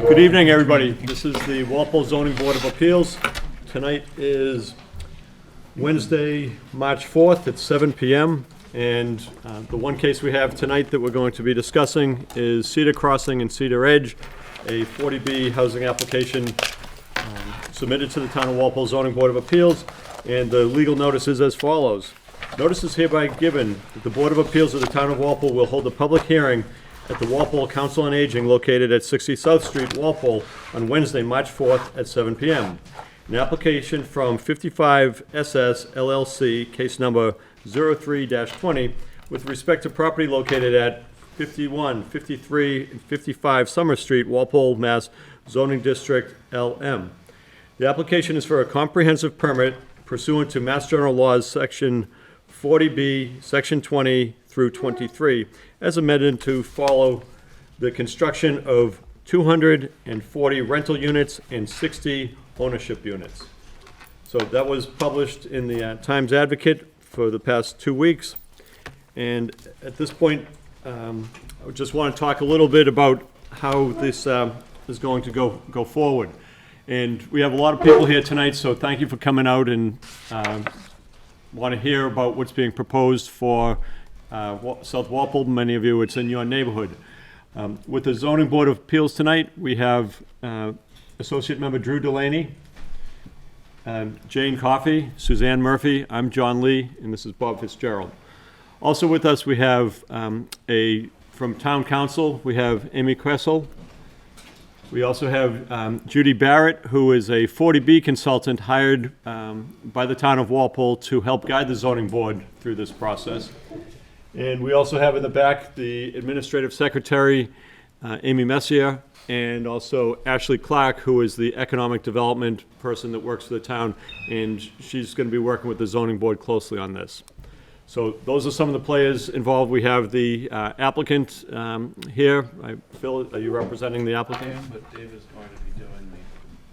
Good evening, everybody. This is the Walpole Zoning Board of Appeals. Tonight is Wednesday, March 4th at 7 p.m. And the one case we have tonight that we're going to be discussing is Cedar Crossing and Cedar Edge, a 40B housing application submitted to the Town of Walpole Zoning Board of Appeals. And the legal notice is as follows. Notice is hereby given that the Board of Appeals of the Town of Walpole will hold a public hearing at the Walpole Council on Aging located at 60 South Street, Walpole, on Wednesday, March 4th at 7 p.m. An application from 55 SS LLC, case number 03-20, with respect to property located at 51, 53, and 55 Summer Street, Walpole, Mass. Zoning District LM. The application is for a comprehensive permit pursuant to Mass General Laws, Section 40B, Section 20 through 23, as amended to follow the construction of 240 rental units and 60 ownership units. So that was published in the Times Advocate for the past 2 weeks. And at this point, I just want to talk a little bit about how this is going to go forward. And we have a lot of people here tonight, so thank you for coming out and want to hear about what's being proposed for South Walpole. Many of you, it's in your neighborhood. With the Zoning Board of Appeals tonight, we have Associate Member Drew Delaney, Jane Coffey, Suzanne Murphy, I'm John Lee, and this is Bob Fitzgerald. Also with us, we have from Town Council, we have Amy Kressel. We also have Judy Barrett, who is a 40B consultant hired by the Town of Walpole to help guide the zoning board through this process. And we also have in the back the Administrative Secretary, Amy Messier, and also Ashley Clark, who is the Economic Development person that works for the town, and she's going to be working with the zoning board closely on this. So those are some of the players involved. We have the applicant here. Phil, are you representing the applicant? I am, but Dave is going to be doing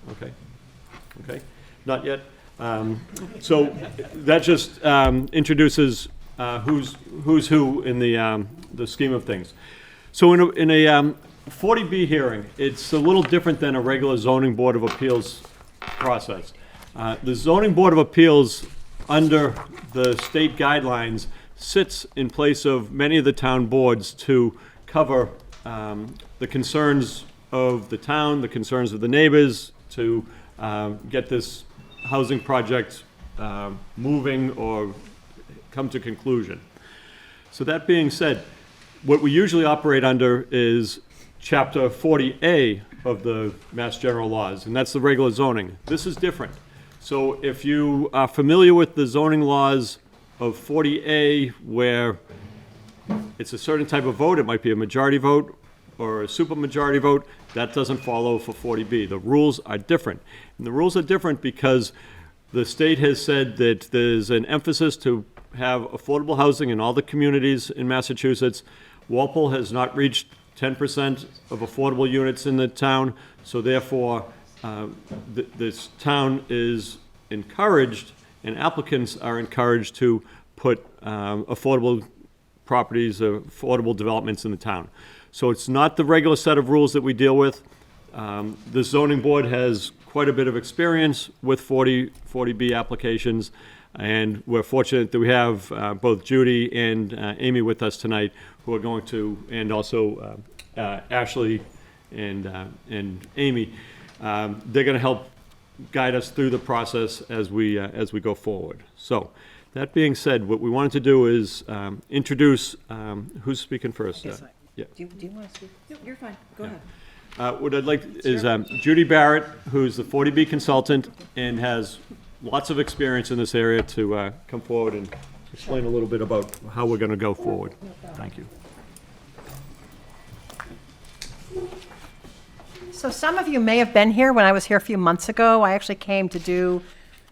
the... Okay, not yet. So that just introduces who's who in the scheme of things. So in a 40B hearing, it's a little different than a regular zoning board of appeals process. The zoning board of appeals, under the state guidelines, sits in place of many of the town boards to cover the concerns of the town, the concerns of the neighbors, to get this housing project moving or come to conclusion. So that being said, what we usually operate under is Chapter 40A of the Mass General Laws, and that's the regular zoning. This is different. So if you are familiar with the zoning laws of 40A, where it's a certain type of vote, it might be a majority vote or a supermajority vote, that doesn't follow for 40B. The rules are different. And the rules are different because the state has said that there's an emphasis to have affordable housing in all the communities in Massachusetts. Walpole has not reached 10% of affordable units in the town, so therefore this town is encouraged, and applicants are encouraged to put affordable properties, affordable developments in the town. So it's not the regular set of rules that we deal with. The zoning board has quite a bit of experience with 40B applications, and we're fortunate that we have both Judy and Amy with us tonight, who are going to, and also Ashley and Amy. They're going to help guide us through the process as we go forward. So, that being said, what we wanted to do is introduce who's speaking first. Yes, Yeah. Do you want to speak? No, you're fine. Go ahead. What I'd like is Judy Barrett, who's the 40B consultant and has lots of experience in this area, to come forward and explain a little bit about how we're going to go forward. Thank you. So some of you may have been here when I was here a few months ago. I actually came to do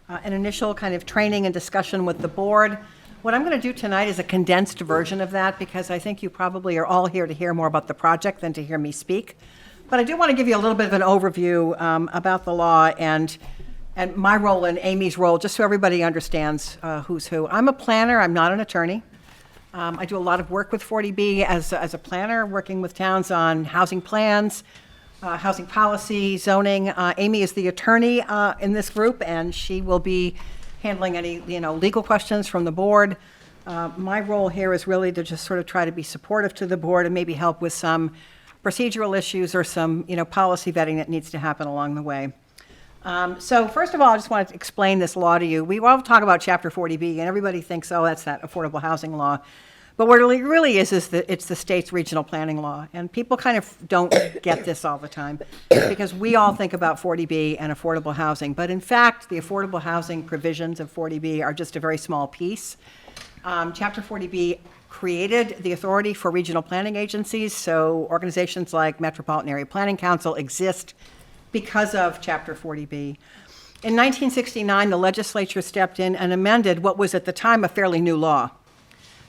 an initial kind of training and discussion with the board. What I'm going to do tonight is a condensed version of that, because I think you probably are all here to hear more about the project than to hear me speak. But I do want to give you a little bit of an overview about the law and my role and Amy's role, just so everybody understands who's who. I'm a planner. I'm not an attorney. I do a lot of work with 40B as a planner, working with towns on housing plans, housing policy, zoning. Amy is the attorney in this group, and she will be handling any, legal questions from the board. My role here is really to just sort of try to be supportive to the board and maybe help with some procedural issues or some, policy vetting that needs to happen along the way. So first of all, I just wanted to explain this law to you. We all talk about Chapter 40B, and everybody thinks, oh, that's that affordable housing law. But what it really is that it's the state's regional planning law. And people kind of don't get this all the time because we all think about 40B and affordable housing. But in fact, the affordable housing provisions of 40B are just a very small piece. Chapter 40B created the authority for regional planning agencies. So organizations like Metropolitan Area Planning Council exist because of Chapter 40B. In 1969, the legislature stepped in and amended what was at the time a fairly new law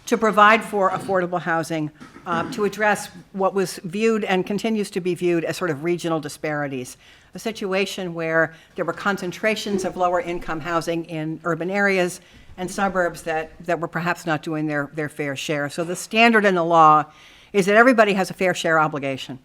to provide for affordable housing, to address what was viewed and continues to be viewed as sort of regional disparities, a situation where there were concentrations of lower income housing in urban areas and suburbs that were perhaps not doing their fair share. So the standard in the law is that everybody has a fair share obligation.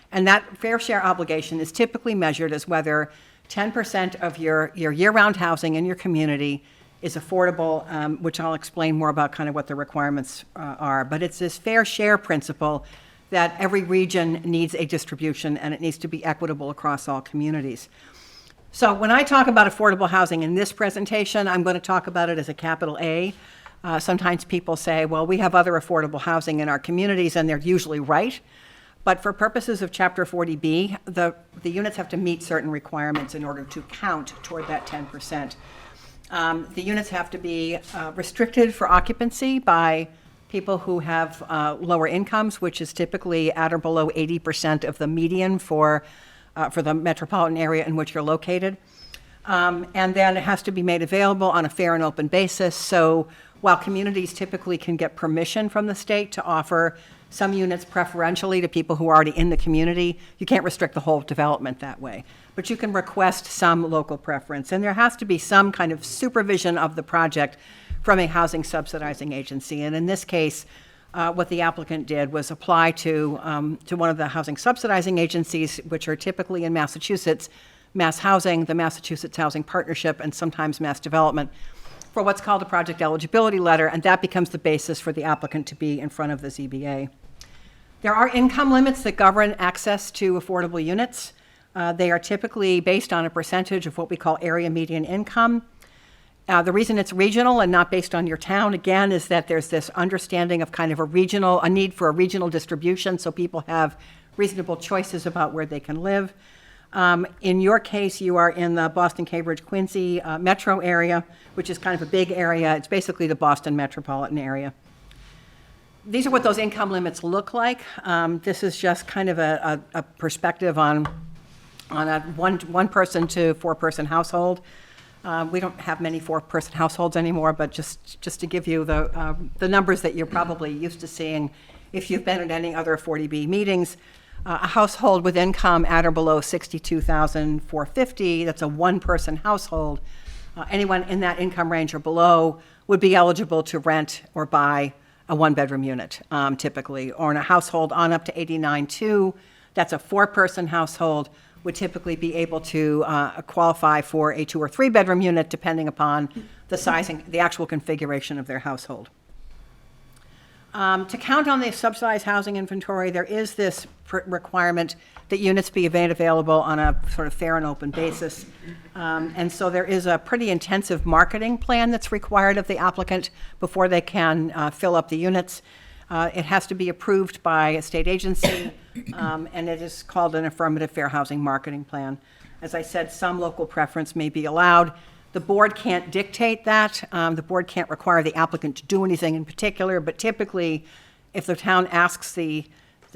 And that fair share obligation is typically measured as whether 10% of your year-round housing in your community is affordable, which I'll explain more about kind of what the requirements are. But it's this fair share principle that every region needs a distribution and it needs to be equitable across all communities. So when I talk about affordable housing in this presentation, I'm going to talk about it as a capital A. Sometimes people say, well, we have other affordable housing in our communities, and they're usually right. But for purposes of Chapter 40B, the units have to meet certain requirements in order to count toward that 10%. The units have to be restricted for occupancy by people who have lower incomes, which is typically at or below 80% of the median for the metropolitan area in which you're located. And then it has to be made available on a fair and open basis. So while communities typically can get permission from the state to offer some units preferentially to people who are already in the community, you can't restrict the whole development that way. But you can request some local preference. And there has to be some kind of supervision of the project from a housing subsidizing agency. And in this case, what the applicant did was apply to one of the housing subsidizing agencies, which are typically in Massachusetts, Mass Housing, the Massachusetts Housing Partnership, and sometimes Mass Development, for what's called a project eligibility letter, and that becomes the basis for the applicant to be in front of the ZBA. There are income limits that govern access to affordable units. They are typically based on a percentage of what we call area median income. The reason it's regional and not based on your town, again, is that there's this understanding of kind of a need for a regional distribution, so people have reasonable choices about where they can live. In your case, you are in the Boston, Cambridge, Quincy metro area, which is kind of a big area. It's basically the Boston metropolitan area. These are what those income limits look like. This is just kind of a perspective on a one person to four person household. We don't have many four-person households anymore, but just to give you the numbers that you're probably used to seeing if you've been at any other 40B meetings, a household with income at or below $62,450, that's a one-person household. Anyone in that income range or below would be eligible to rent or buy a one-bedroom unit, typically. Or in a household on up to 89.2, that's a four-person household, would typically be able to qualify for a 2 or 3 bedroom unit depending upon the sizing, the actual configuration of their household. To count on the subsidized housing inventory, there is this requirement that units be made available on a sort of fair and open basis. And so there is a pretty intensive marketing plan that's required of the applicant before they can fill up the units. It has to be approved by a state agency, and it is called an affirmative fair housing marketing plan. As I said, some local preference may be allowed. The board can't dictate that. The board can't require the applicant to do anything in particular, but typically, if the town asks the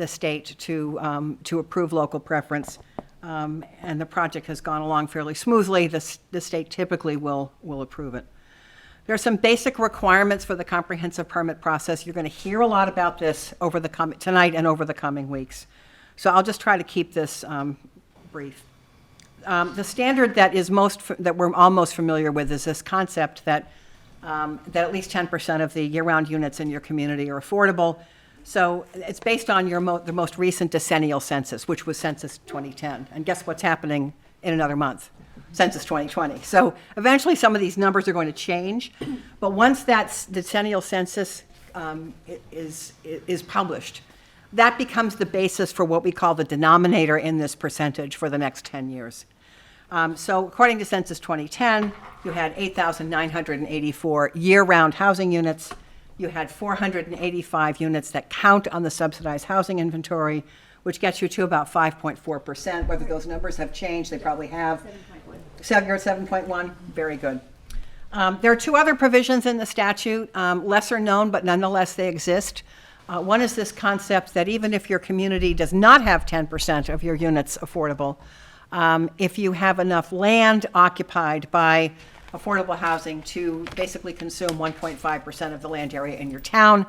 state to approve local preference, and the project has gone along fairly smoothly, the state typically will approve it. There are some basic requirements for the comprehensive permit process. You're going to hear a lot about this tonight and over the coming weeks. So I'll just try to keep this brief. The standard that we're all most familiar with is this concept that at least 10% of the year-round units in your community are affordable. So it's based on the most recent decennial census, which was Census 2010. And guess what's happening in another month? Census 2020. So eventually some of these numbers are going to change. But once that decennial census is published, that becomes the basis for what we call the denominator in this percentage for the next 10 years. So according to Census 2010, you had 8,984 year-round housing units. You had 485 units that count on the subsidized housing inventory, which gets you to about 5.4%. Whether those numbers have changed, they probably have. 7.1. You're at 7.1? Very good. There are two other provisions in the statute, lesser known, but nonetheless they exist. One is this concept that even if your community does not have 10% of your units affordable, if you have enough land occupied by affordable housing to basically consume 1.5% of the land area in your town,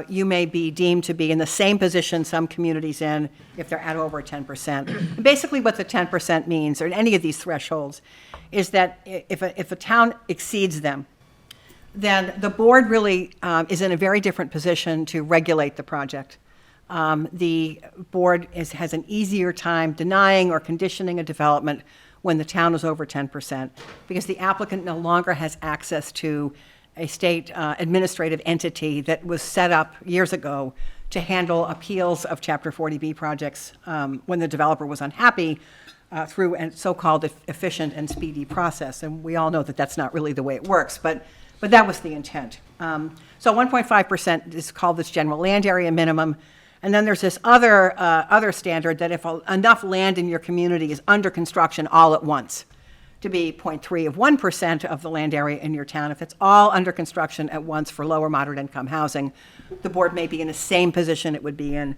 you may be deemed to be in the same position some communities in if they're at over 10%. Basically what the 10% means, or any of these thresholds, is that if a town exceeds them, then the board really is in a very different position to regulate the project. The board has an easier time denying or conditioning a development when the town is over 10%, because the applicant no longer has access to a state administrative entity that was set up years ago to handle appeals of Chapter 40B projects when the developer was unhappy through a so-called efficient and speedy process. And we all know that that's not really the way it works, but that was the intent. So 1.5% is called this general land area minimum. And then there's this other standard that if enough land in your community is under construction all at once, to be 0.3 of 1% of the land area in your town, if it's all under construction at once for low or moderate income housing, the board may be in the same position it would be in,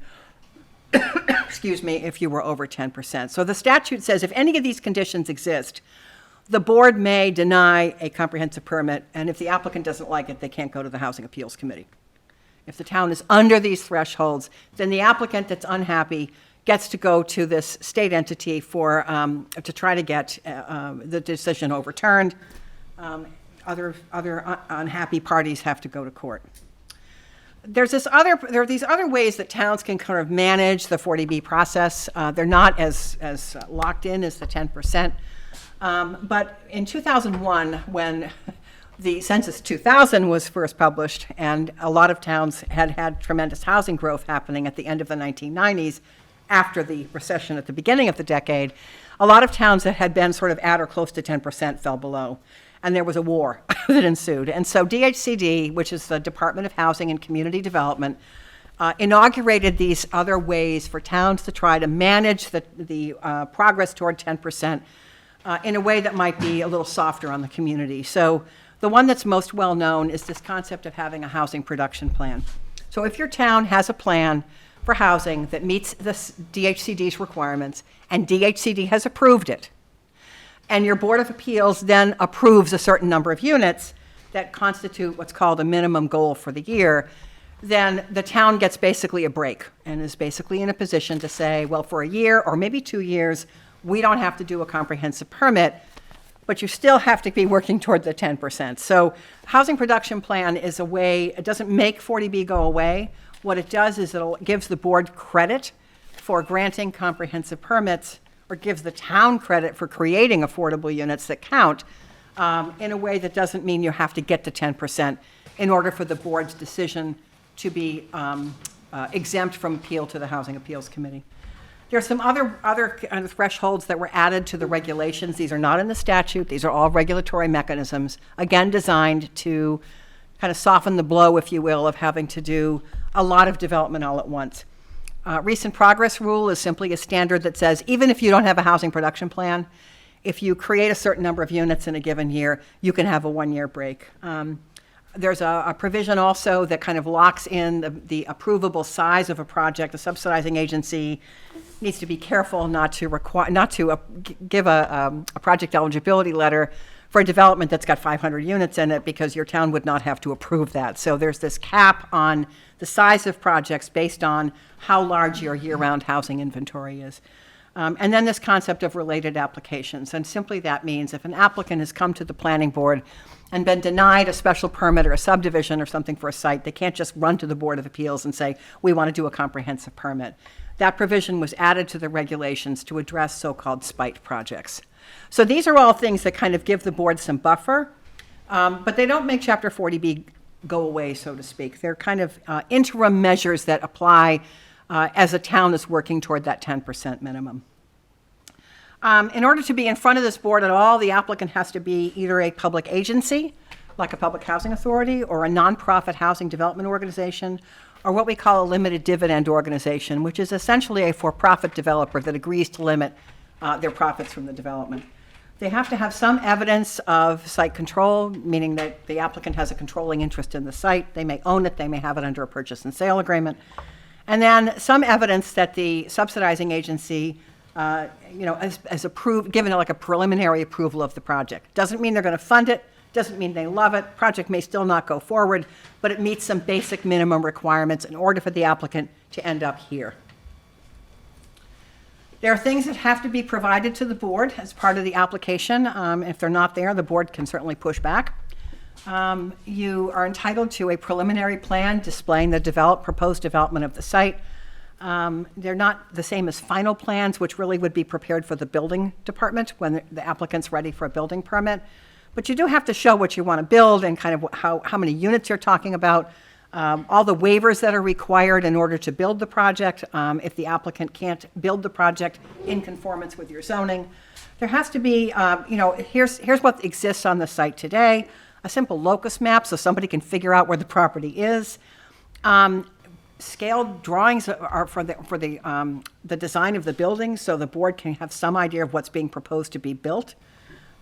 excuse me, if you were over 10%. So the statute says if any of these conditions exist, the board may deny a comprehensive permit, and if the applicant doesn't like it, they can't go to the Housing Appeals Committee. If the town is under these thresholds, then the applicant that's unhappy gets to go to this state entity to try to get the decision overturned. Other unhappy parties have to go to court. There are these other ways that towns can kind of manage the 40B process. They're not as locked in as the 10%. But in 2001, when the Census 2000 was first published, and a lot of towns had tremendous housing growth happening at the end of the 1990s, after the recession at the beginning of the decade, a lot of towns that had been sort of at or close to 10% fell below. And there was a war that ensued. And so DHCD, which is the Department of Housing and Community Development, inaugurated these other ways for towns to try to manage the progress toward 10% in a way that might be a little softer on the community. So the one that's most well known is this concept of having a housing production plan. So if your town has a plan for housing that meets the DHCD's requirements, and DHCD has approved it, and your Board of Appeals then approves a certain number of units that constitute what's called a minimum goal for the year, then the town gets basically a break and is basically in a position to say, well, for a year or maybe 2 years, we don't have to do a comprehensive permit, but you still have to be working toward the 10%. So housing production plan is a way, it doesn't make 40B go away. What it does is it gives the board credit for granting comprehensive permits, or gives the town credit for creating affordable units that count, in a way that doesn't mean you have to get to 10% in order for the board's decision to be exempt from appeal to the Housing Appeals Committee. There are some other kind of thresholds that were added to the regulations. These are not in the statute. These are all regulatory mechanisms, again, designed to kind of soften the blow, if you will, of having to do a lot of development all at once. Recent progress rule is simply a standard that says even if you don't have a housing production plan, if you create a certain number of units in a given year, you can have a 1-year break. There's a provision also that kind of locks in the approvable size of a project. The subsidizing agency needs to be careful not to give a project eligibility letter for a development that's got 500 units in it, because your town would not have to approve that. So there's this cap on the size of projects based on how large your year-round housing inventory is. And then this concept of related applications. And simply that means if an applicant has come to the planning board and been denied a special permit or a subdivision or something for a site, they can't just run to the Board of Appeals and say, we want to do a comprehensive permit. That provision was added to the regulations to address so-called spite projects. So these are all things that kind of give the board some buffer, but they don't make Chapter 40B go away, so to speak. They're kind of interim measures that apply as a town is working toward that 10% minimum. In order to be in front of this board at all, the applicant has to be either a public agency, like a public housing authority, or a nonprofit housing development organization, or what we call a limited dividend organization, which is essentially a for-profit developer that agrees to limit their profits from the development. They have to have some evidence of site control, meaning that the applicant has a controlling interest in the site. They may own it, they may have it under a purchase and sale agreement. And then some evidence that the subsidizing agency has approved, given like a preliminary approval of the project. Doesn't mean they're going to fund it, doesn't mean they love it. Project may still not go forward, but it meets some basic minimum requirements in order for the applicant to end up here. There are things that have to be provided to the board as part of the application. If they're not there, the board can certainly push back. You are entitled to a preliminary plan displaying the proposed development of the site. They're not the same as final plans, which really would be prepared for the building department when the applicant's ready for a building permit. But you do have to show what you want to build and kind of how many units you're talking about, all the waivers that are required in order to build the project, if the applicant can't build the project in conformance with your zoning. There has to be, here's what exists on the site today, a simple locus map so somebody can figure out where the property is. Scaled drawings are for the design of the building, so the board can have some idea of what's being proposed to be built.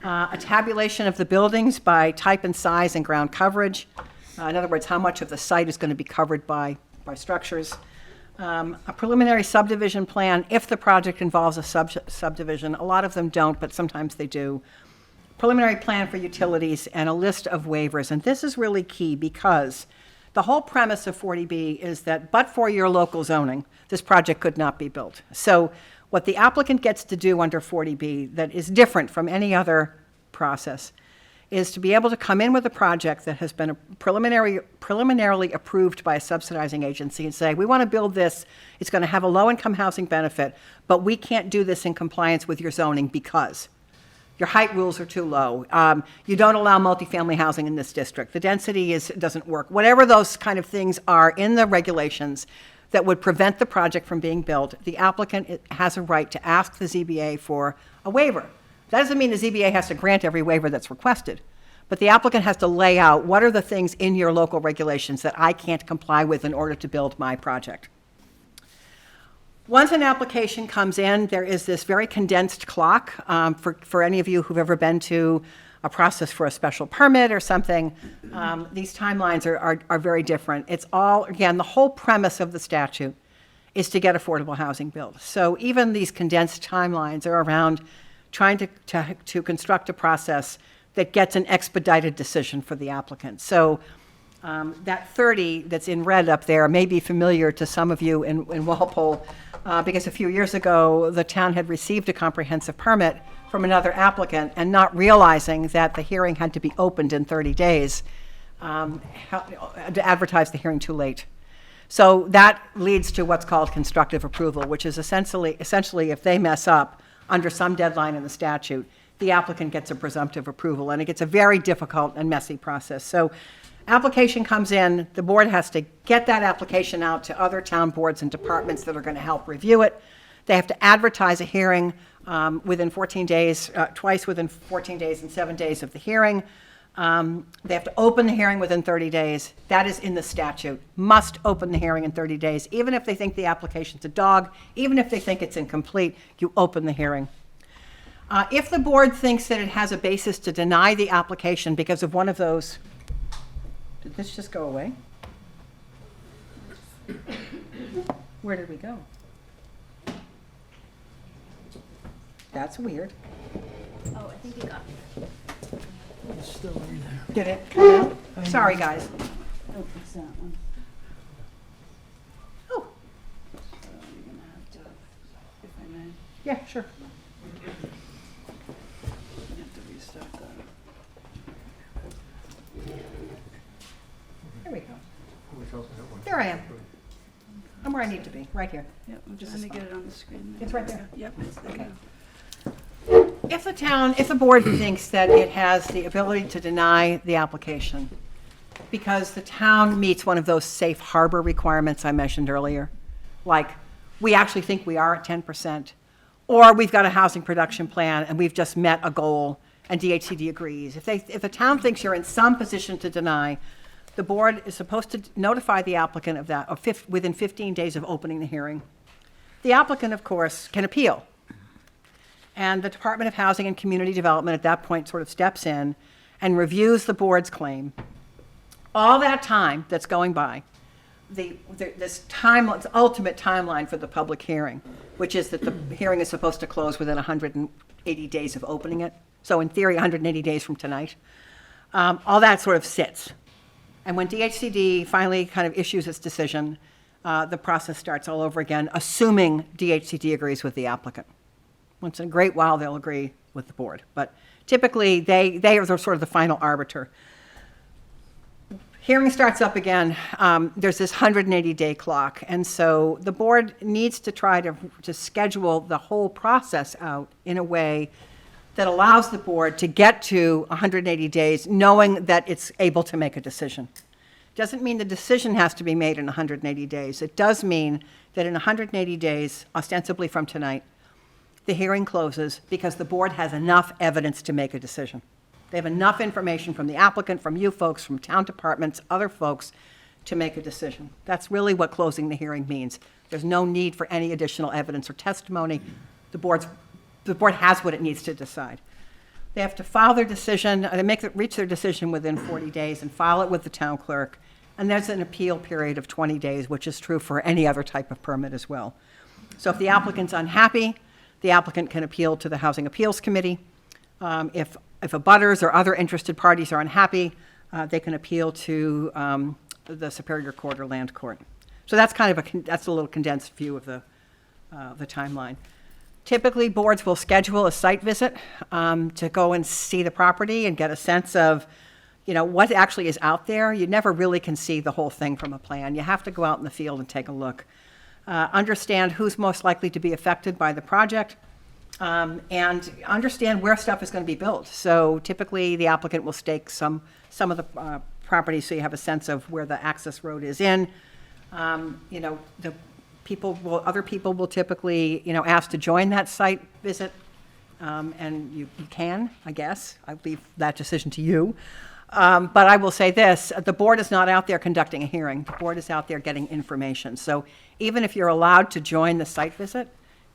A tabulation of the buildings by type and size and ground coverage. In other words, how much of the site is going to be covered by structures. A preliminary subdivision plan if the project involves a subdivision. A lot of them don't, but sometimes they do. Preliminary plan for utilities and a list of waivers. And this is really key because the whole premise of 40B is that but for your local zoning, this project could not be built. So what the applicant gets to do under 40B that is different from any other process is to be able to come in with a project that has been preliminarily approved by a subsidizing agency and say, we want to build this, it's going to have a low-income housing benefit, but we can't do this in compliance with your zoning because your height rules are too low. You don't allow multifamily housing in this district. The density doesn't work. Whatever those kind of things are in the regulations that would prevent the project from being built, the applicant has a right to ask the ZBA for a waiver. That doesn't mean the ZBA has to grant every waiver that's requested, but the applicant has to lay out what are the things in your local regulations that I can't comply with in order to build my project. Once an application comes in, there is this very condensed clock. For any of you who've ever been to a process for a special permit or something, these timelines are very different. It's all, again, the whole premise of the statute is to get affordable housing built. So even these condensed timelines are around trying to construct a process that gets an expedited decision for the applicant. So that 30 that's in red up there may be familiar to some of you in Walpole, because a few years ago, the town had received a comprehensive permit from another applicant and not realizing that the hearing had to be opened in 30 days, to advertise the hearing too late. So that leads to what's called constructive approval, which is essentially if they mess up under some deadline in the statute, the applicant gets a presumptive approval, and it gets a very difficult and messy process. So application comes in, the board has to get that application out to other town boards and departments that are going to help review it. They have to advertise a hearing within 14 days, twice within 14 days and 7 days of the hearing. They have to open the hearing within 30 days. That is in the statute. Must open the hearing in 30 days. Even if they think the application's a dog, even if they think it's incomplete, you open the hearing. If the board thinks that it has a basis to deny the application because of one of those, did this just go away? Where did we go? That's weird. Oh, I think you got it. It's still in there. Did it come out? Sorry, guys. Oh, it's that one. Oh, So you're gonna have to, if I may. yeah, sure. There I am. I'm where I need to be, right here. Yep, I'm just trying to get it on the screen. It's right there. Yep, it's there. Okay. If the board thinks that it has the ability to deny the application because the town meets one of those safe harbor requirements I mentioned earlier, like we actually think we are at 10%, or we've got a housing production plan and we've just met a goal and DHCD agrees. If the town thinks you're in some position to deny, the board is supposed to notify the applicant of that within 15 days of opening the hearing. The applicant, of course, can appeal. And the Department of Housing and Community Development at that point sort of steps in and reviews the board's claim. All that time that's going by, this ultimate timeline for the public hearing, which is that the hearing is supposed to close within 180 days of opening it. So in theory, 180 days from tonight. All that sort of sits. And when DHCD finally kind of issues its decision, the process starts all over again, assuming DHCD agrees with the applicant. Once in a great while, they'll agree with the board. But typically, they are sort of the final arbiter. Hearing starts up again. There's this 180-day clock. And so the board needs to try to schedule the whole process out in a way that allows the board to get to 180 days knowing that it's able to make a decision. Doesn't mean the decision has to be made in 180 days. It does mean that in 180 days, ostensibly from tonight, the hearing closes because the board has enough evidence to make a decision. They have enough information from the applicant, from you folks, from town departments, other folks, to make a decision. That's really what closing the hearing means. There's no need for any additional evidence or testimony. The board has what it needs to decide. They have to file their decision, they reach their decision within 40 days and file it with the town clerk. And there's an appeal period of 20 days, which is true for any other type of permit as well. So if the applicant's unhappy, the applicant can appeal to the Housing Appeals Committee. If abutters or other interested parties are unhappy, they can appeal to the Superior Court or Land Court. So that's kind of that's a little condensed view of the timeline. Typically, boards will schedule a site visit to go and see the property and get a sense of, what actually is out there. You never really can see the whole thing from a plan. You have to go out in the field and take a look. Understand who's most likely to be affected by the project, and understand where stuff is going to be built. So typically, the applicant will stake some of the property so you have a sense of where the access road is in. Other people will typically, ask to join that site visit, and you can, I guess. I leave that decision to you. But I will say this, the board is not out there conducting a hearing. The board is out there getting information. So even if you're allowed to join the site visit,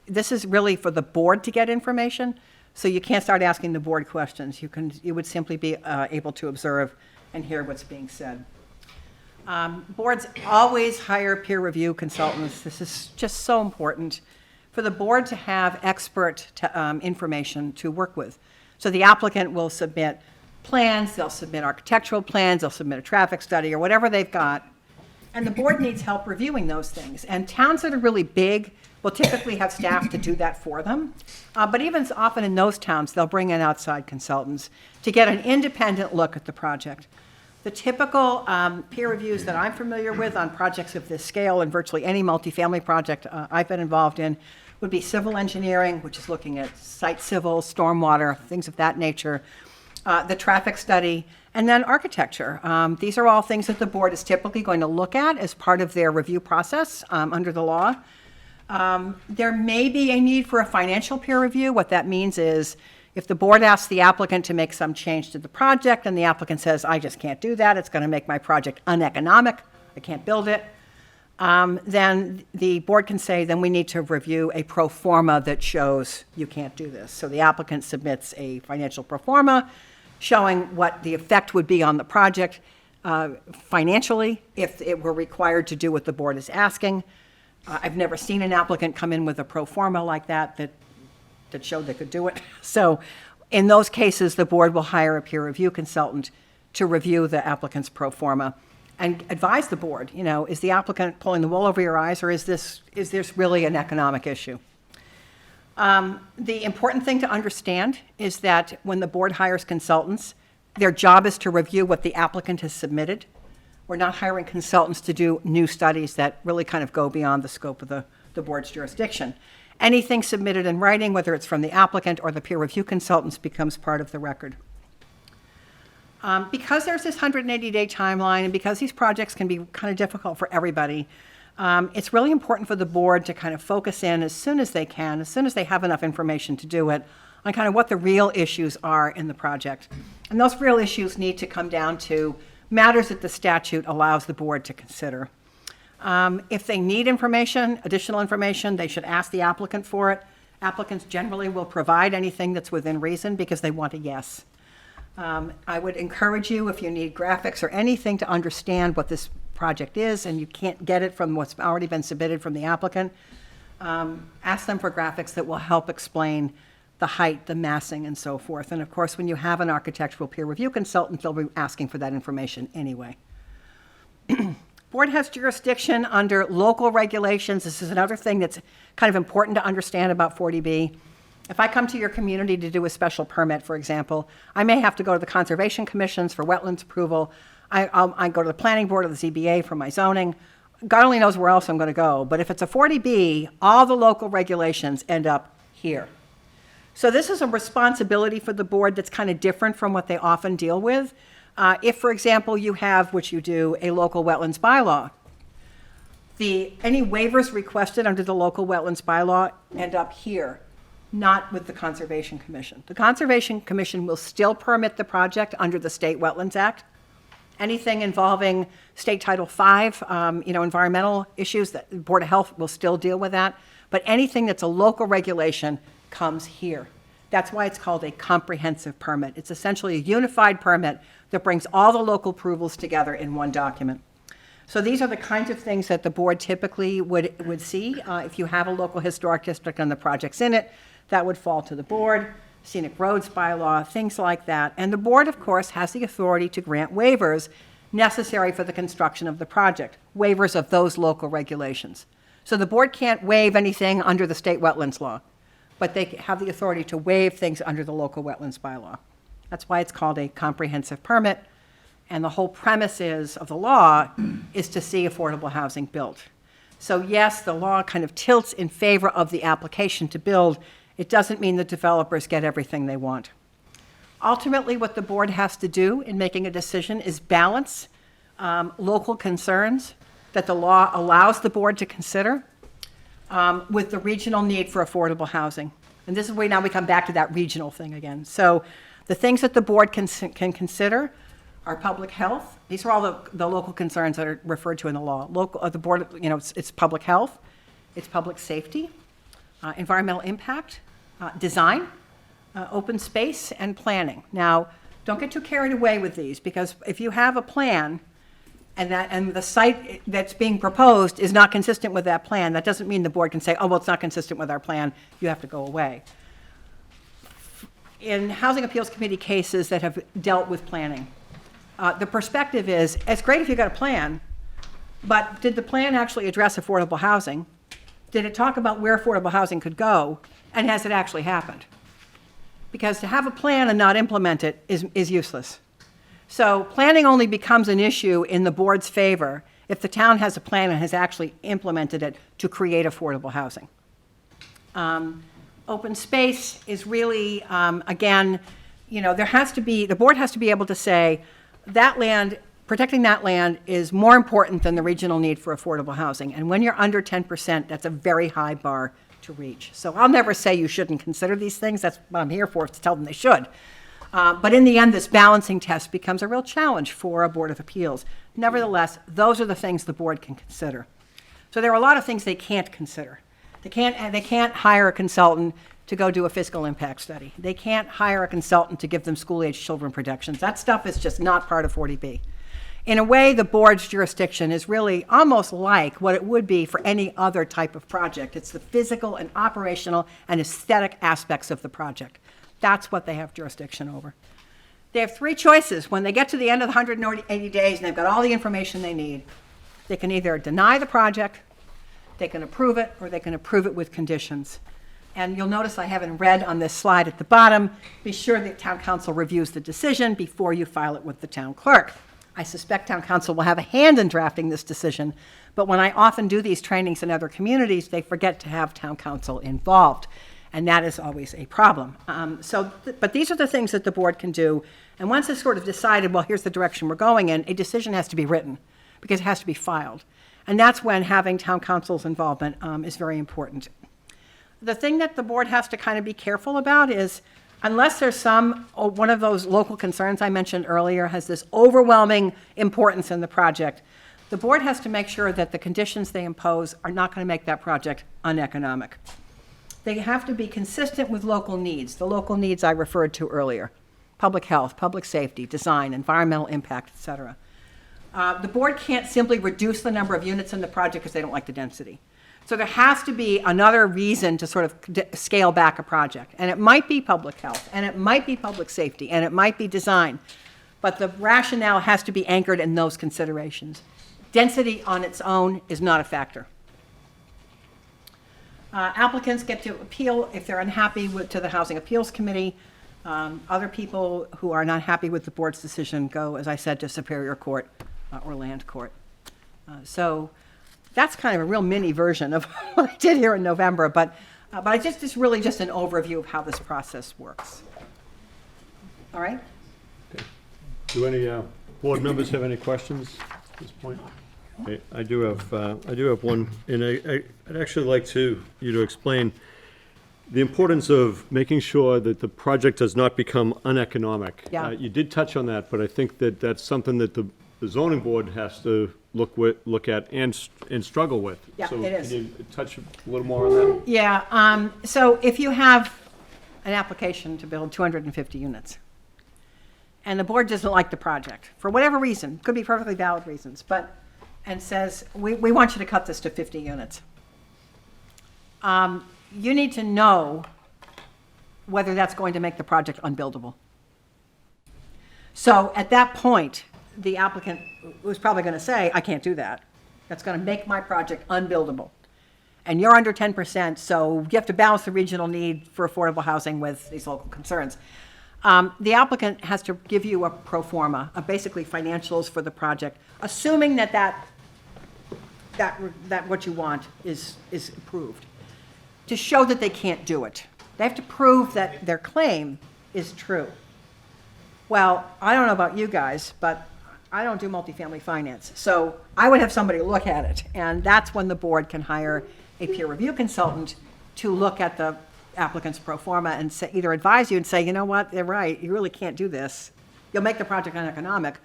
this is really for the board to get information. So you can't start asking the board questions. You would simply be able to observe and hear what's being said. Boards always hire peer review consultants. This is just so important for the board to have expert information to work with. So the applicant will submit plans, they'll submit architectural plans, they'll submit a traffic study or whatever they've got. And the board needs help reviewing those things. And towns that are really big will typically have staff to do that for them. But even often in those towns, they'll bring in outside consultants to get an independent look at the project. The typical peer reviews that I'm familiar with on projects of this scale and virtually any multifamily project I've been involved in would be civil engineering, which is looking at site civil, stormwater, things of that nature, the traffic study, and then architecture. These are all things that the board is typically going to look at as part of their review process under the law. There may be a need for a financial peer review. What that means is if the board asks the applicant to make some change to the project and the applicant says, I just can't do that, it's going to make my project uneconomic, I can't build it, then the board can say, then we need to review a pro forma that shows you can't do this. So the applicant submits a financial pro forma showing what the effect would be on the project financially if it were required to do what the board is asking. I've never seen an applicant come in with a pro forma like that showed they could do it. So in those cases, the board will hire a peer review consultant to review the applicant's pro forma and advise the board, is the applicant pulling the wool over your eyes, or is this really an economic issue? The important thing to understand is that when the board hires consultants, their job is to review what the applicant has submitted. We're not hiring consultants to do new studies that really kind of go beyond the scope of the board's jurisdiction. Anything submitted in writing, whether it's from the applicant or the peer review consultants, becomes part of the record. Because there's this 180-day timeline, and because these projects can be kind of difficult for everybody, it's really important for the board to kind of focus in as soon as they can, as soon as they have enough information to do it, on kind of what the real issues are in the project. And those real issues need to come down to matters that the statute allows the board to consider. If they need information, additional information, they should ask the applicant for it. Applicants generally will provide anything that's within reason because they want a yes. I would encourage you, if you need graphics or anything to understand what this project is and you can't get it from what's already been submitted from the applicant, ask them for graphics that will help explain the height, the massing, and so forth. And of course, when you have an architectural peer review consultant, they'll be asking for that information anyway. Board has jurisdiction under local regulations. This is another thing that's kind of important to understand about 40B. If I come to your community to do a special permit, for example, I may have to go to the Conservation Commissions for wetlands approval. I go to the Planning Board or the ZBA for my zoning. God only knows where else I'm going to go. But if it's a 40B, all the local regulations end up here. So this is a responsibility for the board that's kind of different from what they often deal with. If, for example, you have, which you do, a local wetlands bylaw, any waivers requested under the local wetlands bylaw end up here, not with the Conservation Commission. The Conservation Commission will still permit the project under the State Wetlands Act. Anything involving State Title V, environmental issues, the Board of Health will still deal with that. But anything that's a local regulation comes here. That's why it's called a comprehensive permit. It's essentially a unified permit that brings all the local approvals together in one document. So these are the kinds of things that the board typically would see. If you have a local historic district and the project's in it, that would fall to the board. Scenic roads bylaw, things like that. And the board, of course, has the authority to grant waivers necessary for the construction of the project, waivers of those local regulations. So the board can't waive anything under the state wetlands law, but they have the authority to waive things under the local wetlands bylaw. That's why it's called a comprehensive permit. And the whole premise of the law is to see affordable housing built. So yes, the law kind of tilts in favor of the application to build. It doesn't mean the developers get everything they want. Ultimately, what the board has to do in making a decision is balance local concerns that the law allows the board to consider with the regional need for affordable housing. And this is where now we come back to that regional thing again. So the things that the board can consider are public health. These are all the local concerns that are referred to in the law. The board, it's public health, it's public safety, environmental impact, design, open space, and planning. Now, don't get too carried away with these, because if you have a plan and the site that's being proposed is not consistent with that plan, that doesn't mean the board can say, oh, well, it's not consistent with our plan, you have to go away. In Housing Appeals Committee cases that have dealt with planning, the perspective is, it's great if you got a plan, but did the plan actually address affordable housing? Did it talk about where affordable housing could go? And has it actually happened? Because to have a plan and not implement it is useless. So planning only becomes an issue in the board's favor if the town has a plan and has actually implemented it to create affordable housing. Open space is really, again, the board has to be able to say that land, protecting that land is more important than the regional need for affordable housing. And when you're under 10%, that's a very high bar to reach. So I'll never say you shouldn't consider these things. That's what I'm here for, to tell them they should. But in the end, this balancing test becomes a real challenge for a Board of Appeals. Nevertheless, those are the things the board can consider. So there are a lot of things they can't consider. They can't hire a consultant to go do a fiscal impact study. They can't hire a consultant to give them school-age children protections. That stuff is just not part of 40B. In a way, the board's jurisdiction is really almost like what it would be for any other type of project. It's the physical and operational and aesthetic aspects of the project. That's what they have jurisdiction over. They have three choices. When they get to the end of the 180 days and they've got all the information they need, they can either deny the project, they can approve it, or they can approve it with conditions. And you'll notice I have in red on this slide at the bottom, be sure that town council reviews the decision before you file it with the town clerk. I suspect town council will have a hand in drafting this decision, but when I often do these trainings in other communities, they forget to have town council involved, and that is always a problem. But these are the things that the board can do, and once it's sort of decided, well, here's the direction we're going in, a decision has to be written, because it has to be filed. And that's when having town council's involvement is very important. The thing that the board has to kind of be careful about is, unless there's one of those local concerns I mentioned earlier has this overwhelming importance in the project, the board has to make sure that the conditions they impose are not going to make that project uneconomic. They have to be consistent with local needs, the local needs I referred to earlier: public health, public safety, design, environmental impact, et cetera. The board can't simply reduce the number of units in the project because they don't like the density. So there has to be another reason to sort of scale back a project. And it might be public health, and it might be public safety, and it might be design. But the rationale has to be anchored in those considerations. Density on its own is not a factor. Applicants get to appeal if they're unhappy to the Housing Appeals Committee. Other people who are not happy with the board's decision go, as I said, to Superior Court or Land Court. So that's kind of a real mini version of what I did here in November, but it's really just an overview of how this process works. All right? Do any board members have any questions at this point? Okay, I do have one, and I'd actually like you to explain the importance of making sure that the project does not become uneconomic. Yeah. You did touch on that, but I think that that's something that the zoning board has to look at and struggle with. Yeah, So it is. can you touch a little more on that? Yeah, so if you have an application to build 250 units, and the board doesn't like the project, for whatever reason, could be perfectly valid reasons, and says, we want you to cut this to 50 units. You need to know whether that's going to make the project unbuildable. So at that point, the applicant was probably going to say, I can't do that. That's going to make my project unbuildable. And you're under 10%, so you have to balance the regional need for affordable housing with these local concerns. The applicant has to give you a pro forma, basically financials for the project, assuming that what you want is approved, to show that they can't do it. They have to prove that their claim is true. Well, I don't know about you guys, but I don't do multifamily finance. So I would have somebody look at it, and that's when the board can hire a peer review consultant to look at the applicant's pro forma and say, either advise you and say, you know what, they're right, you really can't do this. You'll make the project uneconomic.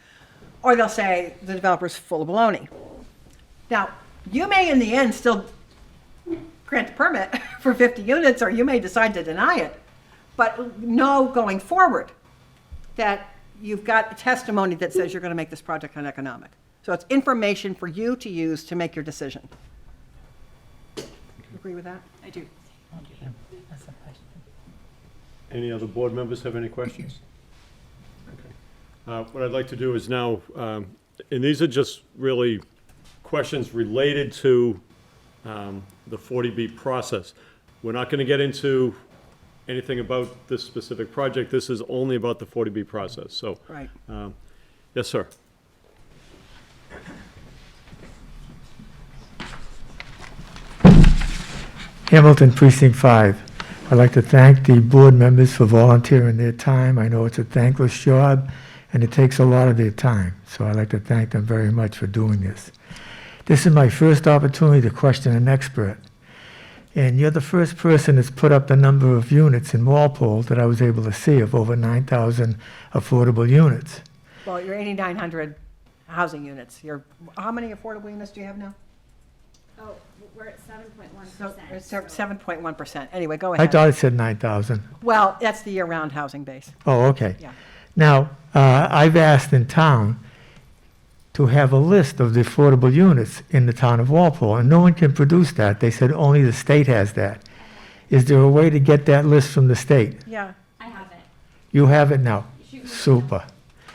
Or they'll say the developer's full of baloney. Now, you may in the end still grant the permit for 50 units, or you may decide to deny it. But know going forward that you've got testimony that says you're going to make this project uneconomic. So it's information for you to use to make your decision. You agree with that? I do. Any other board members have any questions? Okay. What I'd like to do is now, and these are just really questions related to the 40B process. We're not going to get into anything about this specific project. This is only about the 40B process. So, Right. Yes, sir. Hamilton Precinct 5. I'd like to thank the board members for volunteering their time. I know it's a thankless job, and it takes a lot of their time, so I'd like to thank them very much for doing this. This is my first opportunity to question an expert, and you're the first person that's put up the number of units in Walpole that I was able to see of over 9,000 affordable units. Well, you're 8,900 housing units. How many affordable units do you have now? Oh, we're at 7.1%. So it's 7.1%. Anyway, go I ahead. thought it said 9,000. Well, that's the year-round housing base. Oh, okay. Yeah. Now, I've asked in town to have a list of the affordable units in the town of Walpole, and no one can produce that. They said only the state has that. Is there a way to get that list from the state? Yeah. I have it. You have it now? Shoot me an Super.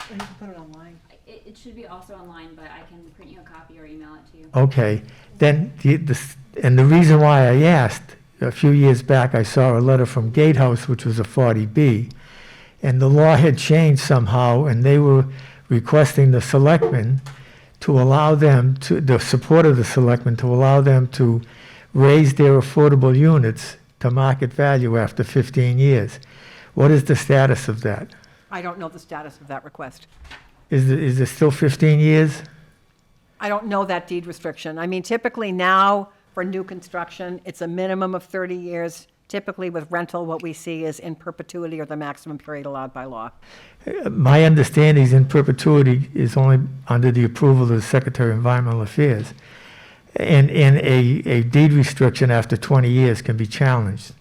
You can put it online. It should be also online, but I can print you a copy or email it to you. Okay. Then, and the reason why I asked, a few years back, I saw a letter from Gatehouse, which was a 40B, and the law had changed somehow, and they were requesting the selectmen to allow them to, the support of the selectmen to allow them to raise their affordable units to market value after 15 years. What is the status of that? I don't know the status of that request. Is it still 15 years? I don't know that deed restriction. I mean, typically now, for new construction, it's a minimum of 30 years. Typically with rental, what we see is in perpetuity or the maximum period allowed by law. My understanding is in perpetuity is only under the approval of the Secretary of Environmental Affairs. And a deed restriction after 20 years can be challenged.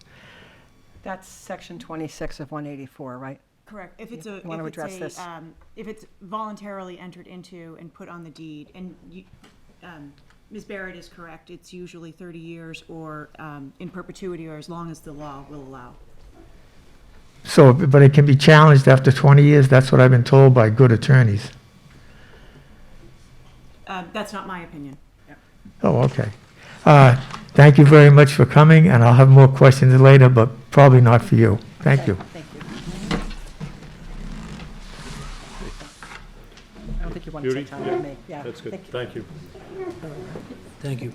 That's section 26 of 184, right? Correct. If it's a, Want to if address it's this? a, if it's voluntarily entered into and put on the deed, and you, Ms. Barrett is correct, it's usually 30 years or in perpetuity or as long as the law will allow. So, but it can be challenged after 20 years? That's what I've been told by good attorneys. That's not my opinion. Oh, okay. Thank you very much for coming, and I'll have more questions later, but probably not for you. Thank you. Thank you. I don't think you want to Judy? take time with me. Yeah. That's good, Thank you. thank you. Thank you.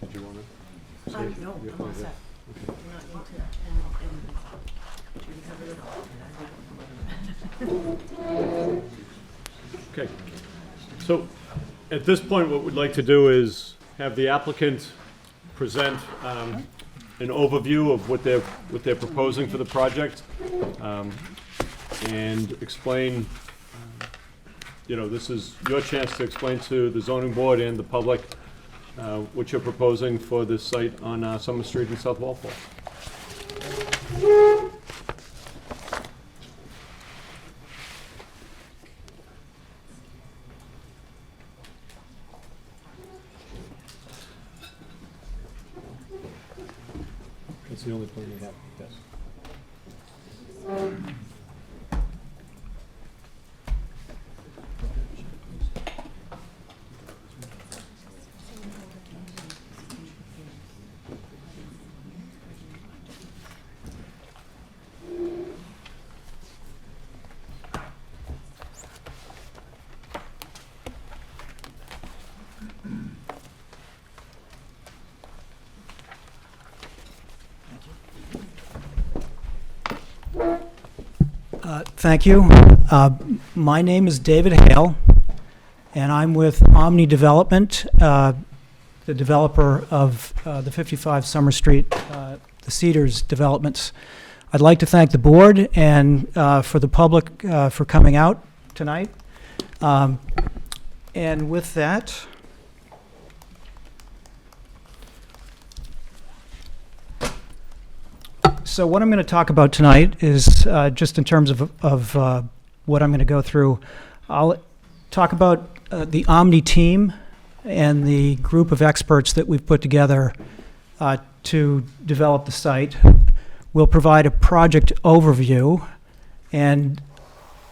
Did you want to? No, I'm all set. Okay. So, at this point, what we'd like to do is have the applicant present an overview of what they're proposing for the project, and explain, this is your chance to explain to the zoning board and the public what you're proposing for this site on Summer Street in South Walpole. That's the only plan we have, yes. Thank you. My name is David Hale, and I'm with Omni Development, the developer of the 55 Summer Street, the Cedars developments. I'd like to thank the board and for the public for coming out tonight. And with that, so what I'm going to talk about tonight is just in terms of what I'm going to go through. I'll talk about the Omni team and the group of experts that we've put together to develop the site. We'll provide a project overview, and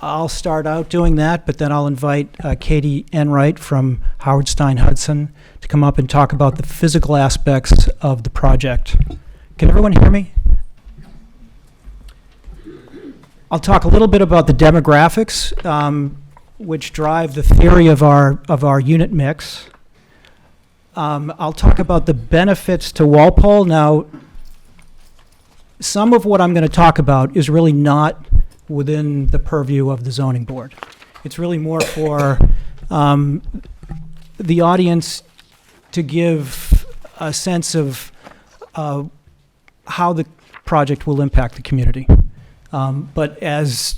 I'll start out doing that, but then I'll invite Katie Enright from Howard Stein Hudson to come up and talk about the physical aspects of the project. Can everyone hear me? I'll talk a little bit about the demographics, which drive the theory of our unit mix. I'll talk about the benefits to Walpole. Now, some of what I'm going to talk about is really not within the purview of the zoning board. It's really more for the audience to give a sense of how the project will impact the community. But as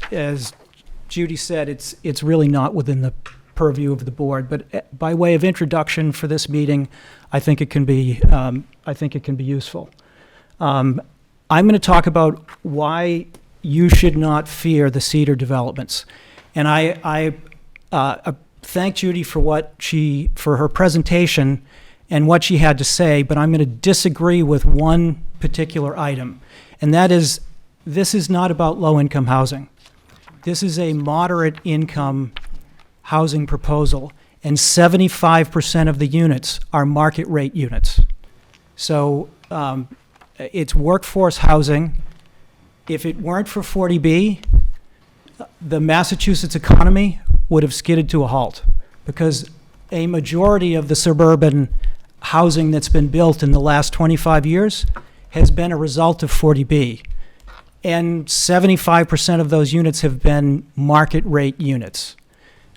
Judy said, it's really not within the purview of the board. But by way of introduction for this meeting, I think it can be useful. I'm going to talk about why you should not fear the Cedar developments, and I thank Judy for her presentation and what she had to say. But I'm going to disagree with one particular item, and that is, this is not about low-income housing. This is a moderate-income housing proposal, and 75% of the units are market-rate units. So it's workforce housing. If it weren't for 40B, the Massachusetts economy would have skidded to a halt, because a majority of the suburban housing that's been built in the last 25 years has been a result of 40B. And 75% of those units have been market rate units.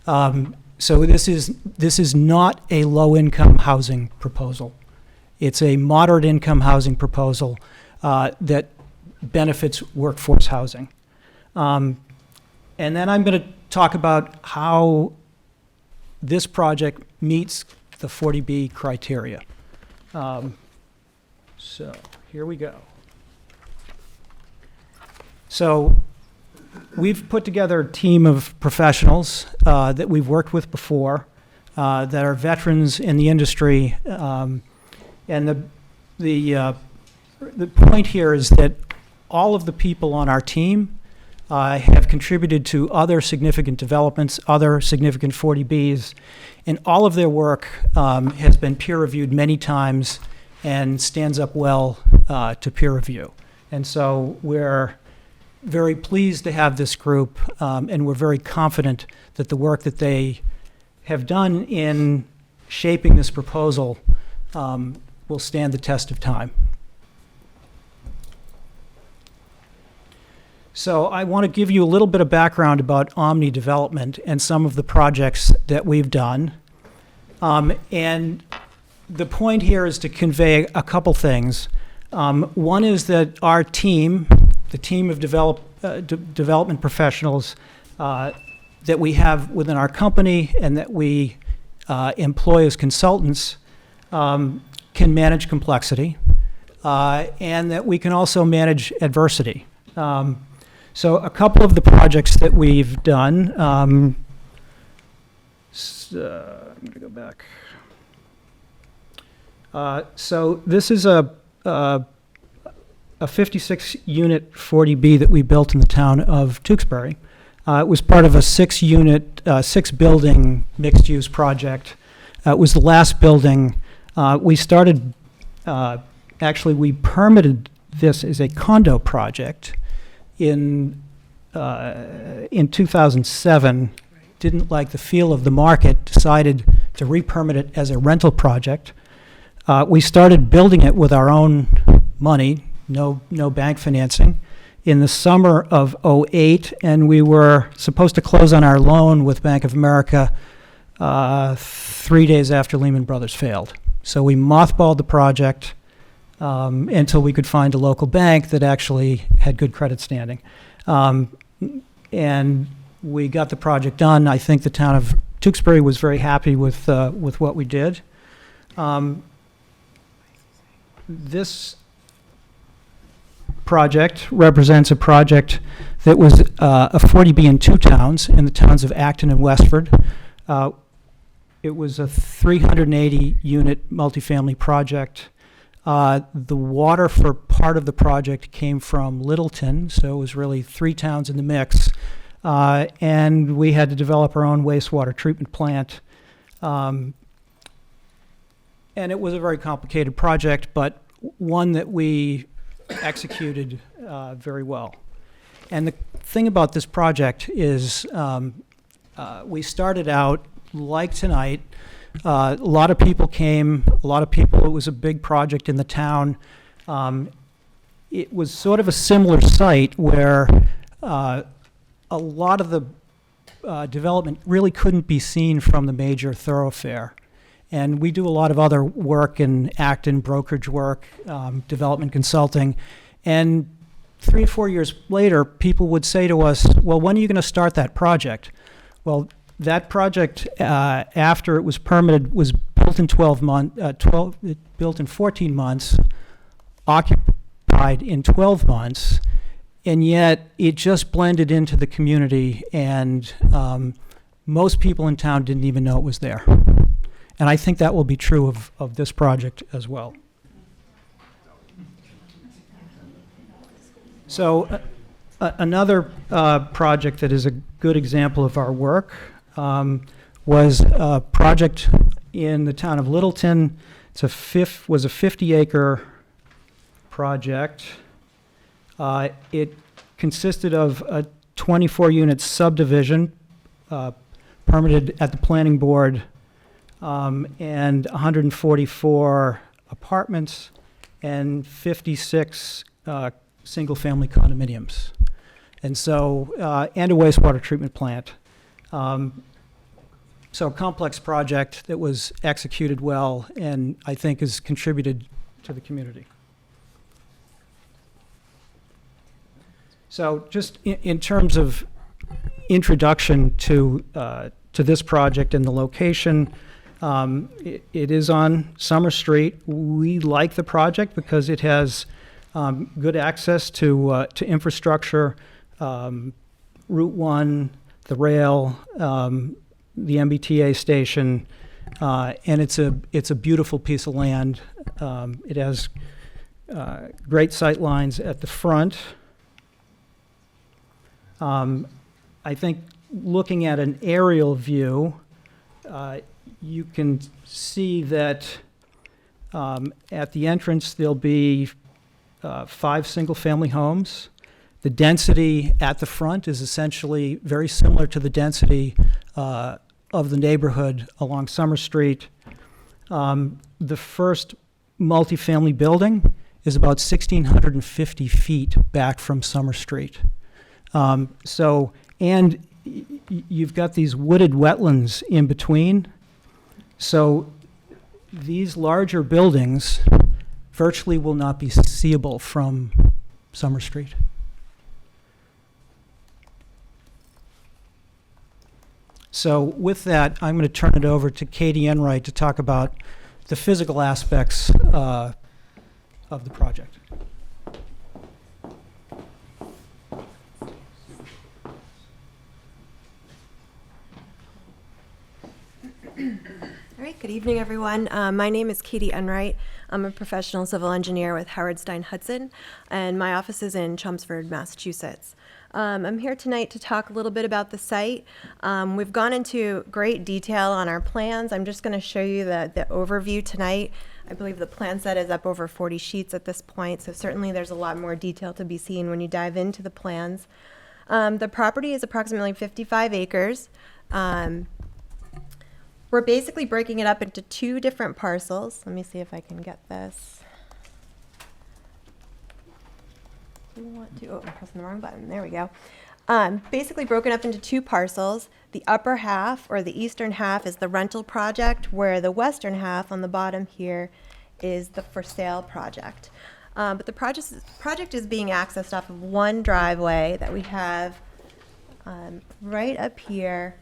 So this is not a low-income housing proposal. It's a moderate-income housing proposal that benefits workforce housing. And then I'm going to talk about how this project meets the 40B criteria. So here we go. So we've put together a team of professionals that we've worked with before, that are veterans in the industry. And the point here is that all of the people on our team have contributed to other significant developments, other significant 40Bs, and all of their work has been peer-reviewed many times and stands up well to peer review. And so we're very pleased to have this group, and we're very confident that the work that they have done in shaping this proposal will stand the test of time. So I want to give you a little bit of background about Omni Development and some of the projects that we've done. And the point here is to convey a couple things. One is that our team, the team of development professionals that we have within our company and that we employ as consultants, can manage complexity, and that we can also manage adversity. So a couple of the projects that we've done, I'm going to go back. So this is a 56-unit 40B that we built in the town of Tewksbury. It was part of a 6-building mixed-use project. It was the last building. We started, actually, we permitted this as a condo project in 2007. Didn't like the feel of the market, decided to re-permit it as a rental project. We started building it with our own money, no bank financing, in the summer of '08, and we were supposed to close on our loan with Bank of America 3 days after Lehman Brothers failed. So we mothballed the project until we could find a local bank that actually had good credit standing. And we got the project done. I think the town of Tewksbury was very happy with what we did. This project represents a project that was a 40B in 2 towns, in the towns of Acton and Westford. It was a 380-unit multifamily project. The water for part of the project came from Littleton, so it was really 3 towns in the mix. And we had to develop our own wastewater treatment plant. And it was a very complicated project, but one that we executed very well. And the thing about this project is we started out like tonight. A lot of people came, it was a big project in the town. It was sort of a similar site where a lot of the development really couldn't be seen from the major thoroughfare. And we do a lot of other work in Acton, brokerage work, development consulting. And 3 or 4 years later, people would say to us, well, when are you going to start that project? Well, that project, after it was permitted, was built in 14 months, occupied in 12 months, and yet it just blended into the community, and most people in town didn't even know it was there. And I think that will be true of this project as well. So another project that is a good example of our work was a project in the town of Littleton. Was a 50-acre project. It consisted of a 24-unit subdivision permitted at the planning board, and 144 apartments and 56 single-family condominiums. And so, and a wastewater treatment plant. So a complex project that was executed well and I think has contributed to the community. So just in terms of introduction to this project and the location, it is on Summer Street. We like the project because it has good access to infrastructure, Route 1, the rail, the MBTA station, and it's a beautiful piece of land. It has great sight lines at the front. I think looking at an aerial view, you can see that at the entrance there'll be 5 single-family homes. The density at the front is essentially very similar to the density of the neighborhood along Summer Street. The first multifamily building is about 1,650 feet back from Summer Street. And you've got these wooded wetlands in between. So these larger buildings virtually will not be seeable from Summer Street. So with that, I'm going to turn it over to Katie Enright to talk about the physical aspects of the project. All right, good evening, everyone. My name is Katie Enright. I'm a professional civil engineer with Howard Stein Hudson, and my office is in Chelmsford, Massachusetts. I'm here tonight to talk a little bit about the site. We've gone into great detail on our plans. I'm just going to show you the overview tonight. I believe the plan set is up over 40 sheets at this point, so certainly there's a lot more detail to be seen when you dive into the plans. The property is approximately 55 acres. We're basically breaking it up into 2 different parcels. Let me see if I can get this. I'm pressing the wrong button. There we go. Basically broken up into 2 parcels. The upper half, or the eastern half, is the rental project, where the western half on the bottom here is the for sale project. But the project is being accessed off of one driveway that we have right up here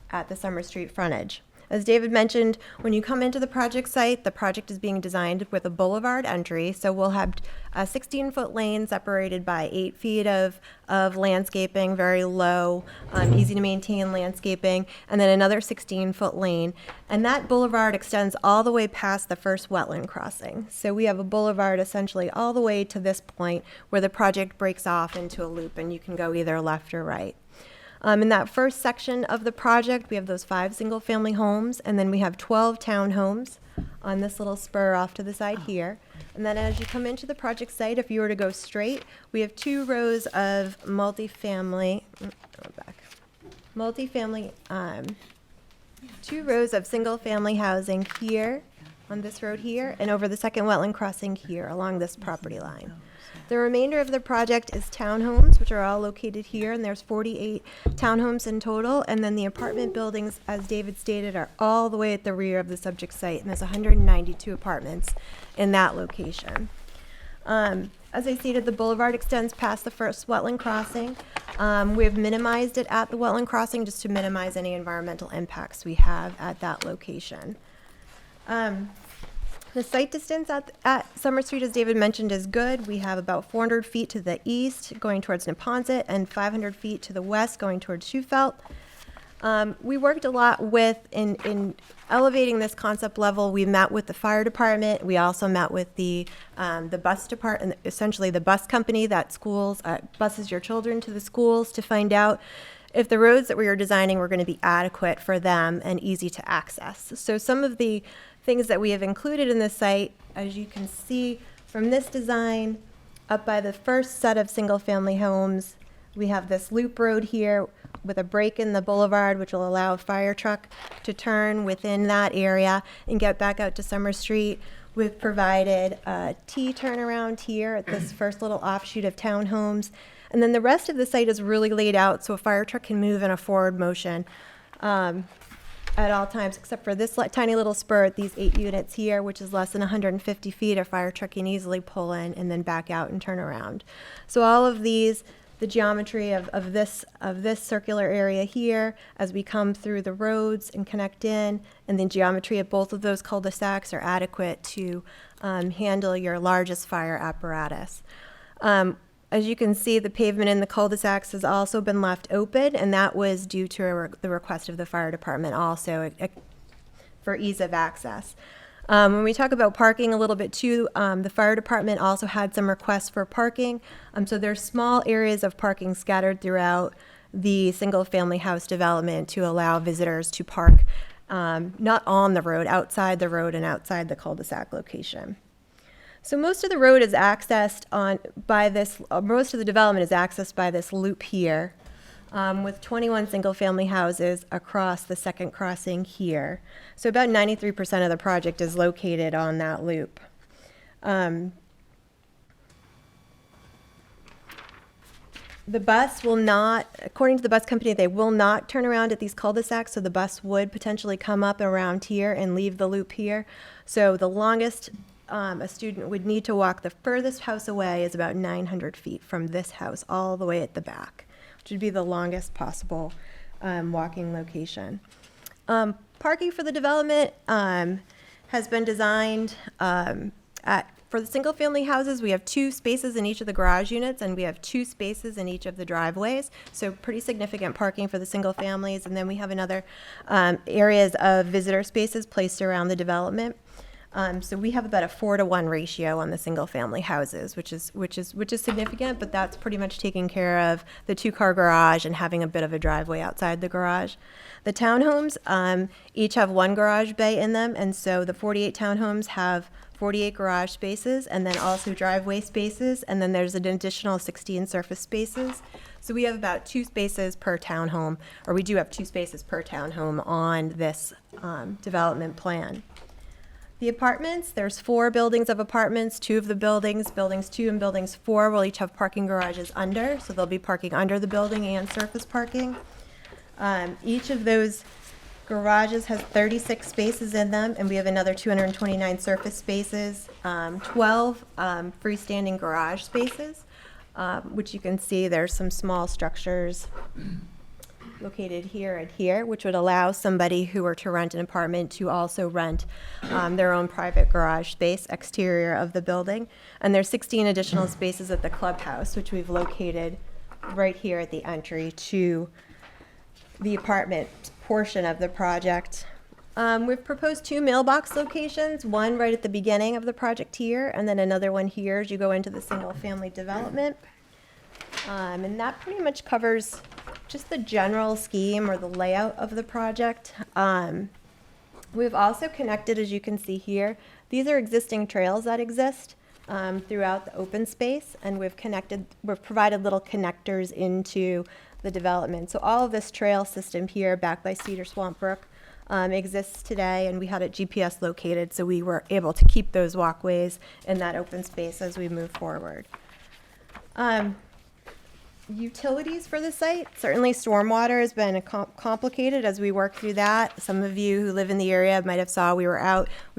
at the Summer Street frontage. As David mentioned, when you come into the project site, the project is being designed with a boulevard entry. So we'll have a 16-foot lane separated by 8 feet of landscaping, very low, easy to maintain landscaping, and then another 16-foot lane. And that boulevard extends all the way past the first wetland crossing. So we have a boulevard essentially all the way to this point where the project breaks off into a loop, and you can go either left or right. In that first section of the project, we have those 5 single-family homes, and then we have 12 townhomes on this little spur off to the side here. And then as you come into the project site, if you were to go straight, we have 2 rows of multifamily, 2 rows of single-family housing here on this road here, and over the second wetland crossing here along this property line. The remainder of the project is townhomes, which are all located here, and there's 48 townhomes in total. And then the apartment buildings, as David stated, are all the way at the rear of the subject site, and there's 192 apartments in that location. As I stated, the boulevard extends past the first wetland crossing. We've minimized it at the wetland crossing just to minimize any environmental impacts we have at that location. The site distance at Summer Street, as David mentioned, is good. We have about 400 feet to the east going towards Neponset and 500 feet to the west going towards Shufelt. We worked a lot with, in elevating this concept level, we met with the fire department. We also met with the bus department, essentially the bus company that buses your children to the schools, to find out if the roads that we were designing were going to be adequate for them and easy to access. So some of the things that we have included in this site, as you can see from this design, up by the first set of single-family homes, We have this loop road here with a break in the boulevard, which will allow a fire truck to turn within that area and get back out to Summer Street. We've provided a T turnaround here at this first little offshoot of townhomes. And then the rest of the site is really laid out so a fire truck can move in a forward motion at all times, except for this tiny little spurt, these 8 units here, which is less than 150 feet, a fire truck can easily pull in and then back out and turn around. So all of these, the geometry of this circular area here, as we come through the roads and connect in, and the geometry of both of those cul-de-sacs are adequate to handle your largest fire apparatus. As you can see, the pavement in the cul-de-sacs has also been left open, and that was due to the request of the fire department also for ease of access. When we talk about parking a little bit too, the fire department also had some requests for parking. So there's small areas of parking scattered throughout the single-family house development to allow visitors to park not on the road, outside the road and outside the cul-de-sac location. So most of the road is accessed most of the development is accessed by this loop here, with 21 single-family houses across the second crossing here. So about 93% of the project is located on that loop. The bus will not, according to the bus company, they will not turn around at these cul-de-sacs, so the bus would potentially come up around here and leave the loop here. So the longest a student would need to walk, the furthest house away is about 900 feet from this house all the way at the back, which would be the longest possible walking location. Parking for the development has been designed for the single-family houses. We have 2 spaces in each of the garage units, and we have 2 spaces in each of the driveways, so pretty significant parking for the single families. And then we have another areas of visitor spaces placed around the development. So we have about a 4-to-1 ratio on the single-family houses, which is significant, but that's pretty much taking care of the 2-car garage and having a bit of a driveway outside the garage. The townhomes each have 1 garage bay in them, and so the 48 townhomes have 48 garage spaces and then also driveway spaces, and then there's an additional 16 surface spaces. So we have about 2 spaces per townhome, or we do have 2 spaces per townhome on this development plan. The apartments, there's 4 buildings of apartments. 2 of the buildings 2 and buildings 4, will each have parking garages under, so they'll be parking under the building and surface parking. Each of those garages has 36 spaces in them, and we have another 229 surface spaces, 12 freestanding garage spaces, which you can see there's some small structures located here and here, which would allow somebody who were to rent an apartment to also rent their own private garage space exterior of the building. And there's 16 additional spaces at the clubhouse, which we've located right here at the entry to the apartment portion of the project. We've proposed 2 mailbox locations, one right at the beginning of the project here, and then another one here as you go into the single-family development. And that pretty much covers just the general scheme or the layout of the project. We've also connected, as you can see here, these are existing trails that exist throughout the open space, and we've provided little connectors into the development. So all of this trail system here back by Cedar Swamp Brook exists today, and we had it GPS located, so we were able to keep those walkways in that open space as we move forward. Utilities for the site, certainly stormwater has been complicated as we work through that. Some of you who live in the area might have saw we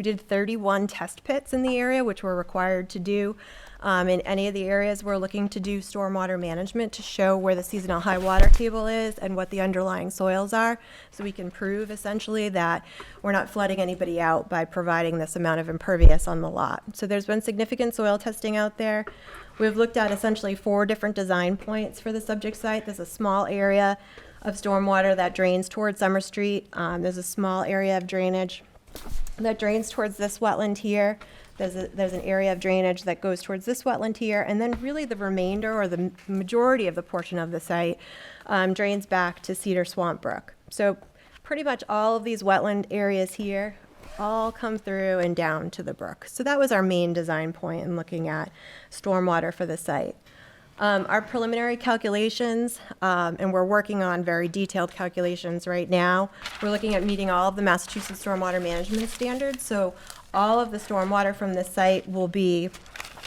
did 31 test pits in the area, which we're required to do. In any of the areas, we're looking to do stormwater management to show where the seasonal high water table is and what the underlying soils are, so we can prove essentially that we're not flooding anybody out by providing this amount of impervious on the lot. So there's been significant soil testing out there. We've looked at essentially 4 different design points for the subject site. There's a small area of stormwater that drains towards Summer Street. There's a small area of drainage that drains towards this wetland here. There's an area of drainage that goes towards this wetland here, and then really the remainder or the majority of the portion of the site drains back to Cedar Swamp Brook. So pretty much all of these wetland areas here all come through and down to the brook. So that was our main design point in looking at stormwater for the site. Our preliminary calculations, and we're working on very detailed calculations right now. We're looking at meeting all of the Massachusetts stormwater management standards. So all of the stormwater from this site will be,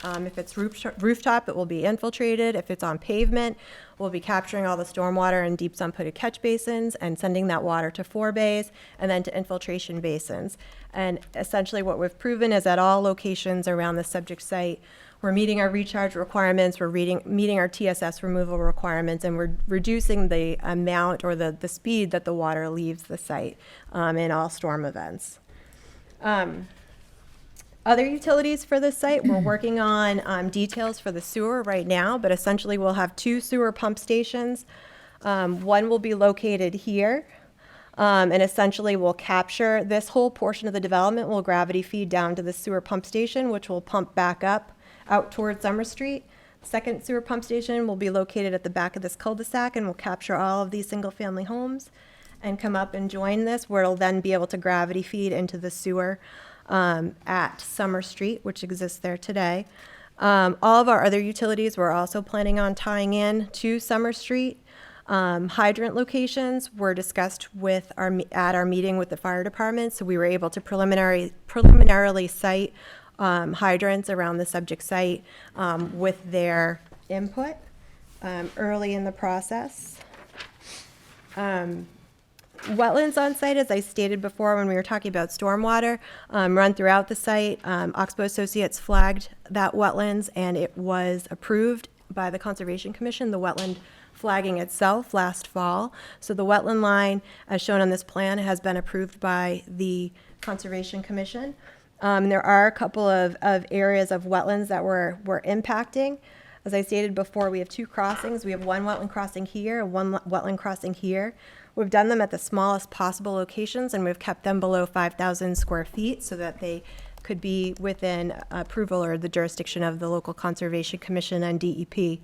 if it's rooftop, it will be infiltrated. If it's on pavement, we'll be capturing all the stormwater in deep sun-putted catch basins and sending that water to forebays and then to infiltration basins. And essentially what we've proven is at all locations around the subject site, we're meeting our recharge requirements, we're meeting our TSS removal requirements, and we're reducing the amount or the speed that the water leaves the site in all storm events. Other utilities for this site, we're working on details for the sewer right now, but essentially we'll have 2 sewer pump stations. One will be located here, and essentially we'll capture this whole portion of the development, will gravity feed down to the sewer pump station, which will pump back up out towards Summer Street. The second sewer pump station will be located at the back of this cul-de-sac and will capture all of these single-family homes and come up and join this, where it'll then be able to gravity feed into the sewer at Summer Street, which exists there today. All of our other utilities we're also planning on tying in to Summer Street. Hydrant locations were discussed with at our meeting with the fire department, so we were able to preliminarily cite hydrants around the subject site with their input early in the process. Wetlands on site, as I stated before when we were talking about stormwater, run throughout the site. Oxbow Associates flagged that wetlands, and it was approved by the Conservation Commission, the wetland flagging itself last fall. So the wetland line, as shown on this plan, has been approved by the Conservation Commission. There are a couple of areas of wetlands that we're impacting. As I stated before, we have 2 crossings. We have one wetland crossing here and one wetland crossing here. We've done them at the smallest possible locations, and we've kept them below 5,000 square feet so that they could be within approval or the jurisdiction of the local Conservation Commission and DEP.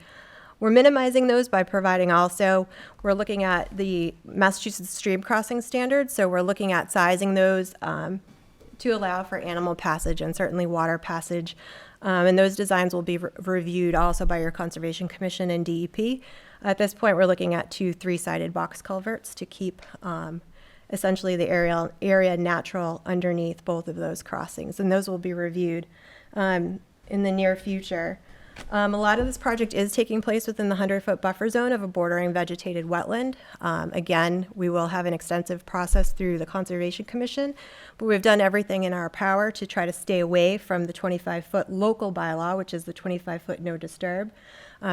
We're minimizing those by providing also, we're looking at the Massachusetts stream crossing standards, so we're looking at sizing those to allow for animal passage and certainly water passage. And those designs will be reviewed also by your Conservation Commission and DEP. At this point, we're looking at 2 3-sided box culverts to keep essentially the area natural underneath both of those crossings, and those will be reviewed in the near future. A lot of this project is taking place within the 100-foot buffer zone of a bordering vegetated wetland. Again, we will have an extensive process through the Conservation Commission, but we've done everything in our power to try to stay away from the 25-foot local bylaw, which is the 25-foot no disturb.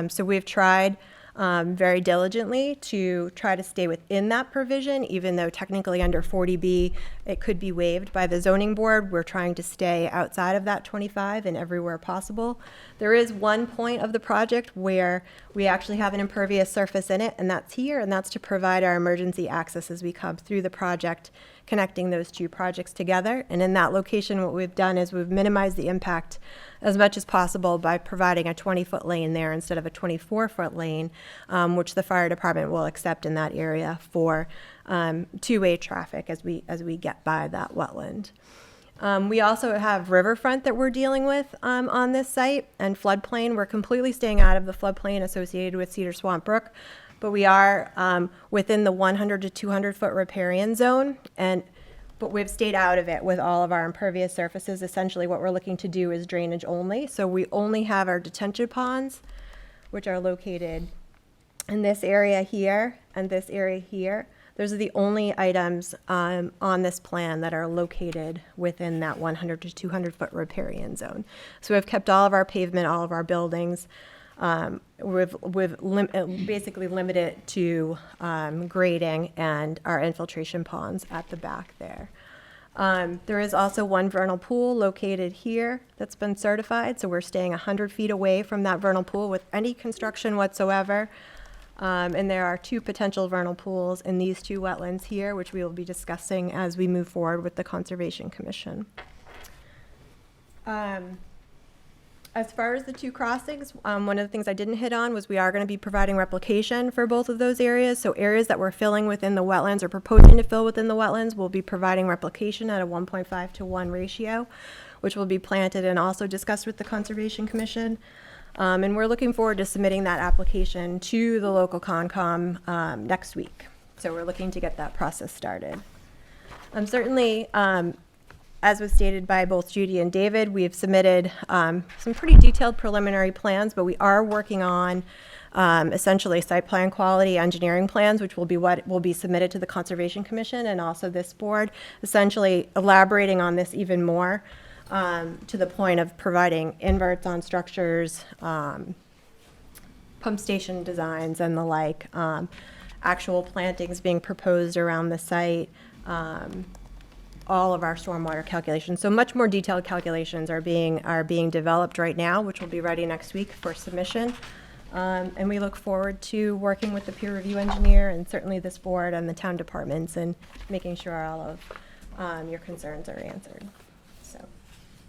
So we've tried very diligently to try to stay within that provision, even though technically under 40B it could be waived by the zoning board. We're trying to stay outside of that 25 and everywhere possible. There is one point of the project where we actually have an impervious surface in it, and that's here, and that's to provide our emergency access as we come through the project, connecting those 2 projects together. And in that location, what we've done is we've minimized the impact as much as possible by providing a 20-foot lane there instead of a 24-foot lane, which the fire department will accept in that area for 2-way traffic as we get by that wetland. We also have riverfront that we're dealing with on this site, and floodplain. We're completely staying out of the floodplain associated with Cedar Swamp Brook, but we are within the 100 to 200-foot riparian zone, but we've stayed out of it with all of our impervious surfaces. Essentially, what we're looking to do is drainage only. So we only have our detention ponds, which are located in this area here and this area here. Those are the only items on this plan that are located within that 100 to 200-foot riparian zone. So we've kept all of our pavement, all of our buildings. We've basically limited it to grading and our infiltration ponds at the back there. There is also one vernal pool located here that's been certified, so we're staying 100 feet away from that vernal pool with any construction whatsoever. And there are 2 potential vernal pools in these 2 wetlands here, which we will be discussing as we move forward with the Conservation Commission. As far as the 2 crossings, one of the things I didn't hit on was we are going to be providing replication for both of those areas. So areas that we're filling within the wetlands or proposing to fill within the wetlands, we'll be providing replication at a 1.5 to 1 ratio, which will be planted and also discussed with the Conservation Commission. And we're looking forward to submitting that application to the local Concom next week. So we're looking to get that process started. Certainly, as was stated by both Judy and David, we have submitted some pretty detailed preliminary plans, but we are working on essentially site plan quality engineering plans, which will be what will be submitted to the Conservation Commission and also this board, essentially elaborating on this even more to the point of providing inverts on structures, pump station designs and the like, actual plantings being proposed around the site, all of our stormwater calculations. So much more detailed calculations are being developed right now, which will be ready next week for submission. And we look forward to working with the peer review engineer and certainly this board and the town departments and making sure all of your concerns are answered. So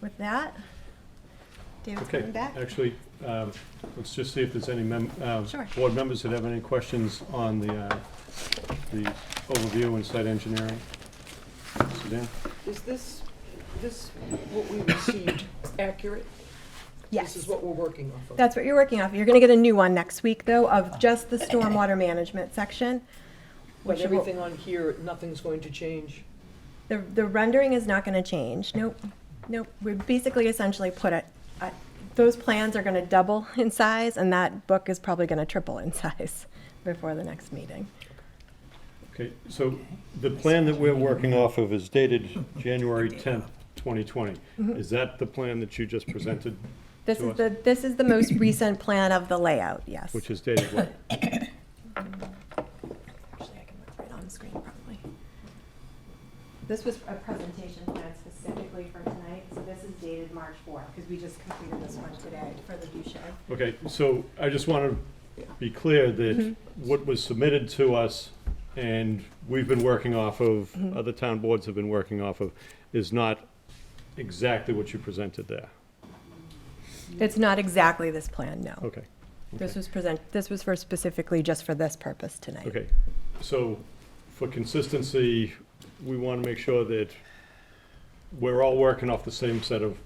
with that, David's Okay, coming back. actually, let's just see if there's any Sure. board members that have any questions on the overview and site engineering. Suzanne? Is this what we received accurate? Yes. This is what we're working off of? That's what you're working off. You're going to get a new one next week, though, of just the stormwater management section. But which will- everything on here, nothing's going to change? The rendering is not going to change. Nope. We basically essentially put it, those plans are going to double in size, and that book is probably going to triple in size before the next meeting. Okay, so the plan that we're working off of is dated January 10th, 2020. Is that the plan that you just presented, This To is us. this is the most recent plan of the layout, yes. which is dated what? Actually, I can look right on the screen probably. This was a presentation plan specifically for tonight, so this is dated March 4th, because we just completed this one today for the view shed. Okay, so I just want to be clear that what was submitted to us and we've been working off of, other town boards have been working off of, is not exactly what you presented there. It's not exactly this plan, no. Okay. This was for specifically just for this purpose tonight. Okay, so for consistency, we want to make sure that we're all working off the same set of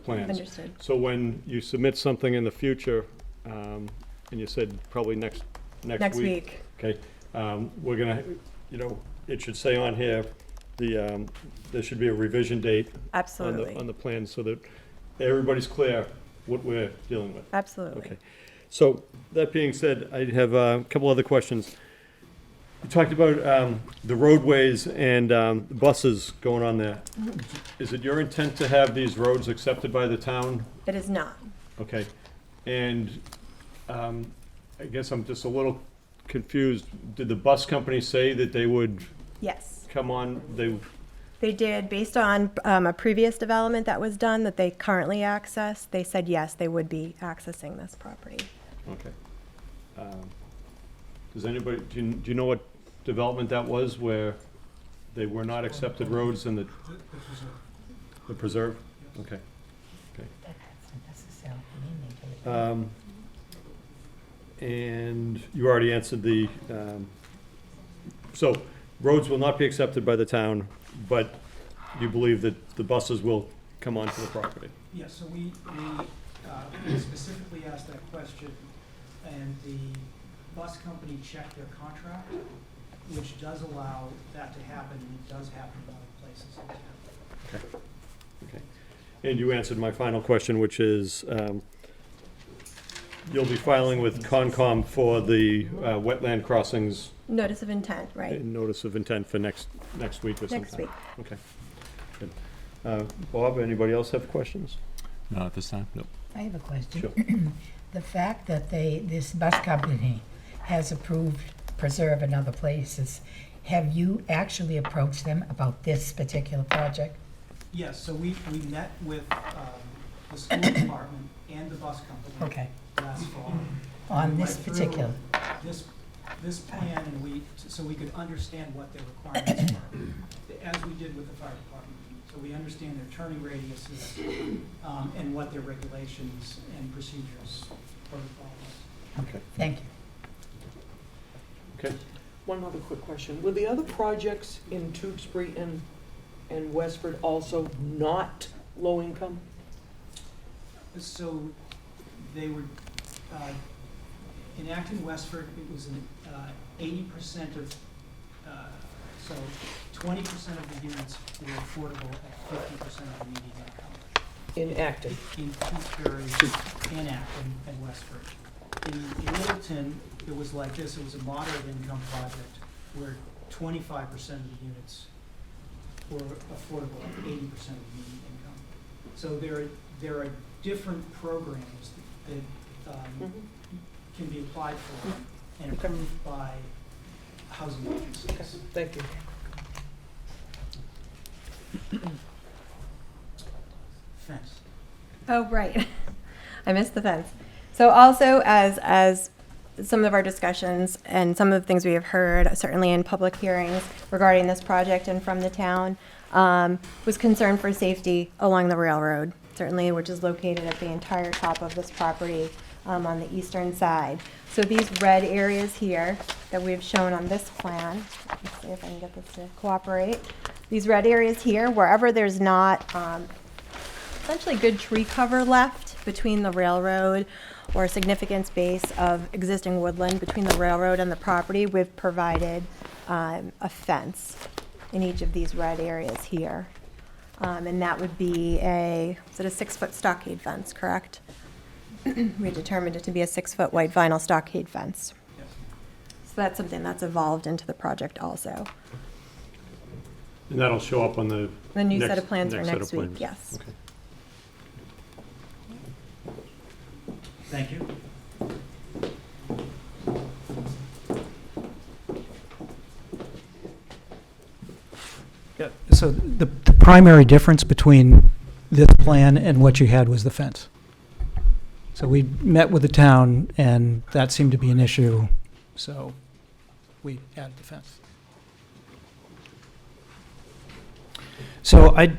plans. Understood. So when you submit something in the future, and you said probably next week. Okay, we're gonna, it should say on here, there should be a revision date Absolutely. on the plan so that everybody's clear what we're dealing with. Absolutely. Okay, so that being said, I have a couple other questions. You talked about the roadways and buses going on there. Is it your intent to have these roads accepted by the town? It is not. Okay, and I guess I'm just a little confused. Did the bus company say that they would Yes. come on, They did, based on a previous development that was done that they currently access, they said yes, they would be accessing this property. okay. Does anybody, do you know what development that was where they were not accepted roads in the preserve? Okay, okay. And you already answered so roads will not be accepted by the town, but you believe that the buses will come onto the property? Yes, so we specifically asked that question, and the bus company checked their contract, which does allow that to happen, and it does happen in other places in town. Okay. And you answered my final question, which is, you'll be filing with Concom for the wetland crossings, Notice of intent, right? notice of intent for next week or sometime? Next week. Okay, good. Bob, anybody else have questions? No, at this time, no. I have a question. Sure. The fact that this bus company has approved Preserve in other places, have you actually approached them about this particular project? Yes, so we met with the school department and the bus company Okay, last fall. on We this went through particular, This plan, and so we could understand what their requirements were, as we did with the fire department. So we understand their turning radiuses, and what their regulations and procedures protocol was. okay, thank you. Okay. One other quick question. Were the other projects in Tewksbury and Westford also not low income? So they were in Acton, Westford, it was an 80% of, so 20% of the units were affordable at 50% of the median income. In Acton. In Tewksbury, in Acton, and Westford. In Littleton, it was like this. It was a moderate income project where 25% of the units were affordable at 80% of the median income. So there are different programs that can be applied for and approved by housing agencies. Thank you. Fence. Oh, right. I missed the fence. So also, as some of our discussions and some of the things we have heard, certainly in public hearings regarding this project and from the town, was concern for safety along the railroad, certainly, which is located at the entire top of this property on the eastern side. So these red areas here that we've shown on this plan, let's see if I can get this to cooperate. These red areas here, wherever there's not essentially good tree cover left between the railroad or a significant space of existing woodland between the railroad and the property, we've provided a fence in each of these red areas here. And that would be is it a 6-foot stockade fence, correct? We determined it to be a 6-foot white vinyl stockade fence. Yes. So that's something that's evolved into the project also. And that'll show up on the The new next- set of plans for set next of week, plans. yes. Okay. Thank you. Yeah, so the primary difference between this plan and what you had was the fence. So we met with the town, and that seemed to be an issue, so we added the fence. So I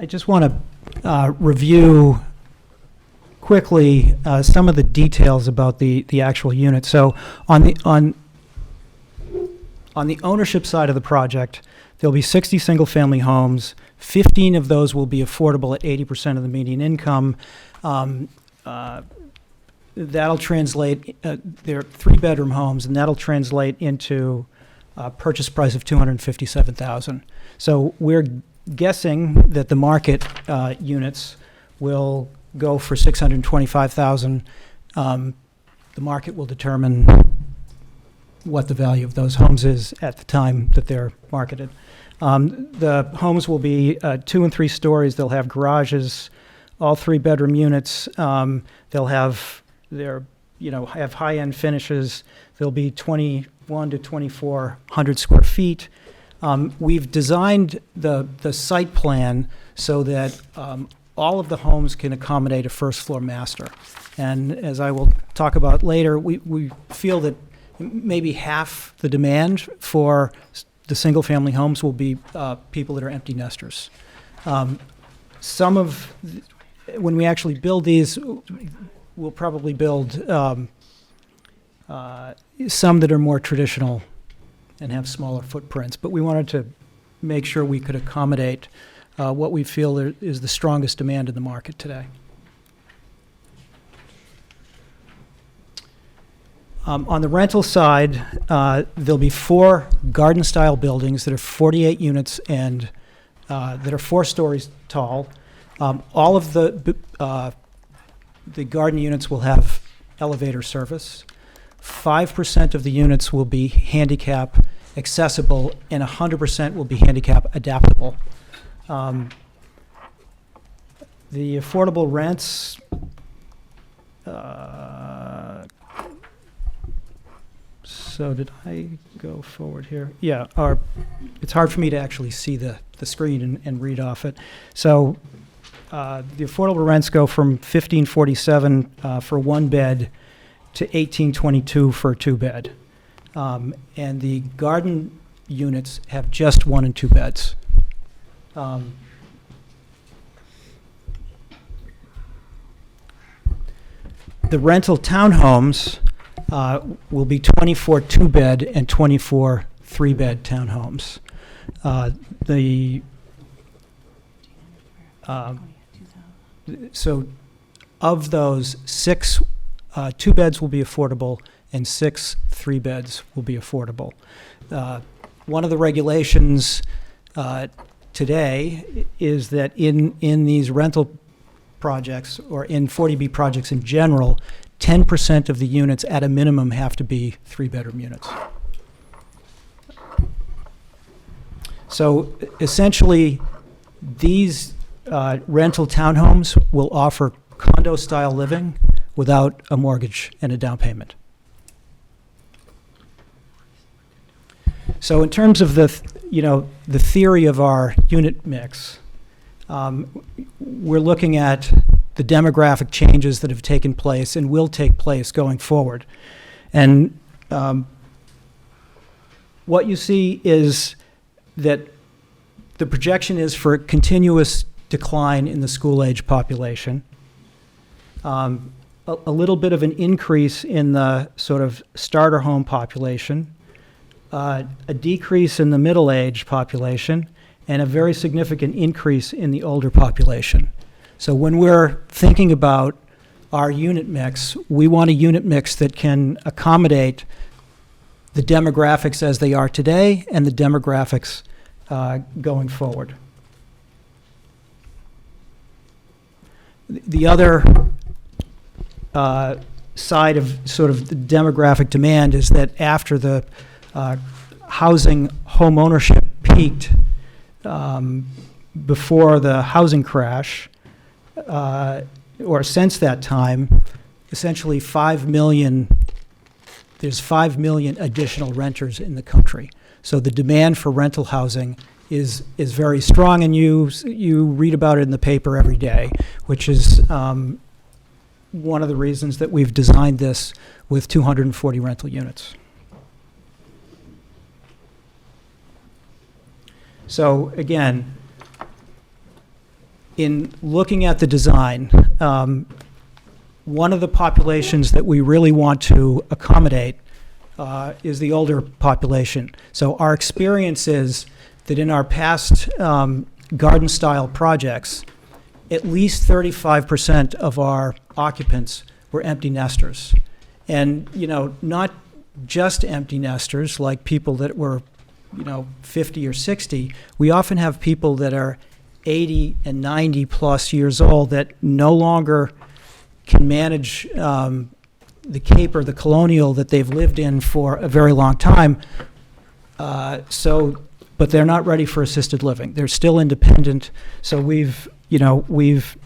just want to review quickly some of the details about the actual unit. So on the ownership side of the project, there'll be 60 single-family homes. 15 of those will be affordable at 80% of the median income. That'll translate, they're 3-bedroom homes, and that'll translate into a purchase price of $257,000. So we're guessing that the market units will go for $625,000. The market will determine what the value of those homes is at the time that they're marketed. The homes will be 2 and 3 stories. They'll have garages, all 3-bedroom units. They'll have have high-end finishes. They'll be 21 to 2,400 square feet. We've designed the site plan so that all of the homes can accommodate a first-floor master. And as I will talk about later, we feel that maybe half the demand for the single-family homes will be people that are empty nesters. When we actually build these, we'll probably build some that are more traditional and have smaller footprints. But we wanted to make sure we could accommodate what we feel is the strongest demand in the market today. On the rental side, there'll be 4 garden-style buildings that are 48 units and that are 4 stories tall. All of the garden units will have elevator service. 5% of the units will be handicap accessible, and 100% will be handicap adaptable. The affordable rents, so did I go forward here? Yeah, it's hard for me to actually see the screen and read off it. So the affordable rents go from $1,547 for 1 bed to $1,822 for a 2-bed. And the garden units have just 1 and 2 beds. The rental townhomes will be 24 2-bed and 24 3-bed townhomes. So of those, 6 2 beds will be affordable, and 6 3 beds will be affordable. One of the regulations today is that in these rental projects, or in 40B projects in general, 10% of the units at a minimum have to be 3-bedroom units. So essentially, these rental townhomes will offer condo-style living without a mortgage and a down payment. So in terms of the theory of our unit mix, we're looking at the demographic changes that have taken place and will take place going forward. And what you see is that the projection is for a continuous decline in the school-age population, a little bit of an increase in the sort of starter home population, a decrease in the middle-aged population, and a very significant increase in the older population. So when we're thinking about our unit mix, we want a unit mix that can accommodate the demographics as they are today and the demographics going forward. The other side of sort of the demographic demand is that after the housing home ownership peaked before the housing crash, or since that time, essentially 5 million, there's 5 million additional renters in the country. So the demand for rental housing is very strong, and you read about it in the paper every day, which is one of the reasons that we've designed this with 240 rental units. So again, in looking at the design, one of the populations that we really want to accommodate is the older population. So our experience is that in our past garden-style projects, at least 35% of our occupants were empty nesters. And, not just empty nesters, like people that were, 50 or 60. We often have people that are 80 and 90 plus years old that no longer can manage the Cape or the Colonial that they've lived in for a very long time. But they're not ready for assisted living. They're still independent. So we've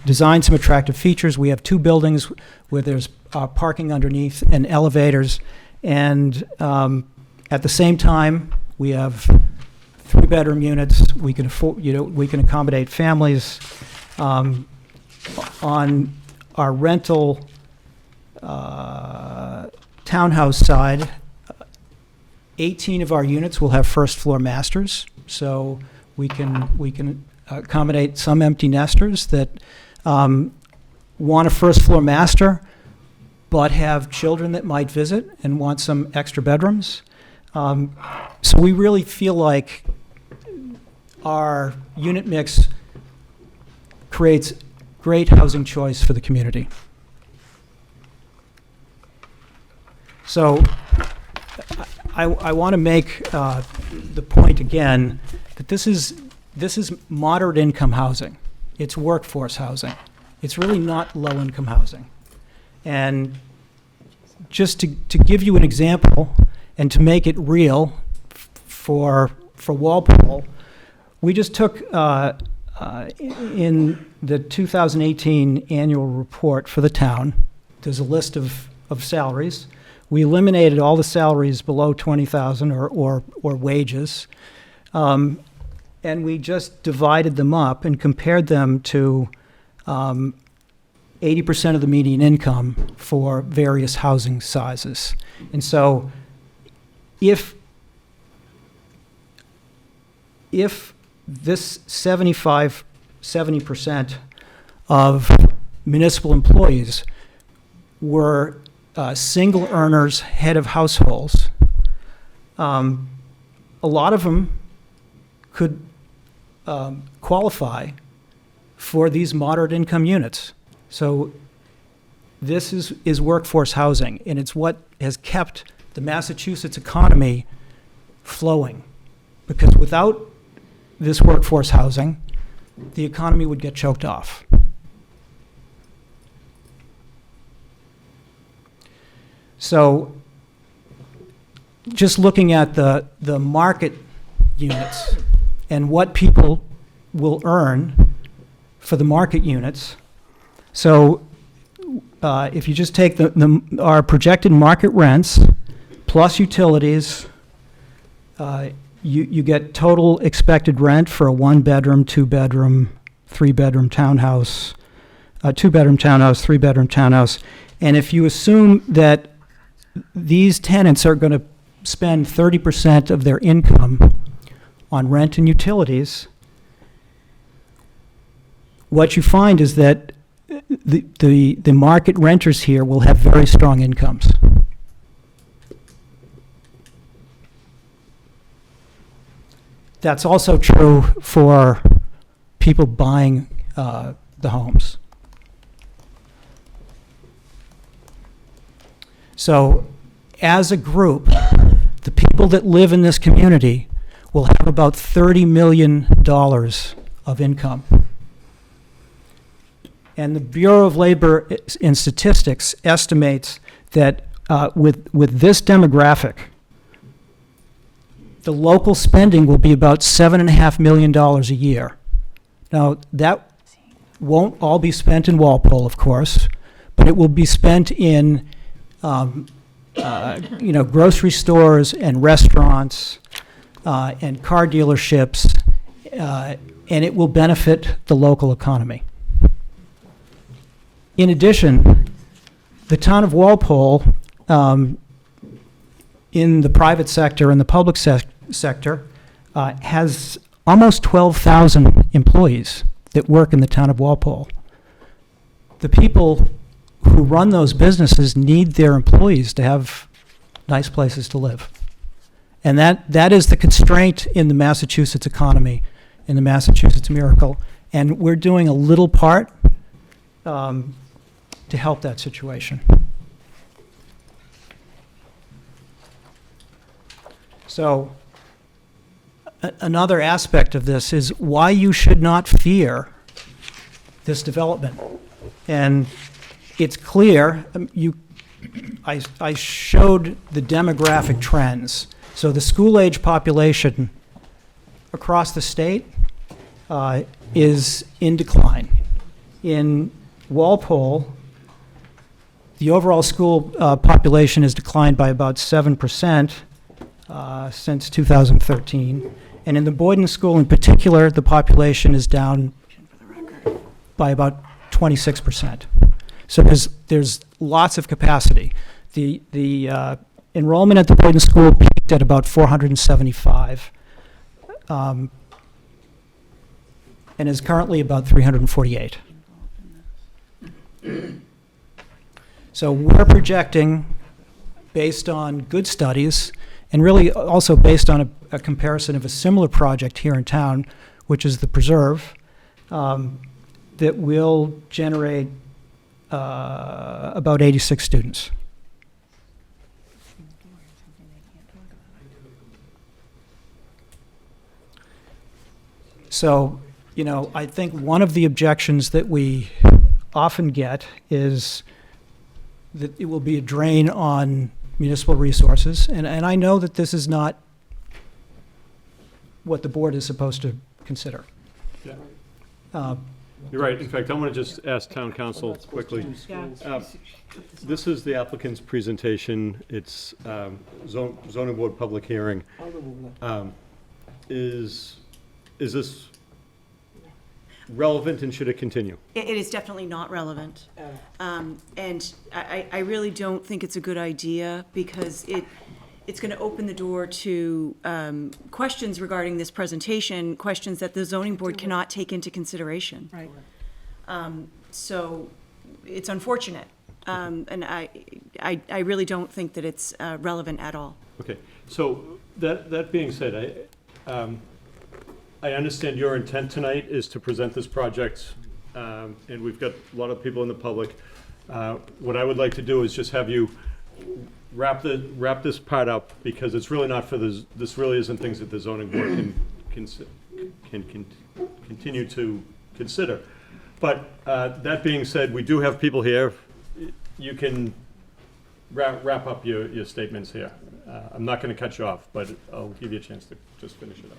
designed some attractive features. We have 2 buildings where there's parking underneath and elevators. And at the same time, we have 3-bedroom units. We can afford, we can accommodate families. On our rental townhouse side, 18 of our units will have first-floor masters, so we can accommodate some empty nesters that want a first-floor master, but have children that might visit and want some extra bedrooms. So we really feel like our unit mix creates great housing choice for the community. So I want to make the point again that this is moderate income housing. It's workforce housing. It's really not low income housing. And just to give you an example and to make it real for Walpole, we just took in the 2018 annual report for the town, there's a list of salaries. We eliminated all the salaries below $20,000 or wages, and we just divided them up and compared them to 80% of the median income for various housing sizes. And so if this 70% of municipal employees were single earners, head of households, a lot of them could qualify for these moderate income units. So this is workforce housing, and it's what has kept the Massachusetts economy flowing. Because without this workforce housing, the economy would get choked off. So just looking at the market units and what people will earn for the market units. So if you just take our projected market rents plus utilities, you get total expected rent for a 1-bedroom, 2-bedroom, 3-bedroom townhouse, 2-bedroom townhouse, 3-bedroom townhouse. And if you assume that these tenants are going to spend 30% of their income on rent and utilities, what you find is that the market renters here will have very strong incomes. That's also true for people buying the homes. So as a group, the people that live in this community will have about $30 million of income. And the Bureau of Labor and Statistics estimates that with this demographic, the local spending will be about $7.5 million a year. Now, that won't all be spent in Walpole, of course, but it will be spent in grocery stores and restaurants and car dealerships, and it will benefit the local economy. In addition, the town of Walpole, in the private sector and the public sector, has almost 12,000 employees that work in the town of Walpole. The people who run those businesses need their employees to have nice places to live. And that is the constraint in the Massachusetts economy, in the Massachusetts miracle. And we're doing a little part to help that situation. So another aspect of this is why you should not fear this development. And it's clear, I showed the demographic trends. So the school-age population across the state is in decline. In Walpole, the overall school population has declined by about 7% since 2013. And in the Boyden School in particular, the population is down by about 26%. So there's lots of capacity. The enrollment at the Boyden School peaked at about 475, and is currently about 348. So we're projecting, based on good studies, and really also based on a comparison of a similar project here in town, which is the Preserve, that will generate about 86 students. So, I think one of the objections that we often get is that it will be a drain on municipal resources. And I know that this is not what the board is supposed to consider. Yeah. You're right. In fact, I want to just ask town council quickly. This is the applicant's presentation. It's zoning board public hearing. Is this relevant and should it continue? It is definitely not relevant. And I really don't think it's a good idea because it's going to open the door to questions regarding this presentation, questions that the zoning board cannot take into consideration. Right. So it's unfortunate. And I really don't think that it's relevant at all. Okay. So that being said, I understand your intent tonight is to present this project, and we've got a lot of people in the public. what I would like to do is just have you wrap this part up, because it's really not for this really isn't things that the zoning board can continue to consider. But that being said, we do have people here. You can wrap up your statements here. I'm not going to cut you off, but I'll give you a chance to just finish it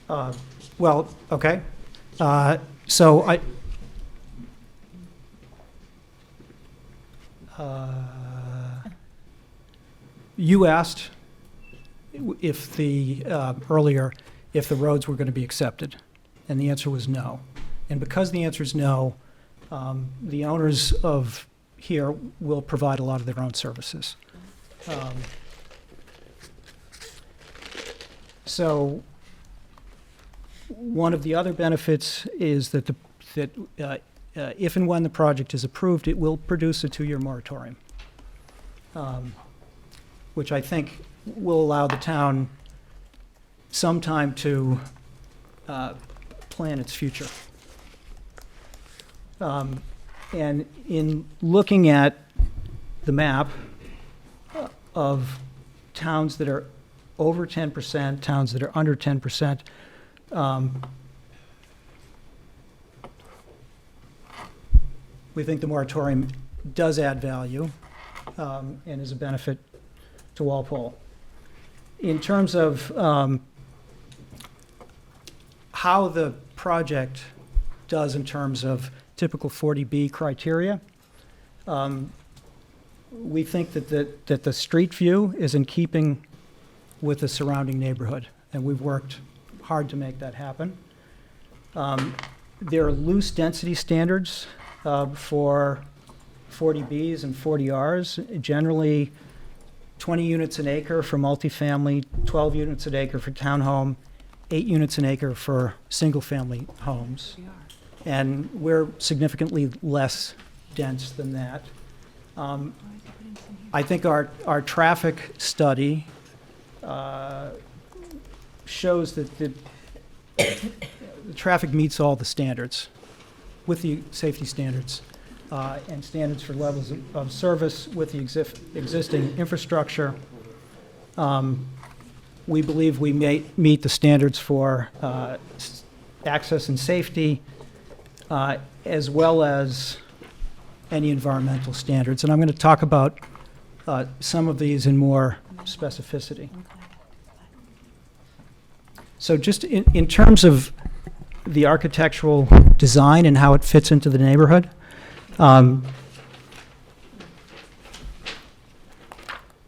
up. Well, okay. So you asked if earlier if the roads were going to be accepted, and the answer was no. And because the answer is no, the owners of here will provide a lot of their own services. So one of the other benefits is that if and when the project is approved, it will produce a 2-year moratorium, which I think will allow the town some time to plan its future. And in looking at the map of towns that are over 10%, towns that are under 10%, we think the moratorium does add value and is a benefit to Walpole. In terms of how the project does in terms of typical 40B criteria, we think that the street view is in keeping with the surrounding neighborhood, and we've worked hard to make that happen. There are loose density standards for 40Bs and 40Rs, generally 20 units an acre for multifamily, 12 units an acre for townhome, 8 units an acre for single-family homes. And we're significantly less dense than that. I think our traffic study shows that the traffic meets all the standards, with the safety standards and standards for levels of service with the existing infrastructure. We believe we may meet the standards for access and safety, as well as any environmental standards. And I'm going to talk about some of these in more specificity. So just in terms of the architectural design and how it fits into the neighborhood,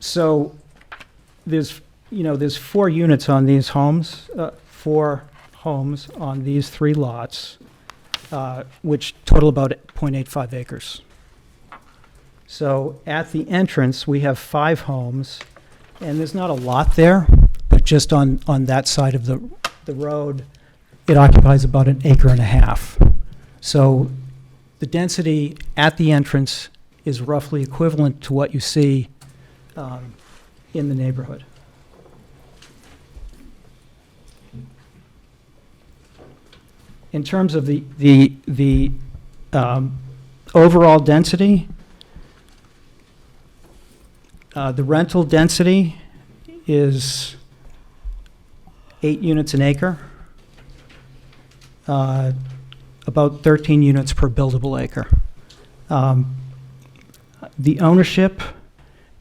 so there's 4 units on these homes, 4 homes on these 3 lots, which total about 0.85 acres. So at the entrance, we have 5 homes, and there's not a lot there, but just on that side of the road, it occupies about 1.5 acres. So the density at the entrance is roughly equivalent to what you see in the neighborhood. In terms of the overall density, the rental density is 8 units an acre, about 13 units per buildable acre. The ownership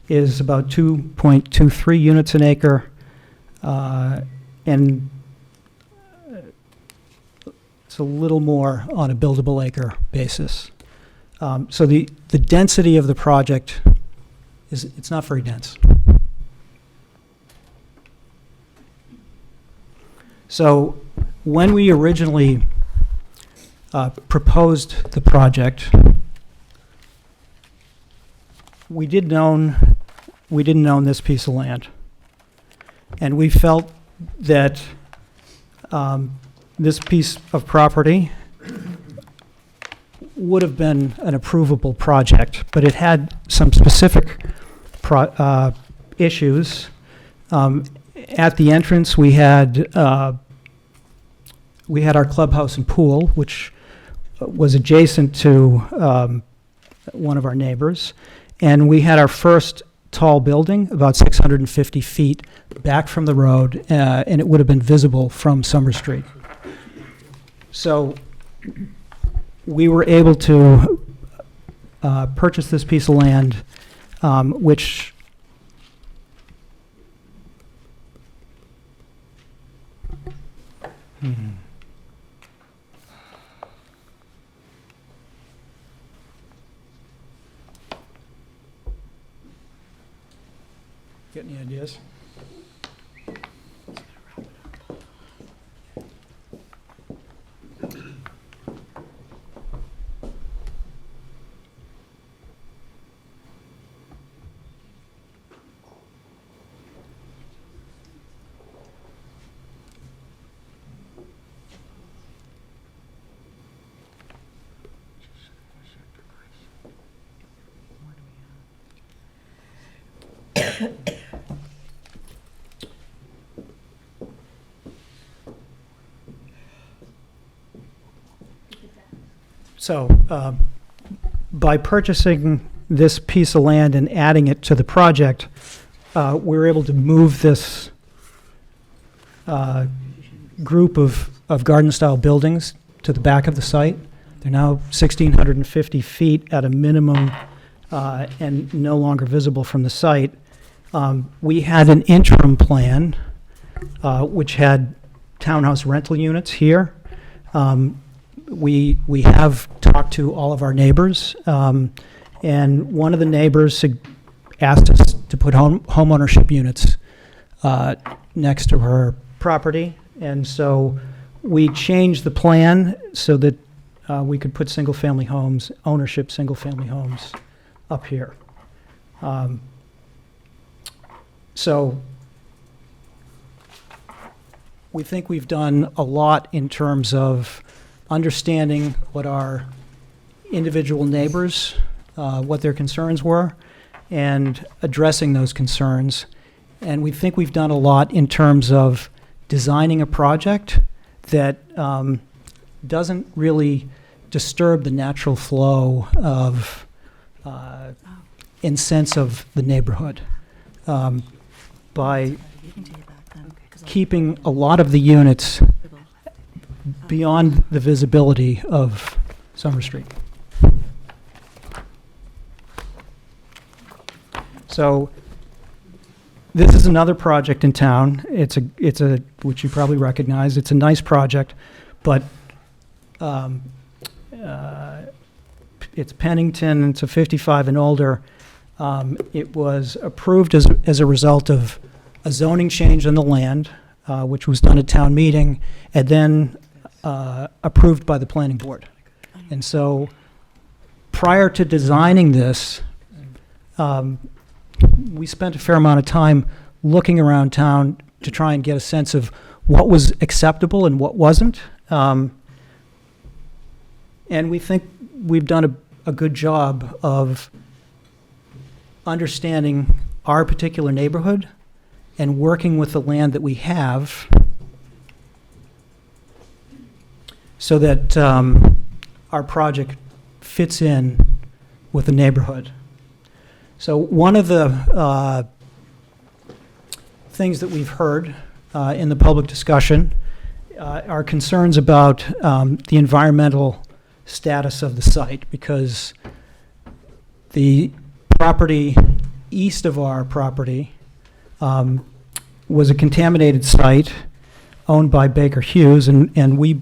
is about 2.23 units an acre, and it's a little more on a buildable acre basis. So the density of the project it's not very dense. So when we originally proposed the project, we didn't own this piece of land, and we felt that this piece of property would have been an approvable project, but it had some specific issues. At the entrance, we had our clubhouse and pool, which was adjacent to one of our neighbors. And we had our first tall building, about 650 feet back from the road, and it would have been visible from Summer Street. So we were able to purchase this piece of land, which Get any ideas? So, by purchasing this piece of land and adding it to the project, we're able to move this group of garden-style buildings to the back of the site. They're now 1,650 feet at a minimum and no longer visible from the site. We had an interim plan which had townhouse rental units here. We have talked to all of our neighbors, and one of the neighbors asked us to put home ownership units next to her property, and so we changed the plan so that we could put single-family homes, single-family homes up here. So we think we've done a lot in terms of understanding what our individual neighbors, what their concerns were, and addressing those concerns. And we think we've done a lot in terms of designing a project that doesn't really disturb the natural flow of and sense of the neighborhood by keeping a lot of the units beyond the visibility of Summer Street. So this is another project in town. It's a which you probably recognize. It's a nice project, but it's Pennington. It's a 55 and older. It was approved as a result of a zoning change on the land, which was done at town meeting, and then approved by the planning board. And so prior to designing this, we spent a fair amount of time looking around town to try and get a sense of what was acceptable and what wasn't. And we think we've done a good job of understanding our particular neighborhood and working with the land that we have so that our project fits in with the neighborhood. So one of the things that we've heard in the public discussion are concerns about the environmental status of the site, because the property east of our property was a contaminated site owned by Baker Hughes, and we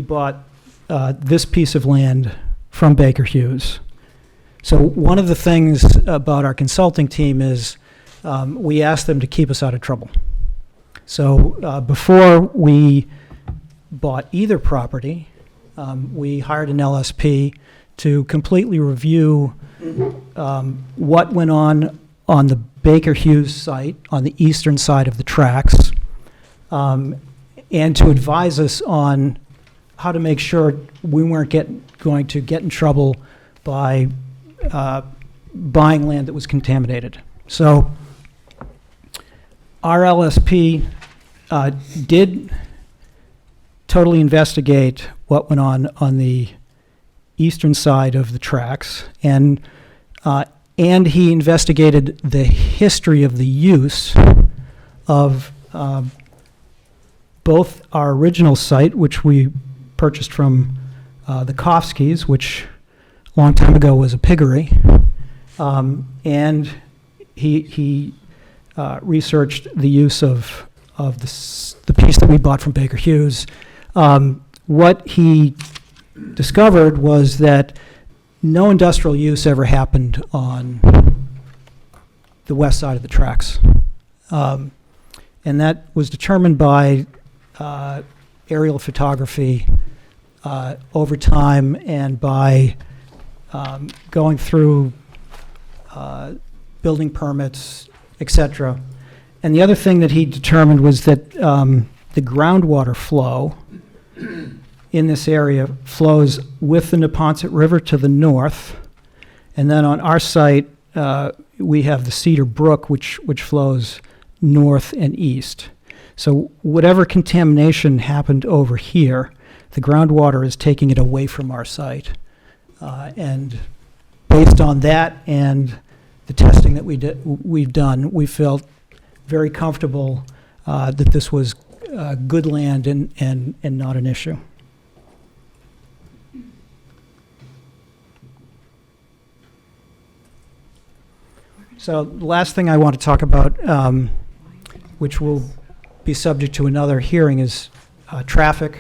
bought this piece of land from Baker Hughes. So one of the things about our consulting team is we asked them to keep us out of trouble. So before we bought either property, we hired an LSP to completely review what went on the Baker Hughes site on the eastern side of the tracks, and to advise us on how to make sure we weren't going to get in trouble by buying land that was contaminated. So our LSP did totally investigate what went on the eastern side of the tracks, and he investigated the history of the use of both our original site, which we purchased from the Kofskis, which a long time ago was a piggery, and he researched the use of the piece that we bought from Baker Hughes. What he discovered was that no industrial use ever happened on the west side of the tracks. And that was determined by aerial photography over time and by going through building permits, etc. And the other thing that he determined was that the groundwater flow in this area flows with the Neponset River to the north, and then on our site we have the Cedar Brook, which flows north and east. So whatever contamination happened over here, the groundwater is taking it away from our site. And based on that and the testing that we've done, we felt very comfortable that this was good land and not an issue. So the last thing I want to talk about, which will be subject to another hearing, is traffic.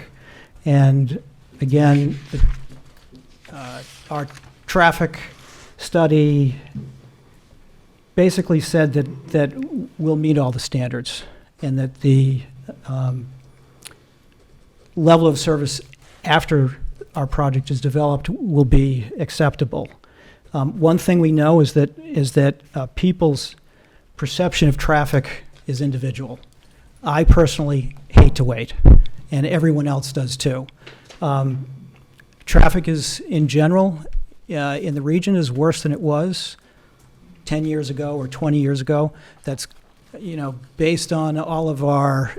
And again, our traffic study basically said that we'll meet all the standards and that the level of service after our project is developed will be acceptable. One thing we know is that people's perception of traffic is individual. I personally hate to wait, and everyone else does too. Traffic is, in general, in the region is worse than it was 10 years ago or 20 years ago. That's, based on all of our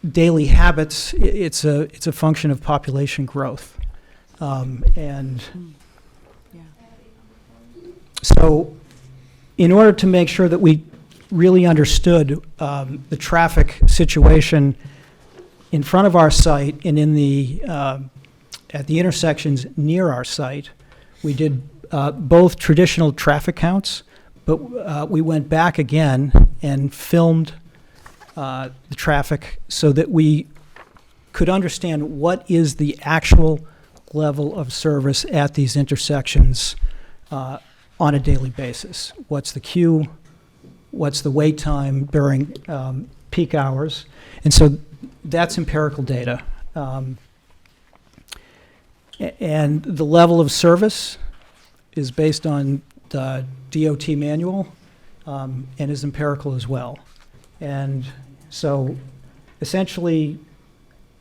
daily habits, it's a function of population growth. And so in order to make sure that we really understood the traffic situation in front of our site and in the at the intersections near our site, we did both traditional traffic counts, but we went back again and filmed the traffic so that we could understand what is the actual level of service at these intersections on a daily basis. What's the queue? What's the wait time during peak hours? And so that's empirical data. And the level of service is based on the DOT manual and is empirical as well. And so essentially,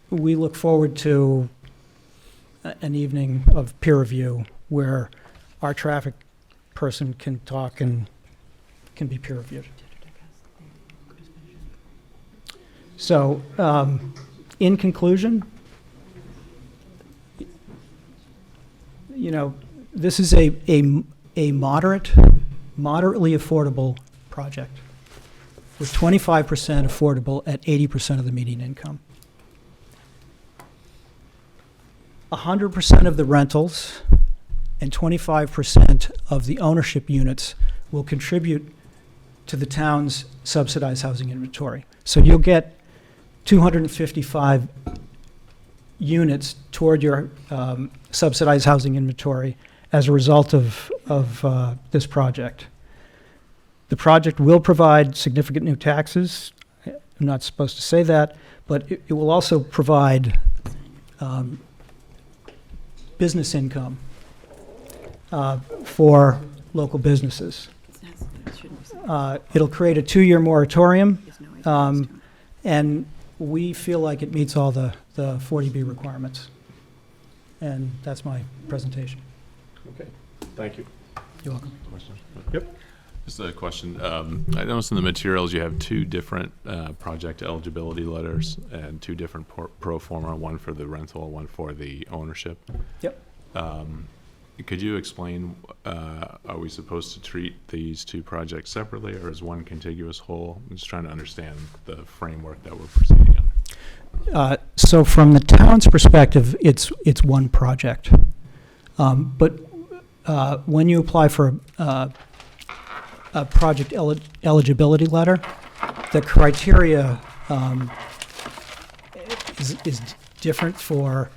we look forward to an evening of peer review where our traffic person can talk and can be peer reviewed. So, in conclusion, this is a moderately affordable project with 25% affordable at 80% of the median income. 100% of the rentals and 25% of the ownership units will contribute to the town's subsidized housing inventory. So you'll get 255 units toward your subsidized housing inventory as a result of this project. The project will provide significant new taxes. I'm not supposed to say that, but it will also provide business income for local businesses. It'll create a 2-year moratorium, and we feel like it meets all the 40B requirements. And that's my presentation. Okay, thank you. You're welcome. Yep. Just a question. I noticed in the materials you have 2 different project eligibility letters and 2 different pro forma, one for the rental, one for the ownership. Yep. Could you explain, are we supposed to treat these two projects separately or as one contiguous whole? I'm just trying to understand the framework that we're proceeding on. So from the town's perspective, it's one project. But when you apply for a project eligibility letter, the criteria is different for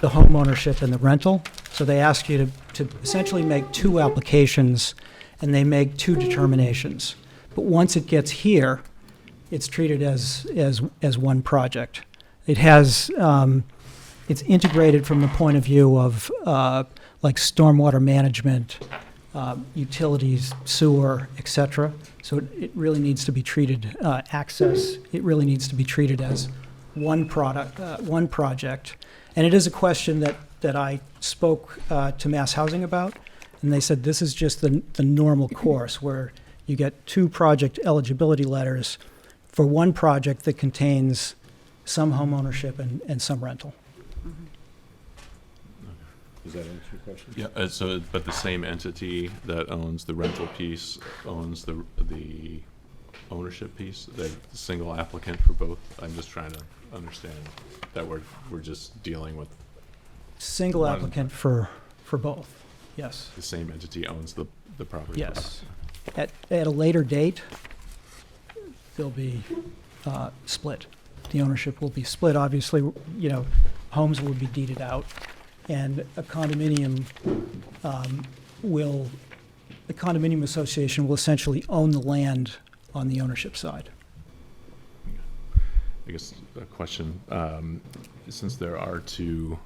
the home ownership and the rental. So they ask you to essentially make two applications, and they make two determinations. But once it gets here, it's treated as one project. It has, it's integrated from the point of view of like stormwater management, utilities, sewer, et cetera. So it really needs to be treated, access, it really needs to be treated as one project. And it is a question that I spoke to Mass Housing about, and they said this is just the normal course where you get two project eligibility letters for one project that contains some home ownership and some rental. Does that answer your question? Yeah, so, but the same entity that owns the rental piece owns the ownership piece, the single applicant for both? I'm just trying to understand that we're just dealing with Single one- applicant for both, yes. the same entity owns the property. Yes. At a later date, they'll be split. The ownership will be split. Obviously, you know, homes will be deeded out, and a condominium the condominium association will essentially own the land on the ownership side. I guess a question, since there are two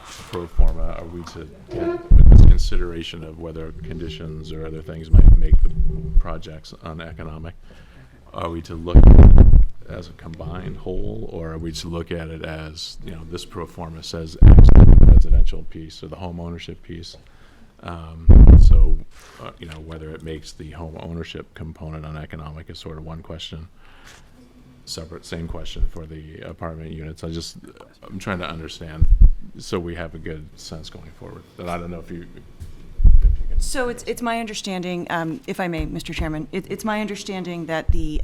pro forma, are we to get with consideration of whether conditions or other things might make the projects uneconomic? Are we to look at it as a combined whole, or are we to look at it as, you know, this pro forma says X for the residential piece or the home ownership piece? So, you know, whether it makes the home ownership component uneconomic is sort of one question. Separate, same question for the apartment units. I'm trying to understand so we have a good sense going forward. And I don't know if you can. So it's my understanding, if I may, Mr. Chairman, it's my understanding that the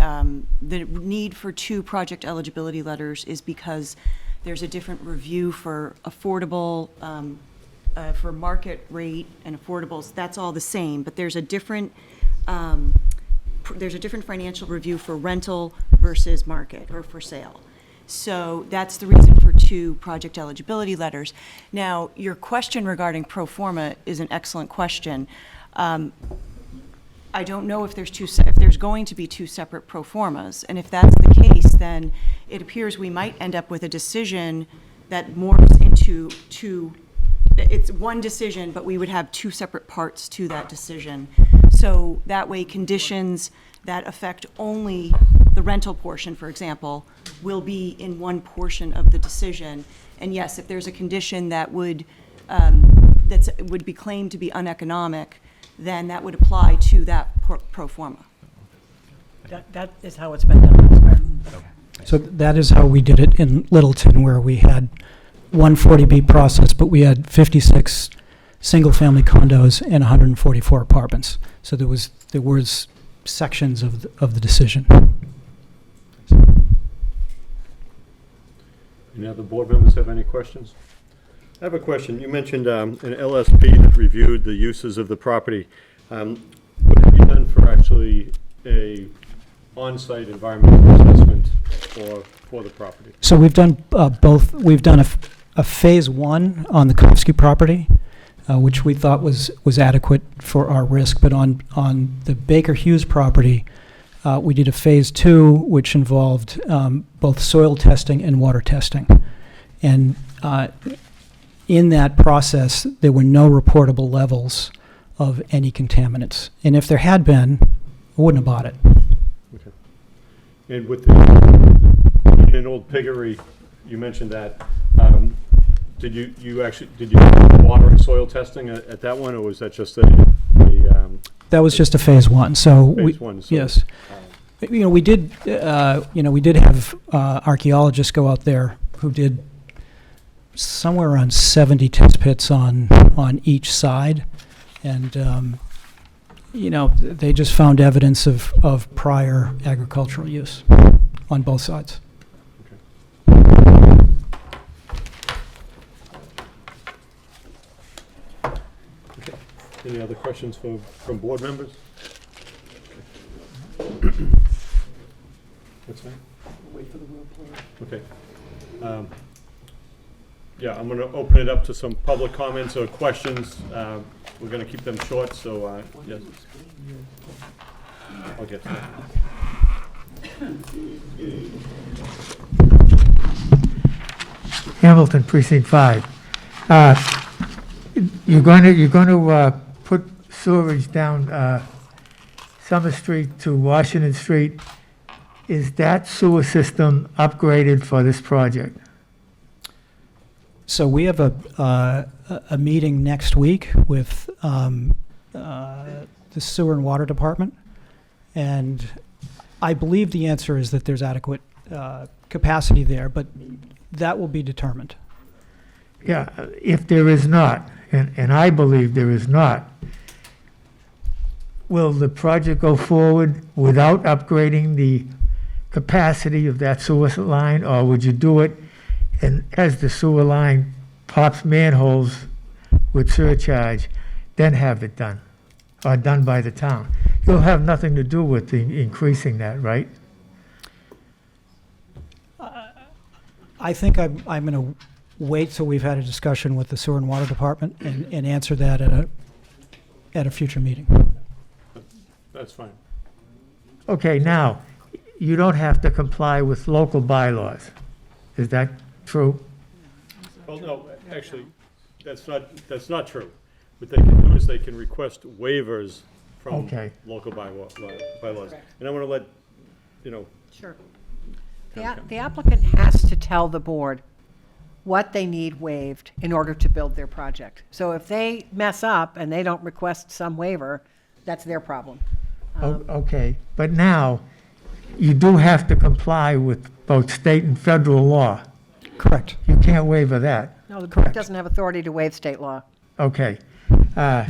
need for two project eligibility letters is because there's a different review for affordable, for market rate and affordables. That's all the same, but there's a different financial review for rental versus market or for sale. So that's the reason for two project eligibility letters. Now, your question regarding pro forma is an excellent question. I don't know if if there's going to be two separate pro formas, and if that's the case, then it appears we might end up with a decision that morphs into two. It's one decision, but we would have two separate parts to that decision. So that way, conditions that affect only the rental portion, for example, will be in one portion of the decision. And yes, if there's a condition that would be claimed to be uneconomic, then that would apply to that pro forma. That is how it's been done. So that is how we did it in Littleton, where we had one 40B process, but we had 56 single-family condos and 144 apartments. So there was sections of the decision. Any other board members have any questions? I have a question. You mentioned an LSP that reviewed the uses of the property. What have you done for actually a on-site environmental assessment for the property? So we've done both. We've done a phase one on the Kovsky property, which we thought was adequate for our risk. But on the Baker Hughes property, we did a phase two, which involved both soil testing and water testing. And in that process, there were no reportable levels of any contaminants. And if there had been, I wouldn't have bought it. Okay. And with in Old Piggery, you mentioned that. Did you do water and soil testing at that one, or was that just That was just a phase one. So phase one? So, yes, we did have archaeologists go out there who did somewhere around 70 test pits on each side. And, they just found evidence of prior agricultural use on both sides. Any other questions from board members? What's that? Wait for the real plan. Okay. Yeah, I'm going to open it up to some public comments or questions. We're going to keep them short, so yes. I'll get to that. Hamilton, Precinct 5. You're going to put sewerage down Summer Street to Washington Street. Is that sewer system upgraded for this project? So we have a meeting next week with the Sewer and Water Department, and I believe the answer is that there's adequate capacity there, but that will be determined. Yeah, if there is not, and I believe there is not, will the project go forward without upgrading the capacity of that sewer line, or would you do it and as the sewer line pops manholes with surcharge, then have it done, or done by the town? You'll have nothing to do with increasing that, right? I think I'm going to wait till we've had a discussion with the Sewer and Water Department and answer that at a future meeting. That's fine. Okay, now, you don't have to comply with local bylaws. Is that true? Well, no, actually, that's not true. What they can do is they can request waivers from Okay. local bylaws. And I want to let, Sure. The applicant has to tell the board what they need waived in order to build their project. So if they mess up and they don't request some waiver, that's their problem. Okay, but now, you do have to comply with both state and federal law. Correct. You can't waiver that. No, the board doesn't have authority to waive state law. Okay. I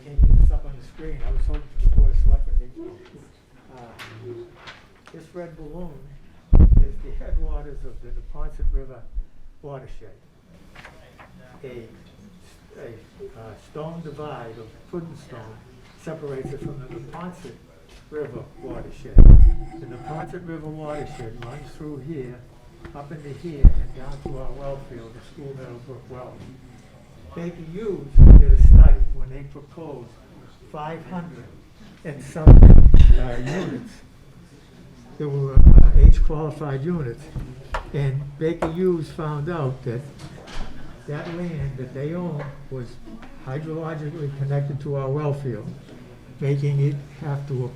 can't get this up on the screen. I was hoping for the Board of Selectmen. This red balloon is the headwaters of the Neponset River watershed. A stone divide of pudding stone separates it from the Neponset River watershed. The Neponset River watershed runs through here, up into here, and down to our well field, the School Meadowbrook well. Baker Hughes did a study when they proposed 500 and some units. There were age-qualified units, and Baker Hughes found out that that land that they owned was hydrologically connected to our well field, making it have to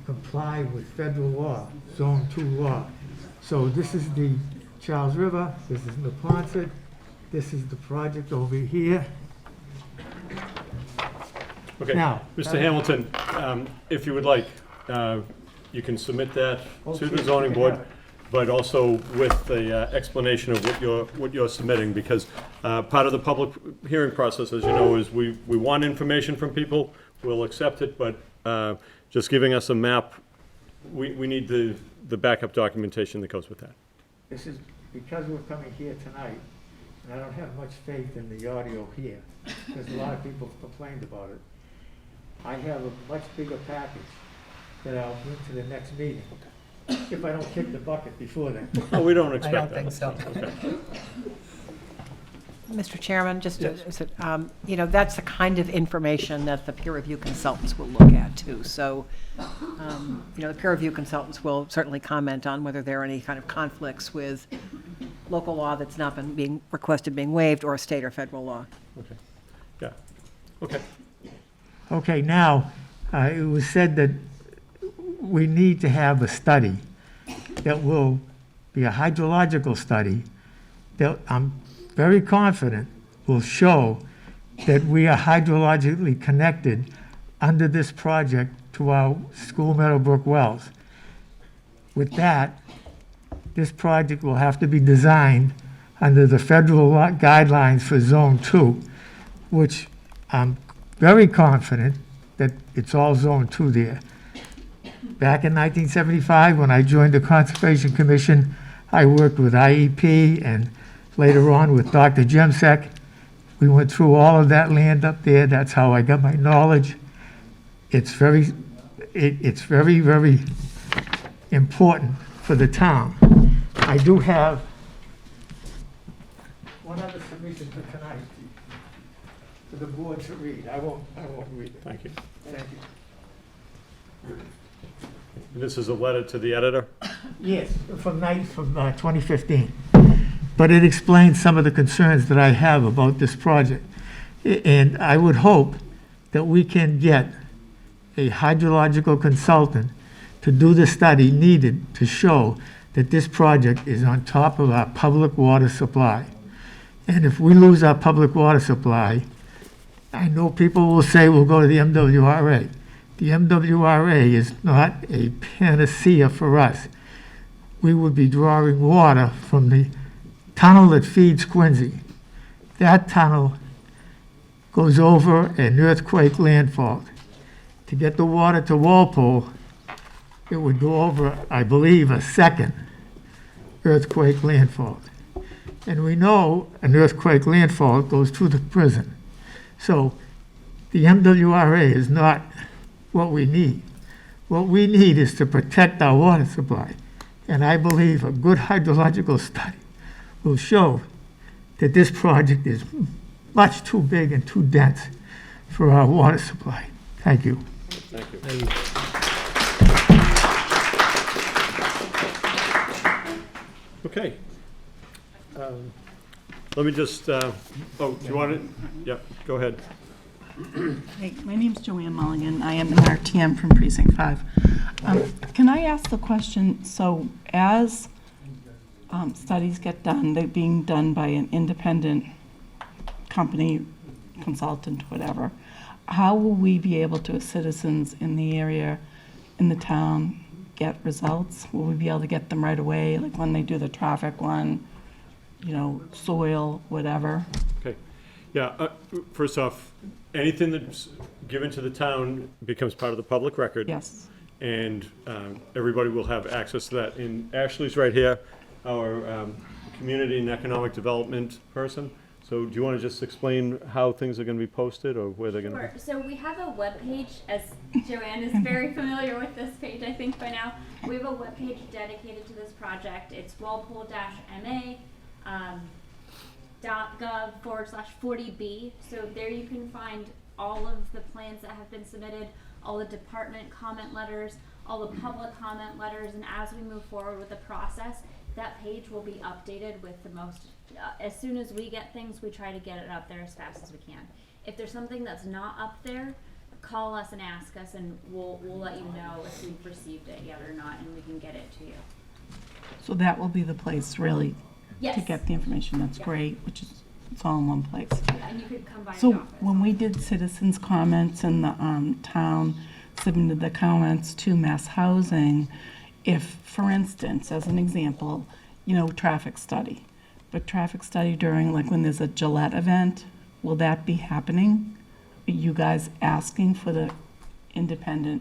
comply with federal law, Zone 2 law. So this is the Charles River, this is Neponset, this is the project over here. okay. Now- Mr. Hamilton, if you would like, you can submit that to the zoning board, but also with the explanation of what you're submitting, because part of the public hearing process, as you know, is we want information from people, we'll accept it, but just giving us a map, we need the backup documentation that goes with that. This is because we're coming here tonight, and I don't have much faith in the audio here, because a lot of people have complained about it. I have a much bigger package that I'll bring to the next meeting, if I don't kick the bucket before then. Oh, we don't I expect don't that. think so. Mr. Chairman, just, Yes. that's the kind of information that the peer review consultants will look at too. So, the peer review consultants will certainly comment on whether there are any kind of conflicts with local law that's not been being requested being waived, or state or federal law. Okay, yeah, okay. Okay, now, it was said that we need to have a study that will be a hydrological study that I'm very confident will show that we are hydrologically connected under this project to our School Meadowbrook wells. With that, this project will have to be designed under the federal guidelines for Zone 2, which I'm very confident that it's all Zone 2 there. Back in 1975, when I joined the Conservation Commission, I worked with IEP and later on with Dr. Jemsek. We went through all of that land up there. That's how I got my knowledge. It's very, very important for the town. I do have one other submission for tonight for the board to read. I won't read it. Thank you. Thank you. This is a letter to the editor? Yes, from 2015. But it explains some of the concerns that I have about this project. And I would hope that we can get a hydrological consultant to do the study needed to show that this project is on top of our public water supply. And if we lose our public water supply, I know people will say we'll go to the MWRA. The MWRA is not a panacea for us. We would be drawing water from the tunnel that feeds Quincy. That tunnel goes over an earthquake landfall. To get the water to Walpole, it would go over, I believe, a second earthquake landfall. And we know an earthquake landfall goes to the prison. So the MWRA is not what we need. What we need is to protect our water supply. And I believe a good hydrological study will show that this project is much too big and too dense for our water supply. Thank you. Thank you. Okay. Let me just, oh, do you want it? Yeah, go ahead. Hey, my name's Joanne Mulligan. I am an RTM from Precinct 5. Can I ask the question, so as studies get done, they're being done by an independent company, consultant, whatever, how will we be able to, as citizens in the area, in the town, get results? Will we be able to get them right away, like when they do the traffic one, you know, soil, whatever? Okay. Yeah, first off, anything that's given to the town becomes part of the public record. Yes. And everybody will have access to that. And Ashley's right here, our community and economic development person. So do you want to just explain how things are going to be posted or where they're going to Sure. be? So we have a webpage, as Joanne is very familiar with this page, I think by now. We have a webpage dedicated to this project. It's walpole-ma .gov/40B. So there you can find all of the plans that have been submitted, all the department comment letters, all the public comment letters, and as we move forward with the process, that page will be updated with the most, as soon as we get things, we try to get it up there as fast as we can. If there's something that's not up there, call us and ask us, and we'll let you know if we've received it yet or not, and we can get it to you. So that will be the place, really, Yes. to get the information. That's Yeah. great, which is, it's all in one place. Yeah, and you could come by So the office. when we did citizens' comments and the town submitted the comments to Mass Housing, if, for instance, as an example, you know, traffic study, but traffic study during, like when there's a Gillette event, will that be happening? Are you guys asking for the independent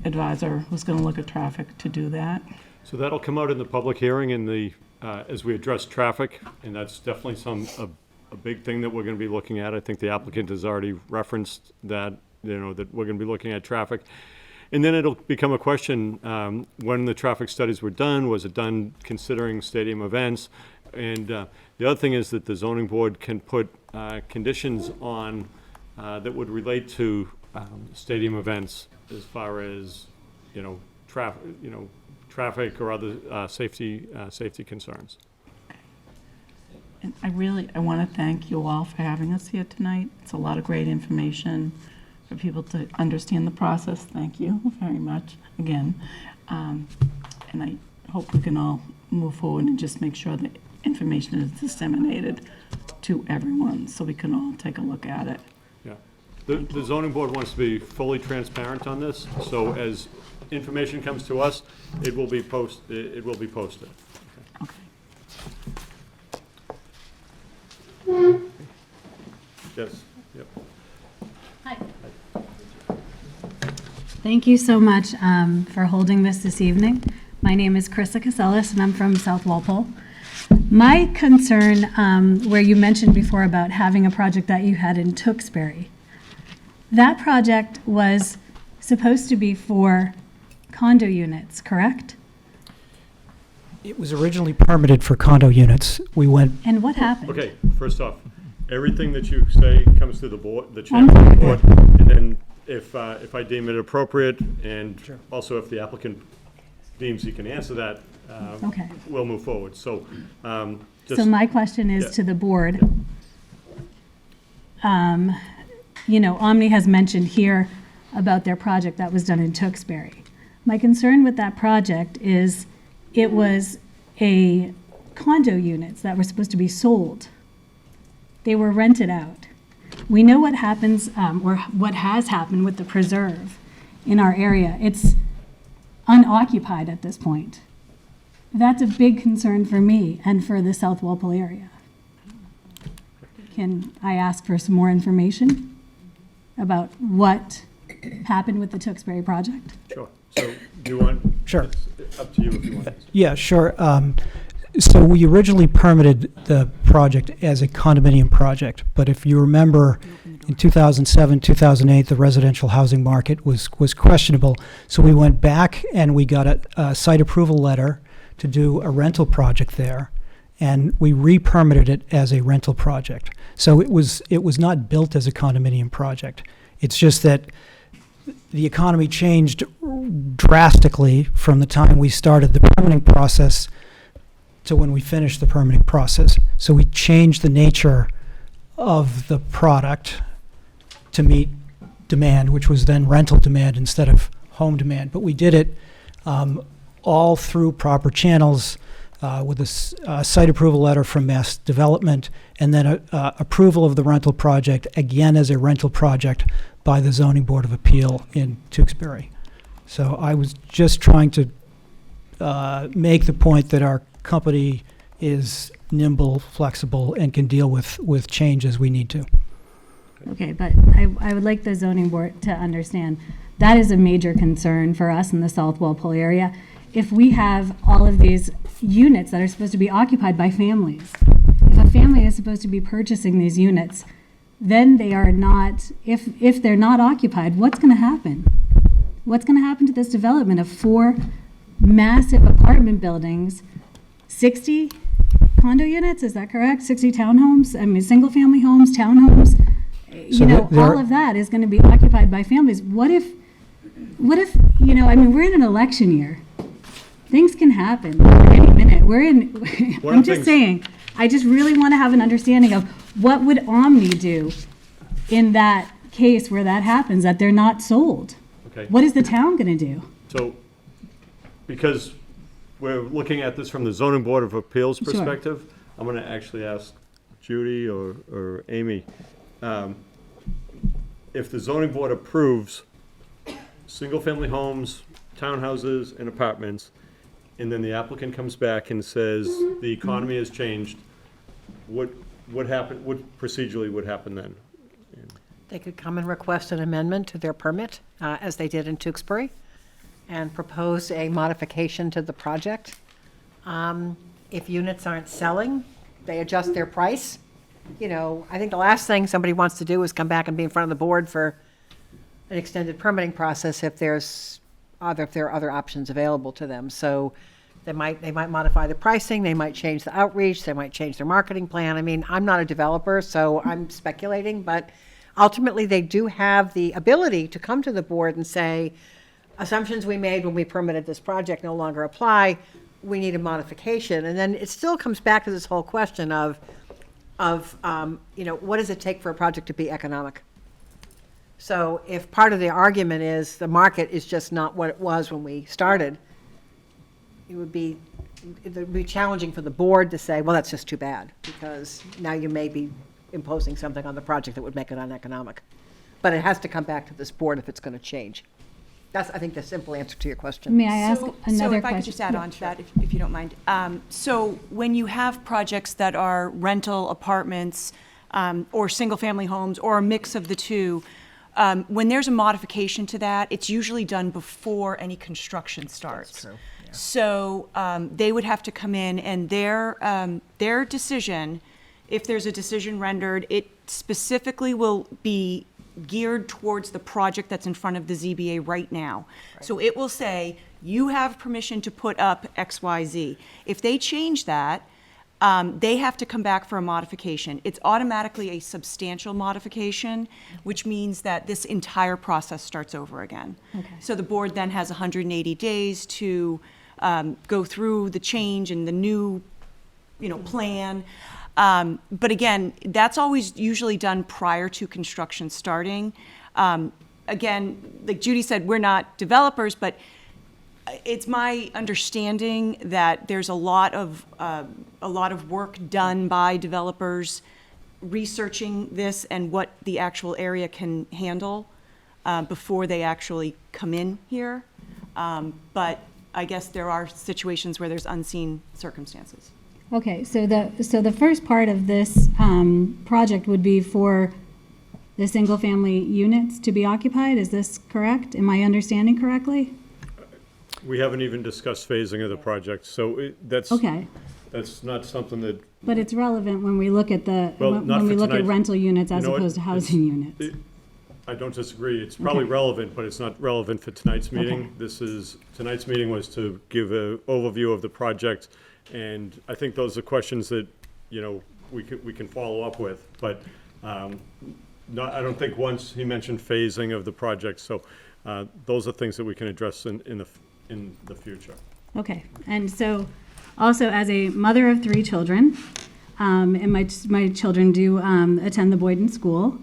advisor who's going to look at traffic to do that? So that'll come out in the public hearing in the, as we address traffic, and that's definitely a big thing that we're going to be looking at. I think the applicant has already referenced that, you know, that we're going to be looking at traffic. And then it'll become a question, when the traffic studies were done, was it done considering stadium events? And the other thing is that the zoning board can put conditions on that would relate to stadium events as far as, you know, traffic or other safety concerns. And I want to thank you all for having us here tonight. It's a lot of great information for people to understand the process. Thank you very much again. And I hope we can all move forward and just make sure that information is disseminated to everyone so we can all take a look at it. Yeah. The zoning board wants to be fully transparent on this, so as information comes to us, it will be posted. Yes, yep. Hi. Thank you so much for holding this evening. My name is Carissa Casellas, and I'm from South Walpole. My concern, where you mentioned before about having a project that you had in Tewksbury, that project was supposed to be for condo units, correct? It was originally permitted for condo units. We went, And what happened? Okay, first off, everything that you say comes to the board, the chairman of the board, and then if I deem it appropriate, and also if the applicant deems he can answer that, Okay. we'll move forward. So, So my question is Yeah. to the board. You know, Omni has mentioned here about their project that was done in Tewksbury. My concern with that project is it was a condo units that were supposed to be sold. They were rented out. We know what happens, or what has happened with the preserve in our area. It's unoccupied at this point. That's a big concern for me and for the South Walpole area. Can I ask for some more information about what happened with the Tewksbury project? sure. So, do you want? Sure. It's up to you if you want. yeah, sure. So we originally permitted the project as a condominium project, but if you remember, in 2007, 2008, the residential housing market was questionable. So we went back and we got a site approval letter to do a rental project there, and we re-permitted it as a rental project. So it was not built as a condominium project. It's just that the economy changed drastically from the time we started the permitting process to when we finished the permitting process. So we changed the nature of the product to meet demand, which was then rental demand instead of home demand. But we did it all through proper channels with a site approval letter from Mass Development, and then approval of the rental project, again as a rental project by the Zoning Board of Appeal in Tewksbury. So I was just trying to make the point that our company is nimble, flexible, and can deal with change as we need to. Okay, but I would like the zoning board to understand, that is a major concern for us in the South Walpole area. If we have all of these units that are supposed to be occupied by families, if a family is supposed to be purchasing these units, then they are not, if they're not occupied, what's going to happen? What's going to happen to this development of 4 massive apartment buildings, 60 condo units, is that correct? 60 townhomes, I mean, single-family homes, townhomes, So all of that is going to be occupied by families. What if, you know, I mean, we're in an election year. Things can happen any minute. I'm just saying, I just really want to have an understanding of what would Omni do in that case where that happens, that they're not sold? Okay. What is the town going to do? So, because we're looking at this from the Zoning Board of Appeals Sure. perspective, I'm going to actually ask Judy or Amy, if the zoning board approves single-family homes, townhouses, and apartments, and then the applicant comes back and says the economy has changed, what procedurally would happen then? They could come and request an amendment to their permit, as they did in Tewksbury, and propose a modification to the project. If units aren't selling, they adjust their price. You know, I think the last thing somebody wants to do is come back and be in front of the board for an extended permitting process if there are other options available to them. So they might modify the pricing, they might change the outreach, they might change their marketing plan. I mean, I'm not a developer, so I'm speculating, but ultimately they do have the ability to come to the board and say, assumptions we made when we permitted this project no longer apply, we need a modification. And then it still comes back to this whole question of you know, what does it take for a project to be economic? So if part of the argument is the market is just not what it was when we started, it would be challenging for the board to say, well, that's just too bad, because now you may be imposing something on the project that would make it uneconomic. but it has to come back to this board if it's going to change. That's, I think, the simple answer to your question. May I ask So another if I question? could just add on to that, if you don't mind. So when you have projects that are rental apartments or single-family homes or a mix of the two, when there's a modification to that, it's usually done before any construction starts. That's true. Yeah. So they would have to come in, and their decision, if there's a decision rendered, it specifically will be geared towards the project that's in front of the ZBA right now. So it will say, you have permission to put up X, Y, Z. If they change that, they have to come back for a modification. It's automatically a substantial modification, which means that this entire process starts over again. Okay. So the board then has 180 days to go through the change and the new, plan. But again, that's always usually done prior to construction starting. Again, like Judy said, we're not developers, but it's my understanding that there's a lot of work done by developers researching this and what the actual area can handle before they actually come in here. But I guess there are situations where there's unseen circumstances. Okay, so the first part of this project would be for the single-family units to be occupied. Is this correct? Am I understanding correctly? We haven't even discussed phasing of the project, so that's not something that, But it's relevant when we look at Well, not when we for look at tonight. rental units as You know what? opposed to housing units. I don't disagree. It's probably relevant, but it's not relevant for tonight's meeting. Tonight's meeting was to give an overview of the project, and I think those are questions that, we can follow up with, but I don't think once he mentioned phasing of the project, so those are things that we can address in the future. Okay, and so also as a mother of 3 children, and my children do attend the Boyden School.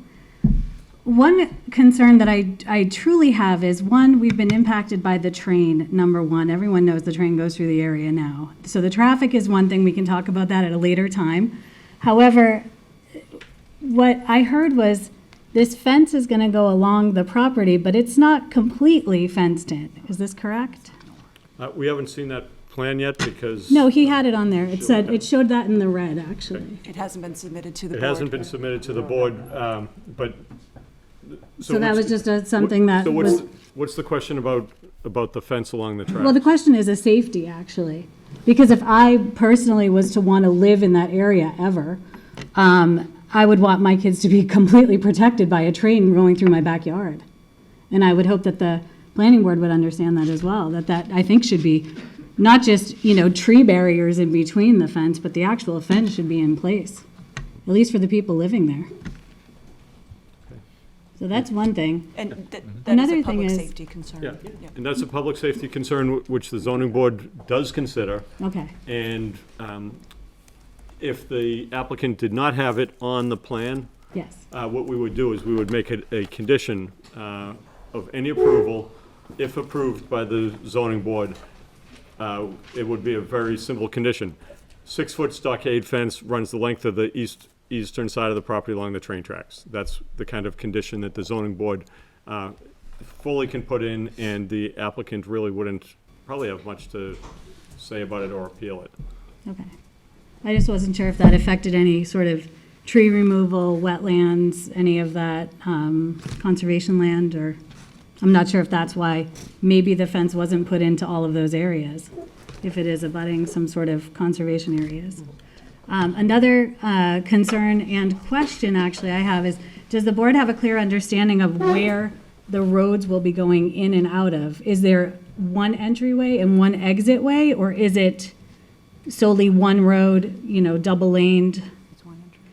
One concern that I truly have is, one, we've been impacted by the train, number one. Everyone knows the train goes through the area now. So the traffic is one thing. We can talk about that at a later time. However, what I heard was this fence is going to go along the property, but it's not completely fenced in. Is this correct? We haven't seen that plan yet because. No, he had it on there. It showed that in the red, actually. It hasn't been submitted to the board. It hasn't been submitted to the board, but. So that was just something that So was. what's the question about the fence along the track? Well, the question is a safety, actually. Because if I personally was to want to live in that area ever, I would want my kids to be completely protected by a train going through my backyard. And I would hope that the planning board would understand that as well, that I think should be not just, tree barriers in between the fence, but the actual fence should be in place, at least for the people living there. So that's one thing. And that is Another a thing public is- safety concern. Yeah, and that's a public safety concern which the zoning board does consider. Okay, And if the applicant did not have it on the plan, yes. what we would do is we would make it a condition of any approval. If approved by the zoning board, it would be a very simple condition. 6-foot stockade fence runs the length of the eastern side of the property along the train tracks. That's the kind of condition that the zoning board fully can put in, and the applicant really wouldn't probably have much to say about it or appeal it. Okay. I just wasn't sure if that affected any sort of tree removal, wetlands, any of that conservation land, or I'm not sure if that's why maybe the fence wasn't put into all of those areas, if it is abutting some sort of conservation areas. Another concern and question actually I have is, does the board have a clear understanding of where the roads will be going in and out of? Is there one entryway and one exit way, or is it solely one road, double laned?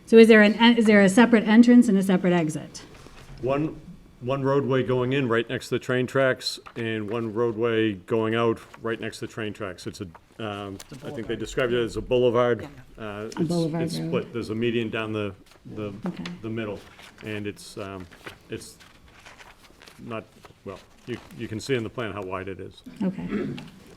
So is there a separate entrance and a separate exit? One roadway going in right next to the train tracks, and one roadway going out right next to the train tracks. It's I think they described it as a boulevard. boulevard It's road. split. There's a median down the Okay. middle, and it's not, well, you can see in the plan how wide it is. Okay.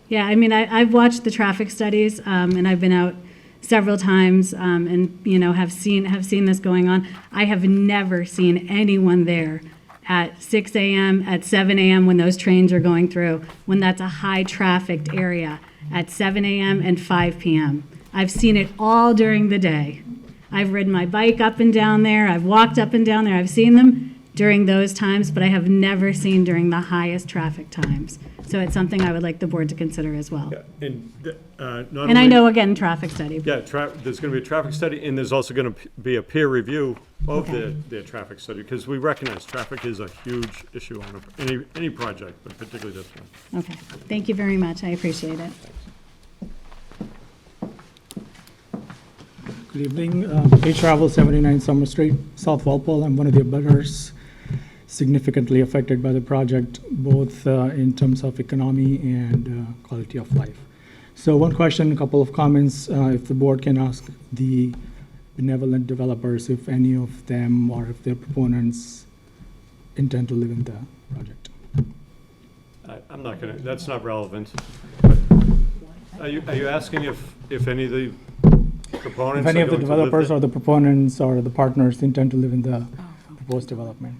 Yeah, I mean, I've watched the traffic studies, and I've been out several times, and, have seen this going on. I have never seen anyone there at 6 a.m., at 7 a.m. when those trains are going through, when that's a high trafficked area, at 7 a.m. and 5 p.m. I've seen it all during the day. I've ridden my bike up and down there. I've walked up and down there. I've seen them during those times, but I have never seen during the highest traffic times. So it's something I would like the board to consider as well. Yeah, and, not And I only- know, again, traffic study. Yeah, there's going to be a traffic study, and there's also going to be a peer review of their traffic study, because we recognize traffic is a huge issue on any project, but particularly this one. Okay, thank you very much. I appreciate it. Good evening. I travel 79 Summer Street, South Walpole. I'm one of the abutters significantly affected by the project, both in terms of economy and quality of life. So one question, a couple of comments, if the board can ask the benevolent developers if any of them or if their proponents intend to live in the project. I'm not going to, that's not relevant. Are you asking if any of the proponents? If any are of the going to live developers there? or the proponents or the partners intend to live in the proposed development.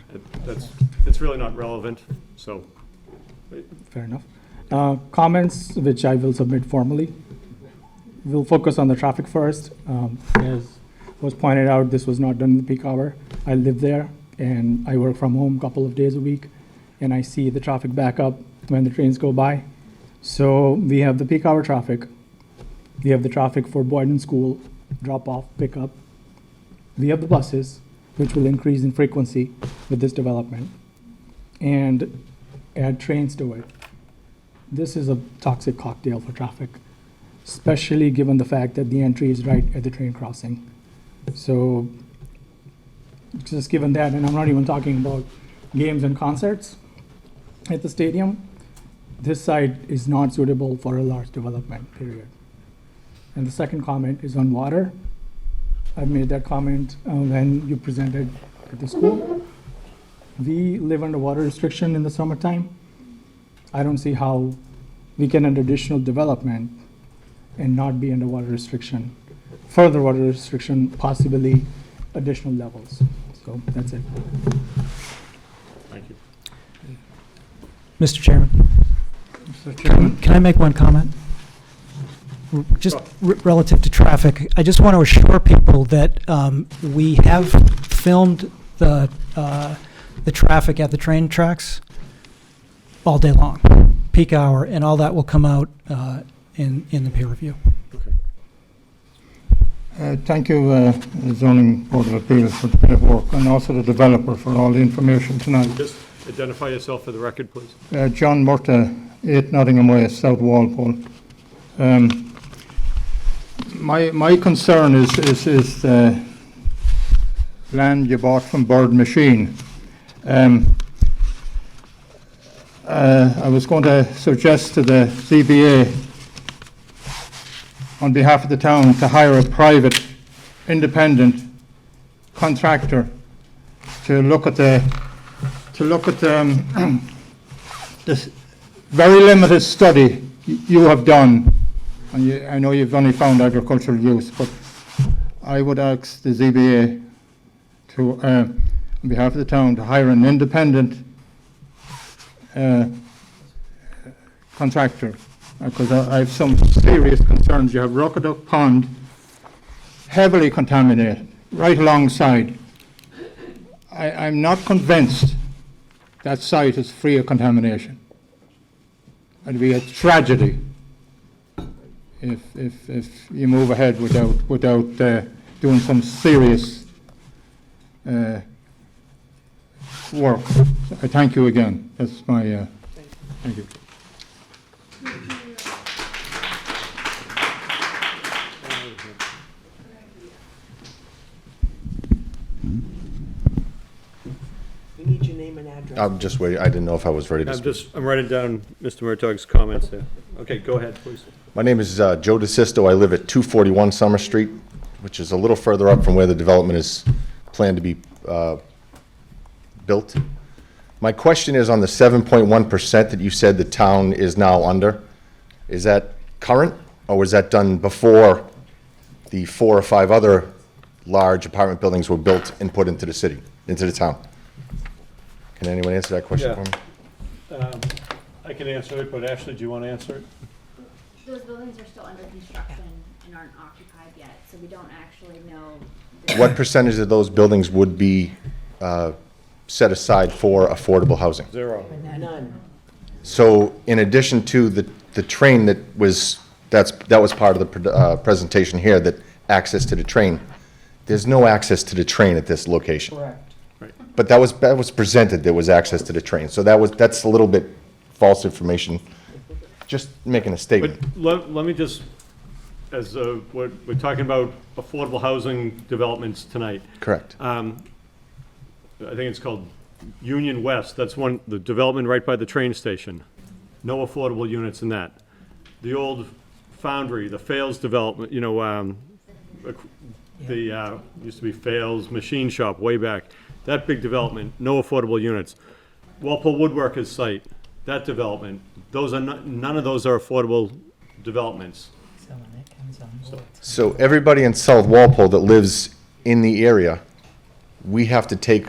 It's really not relevant, so. Fair enough. Comments, which I will submit formally. We'll focus on the traffic first. As was pointed out, this was not done in the peak hour. I live there, and I work from home a couple of days a week, and I see the traffic back up when the trains go by. So we have the peak hour traffic. We have the traffic for Boyden School, drop-off, pickup. We have the buses, which will increase in frequency with this development, and add trains to it. This is a toxic cocktail for traffic, especially given the fact that the entry is right at the train crossing. So just given that, and I'm not even talking about games and concerts at the stadium, this site is not suitable for a large development, period. And the second comment is on water. I made that comment when you presented at the school. We live under water restriction in the summertime. I don't see how we can under additional development and not be under water restriction. Further water restriction, possibly additional levels. So that's it. Thank you. Mr. Chairman, Mr. Chairman. can I make one comment? Just relative to traffic, I just want to assure people that we have filmed the traffic at the train tracks all day long, peak hour, and all that will come out in the peer review. Thank you, Zoning Board of Appeals, for the bit of work, and also the developer for all the information tonight. Just identify yourself for the record, please. John Murta, 8 Nottingham Way, South Walpole. My concern is the land you bought from Bird Machine. I was going to suggest to the ZBA on behalf of the town to hire a private independent contractor to look at this very limited study you have done. And I know you've only found agricultural use, but I would ask the ZBA to, on behalf of the town, to hire an independent contractor, because I have some serious concerns. You have Rocaduck Pond, heavily contaminated, right alongside. I'm not convinced that site is free of contamination. It'd be a tragedy if you move ahead without doing some serious work. So I thank you again. That's my thank you. We need your name and address. I'm just waiting. I didn't know if I was ready to speak. I'm writing down Mr. Murtaugh's comments there. Okay, go ahead, please. My name is Joe DeSisto. I live at 241 Summer Street, which is a little further up from where the development is planned to be built. My question is on the 7.1% that you said the town is now under. Is that current, or was that done before the 4 or 5 other large apartment buildings were built and put into the city, into the town? Can anyone answer that question Yeah. for me? I can answer it, but Ashley, do you want to answer it? Those buildings are still under construction and aren't occupied yet, so we don't actually know. What percentage of those buildings would be set aside for affordable housing? 0. None. So in addition to the train that was part of the presentation here, that access to the train, there's no access to the train at this location. Correct. But that was presented, there was access to the train. So that's a little bit false information, just making a But statement. let me just, as we're talking about affordable housing developments tonight. Correct. I think it's called Union West. That's the development right by the train station. No affordable units in that. The old foundry, the Fales development, used to be Fales Machine Shop way back. That big development, no affordable units. Walpole Woodworkers site, that development, none of those are affordable developments. So when it comes on board. So everybody in South Walpole that lives in the area, we have to take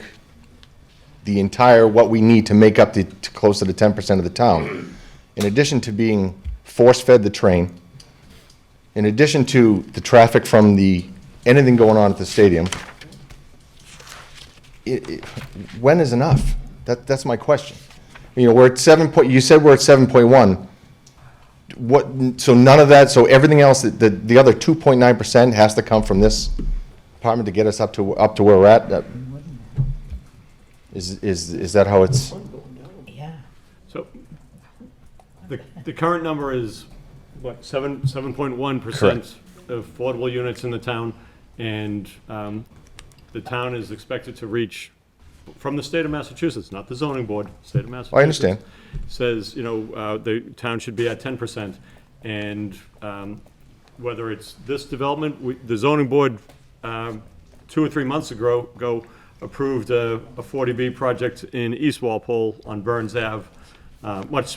the entire, what we need to make up to close to the 10% of the town. In addition to being force-fed the train, in addition to the traffic from anything going on at the stadium, when is enough? That's my question. We're at you said we're at 7.1. So none of that, so everything else, the other 2.9% has to come from this department to get us up to where we're at? Is that how it's? Yeah. So the current number is, what, 7.1% Correct. of affordable units in the town, and the town is expected to reach, from the state of Massachusetts, not the zoning board, state of Massachusetts. I understand. Says, the town should be at 10%, and whether it's this development, the zoning board 2 or 3 months ago approved a 40B project in East Walpole on Burns Ave, much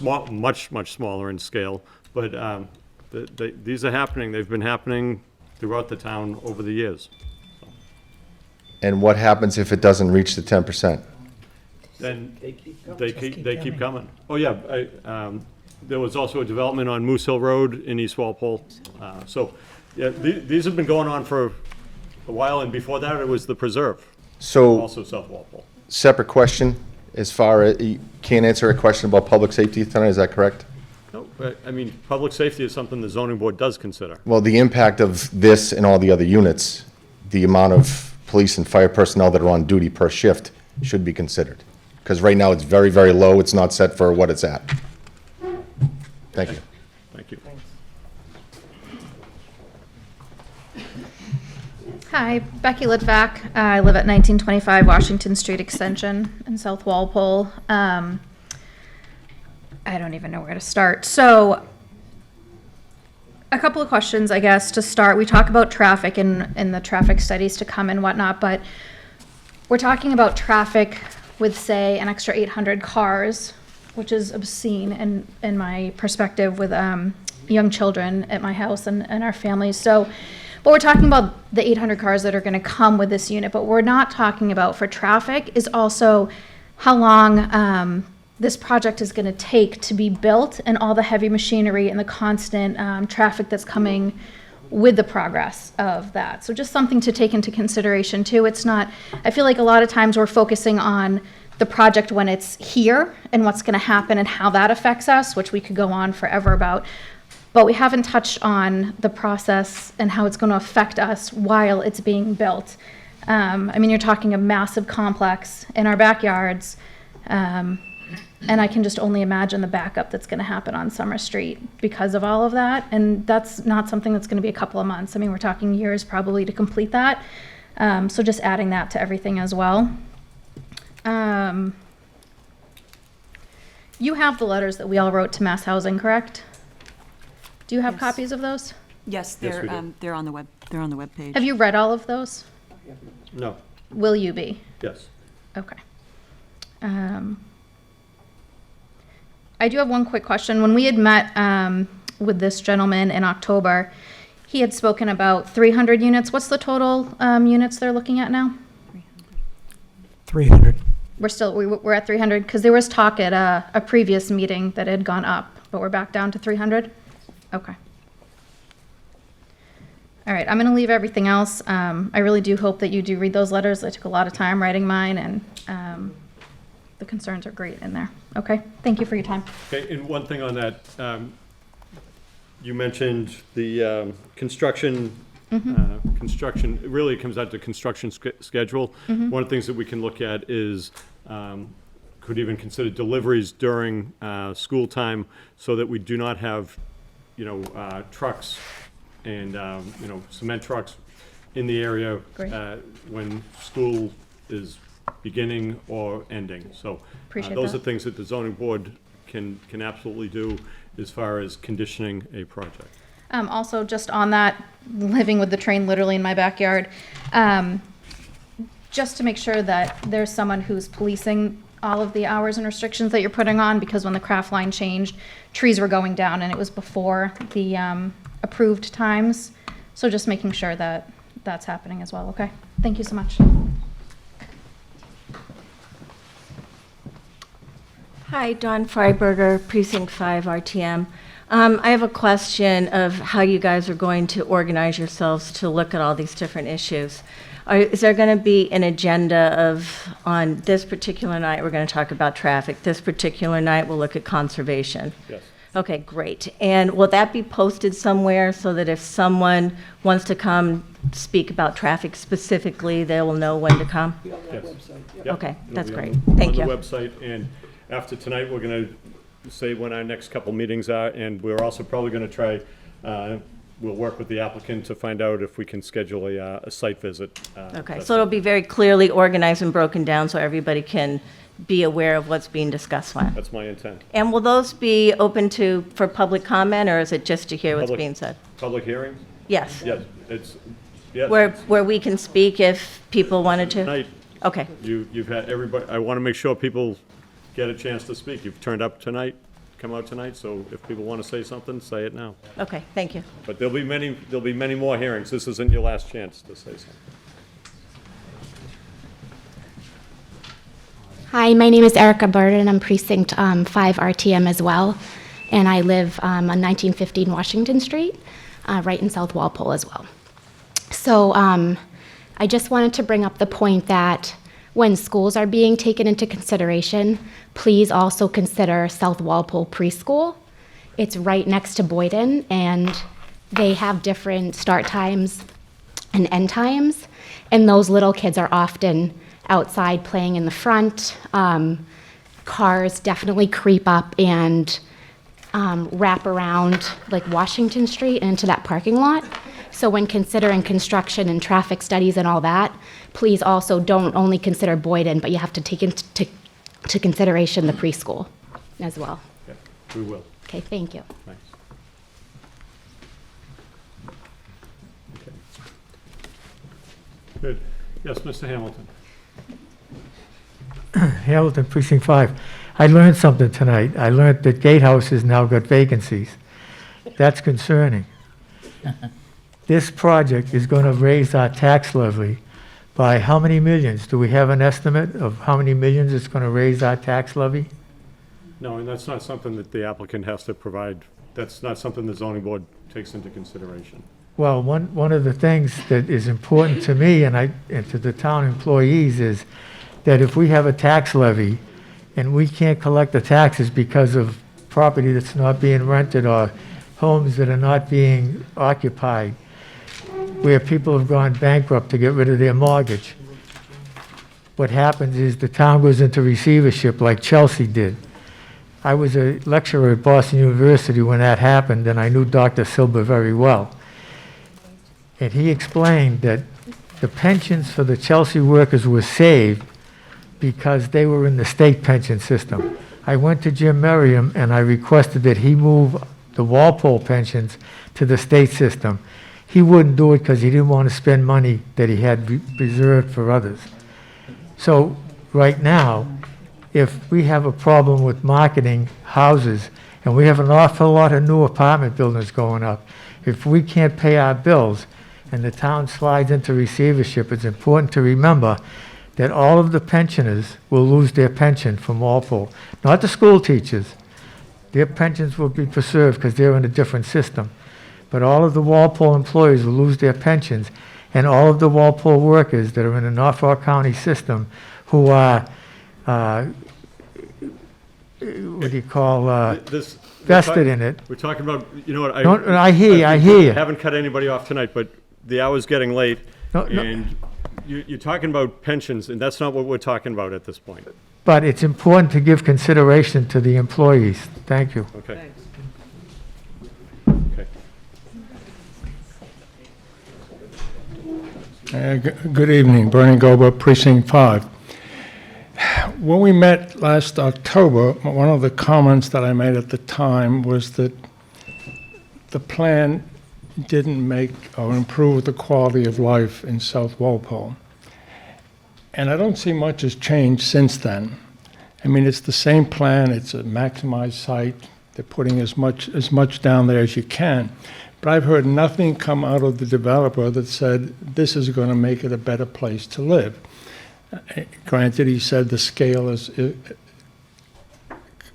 smaller in scale, but these are happening. They've been happening throughout the town over the years. And what happens if it doesn't reach the 10%? Then They keep coming. they keep coming. Oh, yeah, there was also a development on Moose Hill Road in East Walpole. So, yeah, these have been going on for a while, and before that, it was the Preserve, So, also South Walpole. separate question, as far as, you can't answer a question about public safety tonight, is that correct? No, but, I mean, public safety is something the zoning board does consider. Well, the impact of this and all the other units, the amount of police and fire personnel that are on duty per shift should be considered. Because right now, it's very, very low, it's not set for what it's at. Thank you. Thank you. Hi, Becky Litvak. I live at 1925 Washington Street Extension in South Walpole. I don't even know where to start. So, a couple of questions, I guess, to start. We talk about traffic and the traffic studies to come and whatnot, but we're talking about traffic with, say, an extra 800 cars, which is obscene in my perspective with young children at my house and our families. So, but we're talking about the 800 cars that are going to come with this unit, but we're not talking about for traffic is also how long this project is going to take to be built and all the heavy machinery and the constant traffic that's coming with the progress of that. So just something to take into consideration too. It's not, I feel like a lot of times we're focusing on the project when it's here and what's going to happen and how that affects us, which we could go on forever about. But we haven't touched on the process and how it's going to affect us while it's being built. I mean, you're talking a massive complex in our backyards. And I can just only imagine the backup that's going to happen on Summer Street because of all of that. And that's not something that's going to be a couple of months. I mean, we're talking years probably to complete that. So just adding that to everything as well. You have the letters that we all wrote to Mass Housing, correct? Do you have Yes. copies of those? Yes, Yes, we do. they're on the web, they're on the webpage. Have you read all of those? No, Will you be? yes. Okay. I do have one quick question. When we had met with this gentleman in October, he had spoken about 300 units. What's the total units they're looking at now? 300. we're at 300, because there was talk at a previous meeting that it had gone up, but we're back down to 300? Okay. All right, I'm gonna leave everything else. I really do hope that you do read those letters. I took a lot of time writing mine, and the concerns are great in there. Okay, thank you for your time. Okay, and one thing on that, you mentioned the construction, construction, it really comes out to construction schedule. One of the things that we can look at is, could even consider deliveries during school time, so that we do not have, trucks and, cement trucks in the area when school is beginning or ending. So Appreciate those that. are things that the zoning board can absolutely do as far as conditioning a project. Also, just on that, living with the train literally in my backyard, just to make sure that there's someone who's policing all of the hours and restrictions that you're putting on, because when the craft line changed, trees were going down, and it was before the approved times. So just making sure that that's happening as well, okay? Thank you so much. Hi, Dawn Freiberger, Precinct 5 RTM. I have a question of how you guys are going to organize yourselves to look at all these different issues. Is there going to be an agenda of, on this particular night, we're going to talk about traffic, this particular night, we'll look at conservation? Yes. Okay, great. And will that be posted somewhere so that if someone wants to come speak about traffic specifically, they will know when to come? Be on that Yes. website. Yep. Okay, It'll that's be great. on Thank you. the website, and after tonight, we're gonna say when our next couple meetings are, and we're also probably gonna try, we'll work with the applicant to find out if we can schedule a site visit. Okay, that's so it'll be very clearly organized and broken down so everybody can be aware of what's being discussed when. That's my intent. And will those be open for public comment, or is it just to hear what's Public- being said? Public hearings? Yes. Yes, it's, yes. Where we can speak if people wanted to? Tonight, Okay, you've had everybody, I wanna make sure people get a chance to speak. You've turned up tonight, come out tonight, so if people wanna say something, say it now. okay, thank you. But there'll be many more hearings. This isn't your last chance to say something. Hi, my name is Erica Burden. I'm Precinct 5 RTM as well, and I live on 1915 Washington Street, right in South Walpole as well. So I just wanted to bring up the point that when schools are being taken into consideration, please also consider South Walpole Preschool. It's right next to Boyden, and they have different start times and end times, and those little kids are often outside playing in the front. Cars definitely creep up and wrap around like Washington Street and into that parking lot. So when considering construction and traffic studies and all that, please also don't only consider Boyden, but you have to take into consideration the preschool as well. Okay, we will. Okay, thank you. Thanks. Okay. Good. Yes, Mr. Hamilton. Hamilton, Precinct 5. I learned something tonight. I learned that gatehouse has now got vacancies. That's concerning. This project is going to raise our tax levy by how many millions? Do we have an estimate of how many millions it's going to raise our tax levy? No, and that's not something that the applicant has to provide. That's not something the zoning board takes into consideration. Well, one of the things that is important to me and to the town employees is that if we have a tax levy and we can't collect the taxes because of property that's not being rented or homes that are not being occupied, where people have gone bankrupt to get rid of their mortgage, what happens is the town goes into receivership like Chelsea did. I was a lecturer at Boston University when that happened, and I knew Dr. Silber very well. And he explained that the pensions for the Chelsea workers were saved because they were in the state pension system. I went to Jim Merriam and I requested that he move the Walpole pensions to the state system. He wouldn't do it because he didn't want to spend money that he had reserved for others. So right now, if we have a problem with marketing houses, and we have an awful lot of new apartment buildings going up, if we can't pay our bills and the town slides into receivership, it's important to remember that all of the pensioners will lose their pension from Walpole. Not the school teachers. Their pensions will be preserved because they're in a different system. But all of the Walpole employees will lose their pensions, and all of the Walpole workers that are in the Norfolk County system who are, what do you call, This- vested in it. We're talking about, you know what? I hear you, I hear you. Haven't cut anybody off tonight, but the hour's getting late, No, no. and you're talking about pensions, and that's not what we're talking about at this point. But it's important to give consideration to the employees. Thank you. Okay. Okay. Good evening, Bernie Goba, Precinct 5. When we met last October, one of the comments that I made at the time was that the plan didn't make or improve the quality of life in South Walpole. And I don't see much has changed since then. I mean, it's the same plan, it's a maximized site, they're putting as much down there as you can. But I've heard nothing come out of the developer that said, this is going to make it a better place to live. Granted, he said the scale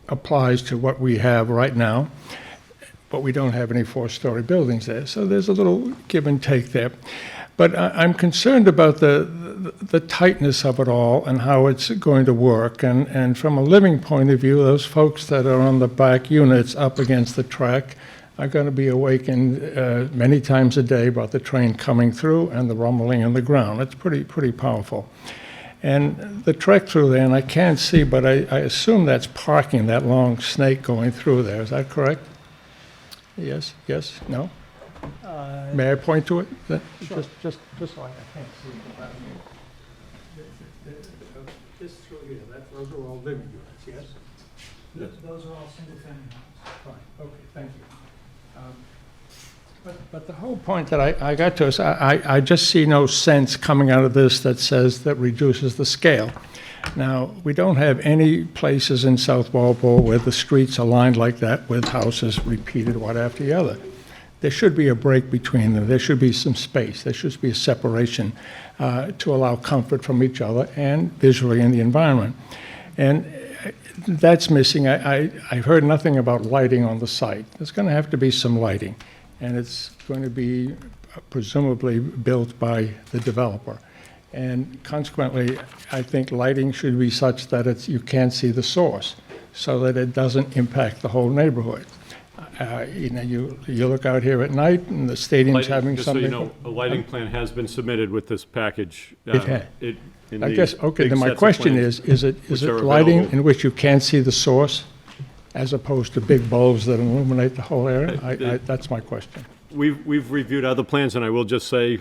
applies to what we have right now, but we don't have any four-story buildings there. So there's a little give and take there. But I'm concerned about the tightness of it all and how it's going to work. And from a living point of view, those folks that are on the back units up against the track are going to be awakened many times a day about the train coming through and the rumbling in the ground. It's pretty powerful. And the trek through there, and I can't see, but I assume that's parking, that long snake going through there. Is that correct? Yes, yes, no? May I point to it? Sure. Just so I can't see it. This through here, those are all living units, yes? Those are all single-family homes. Fine, okay, thank you. But the whole point that I got to is I just see no sense coming out of this that says that reduces the scale. Now, we don't have any places in South Walpole where the streets are lined like that with houses repeated one after the other. There should be a break between them. There should be some space. There should be a separation to allow comfort from each other and visually in the environment. And that's missing. I've heard nothing about lighting on the site. There's going to have to be some lighting, and it's going to be presumably built by the developer. And consequently, I think lighting should be such that you can't see the source, so that it doesn't impact the whole neighborhood. You look out here at night, and the stadium's having Just so something. you know, a lighting plan has been submitted with this package. It had. In I the guess, okay, big then my sets of question plans, is it which are lighting available. in which you can't see the source, as opposed to big bulbs that illuminate the whole area? That's my question. We've reviewed other plans, and I will just say,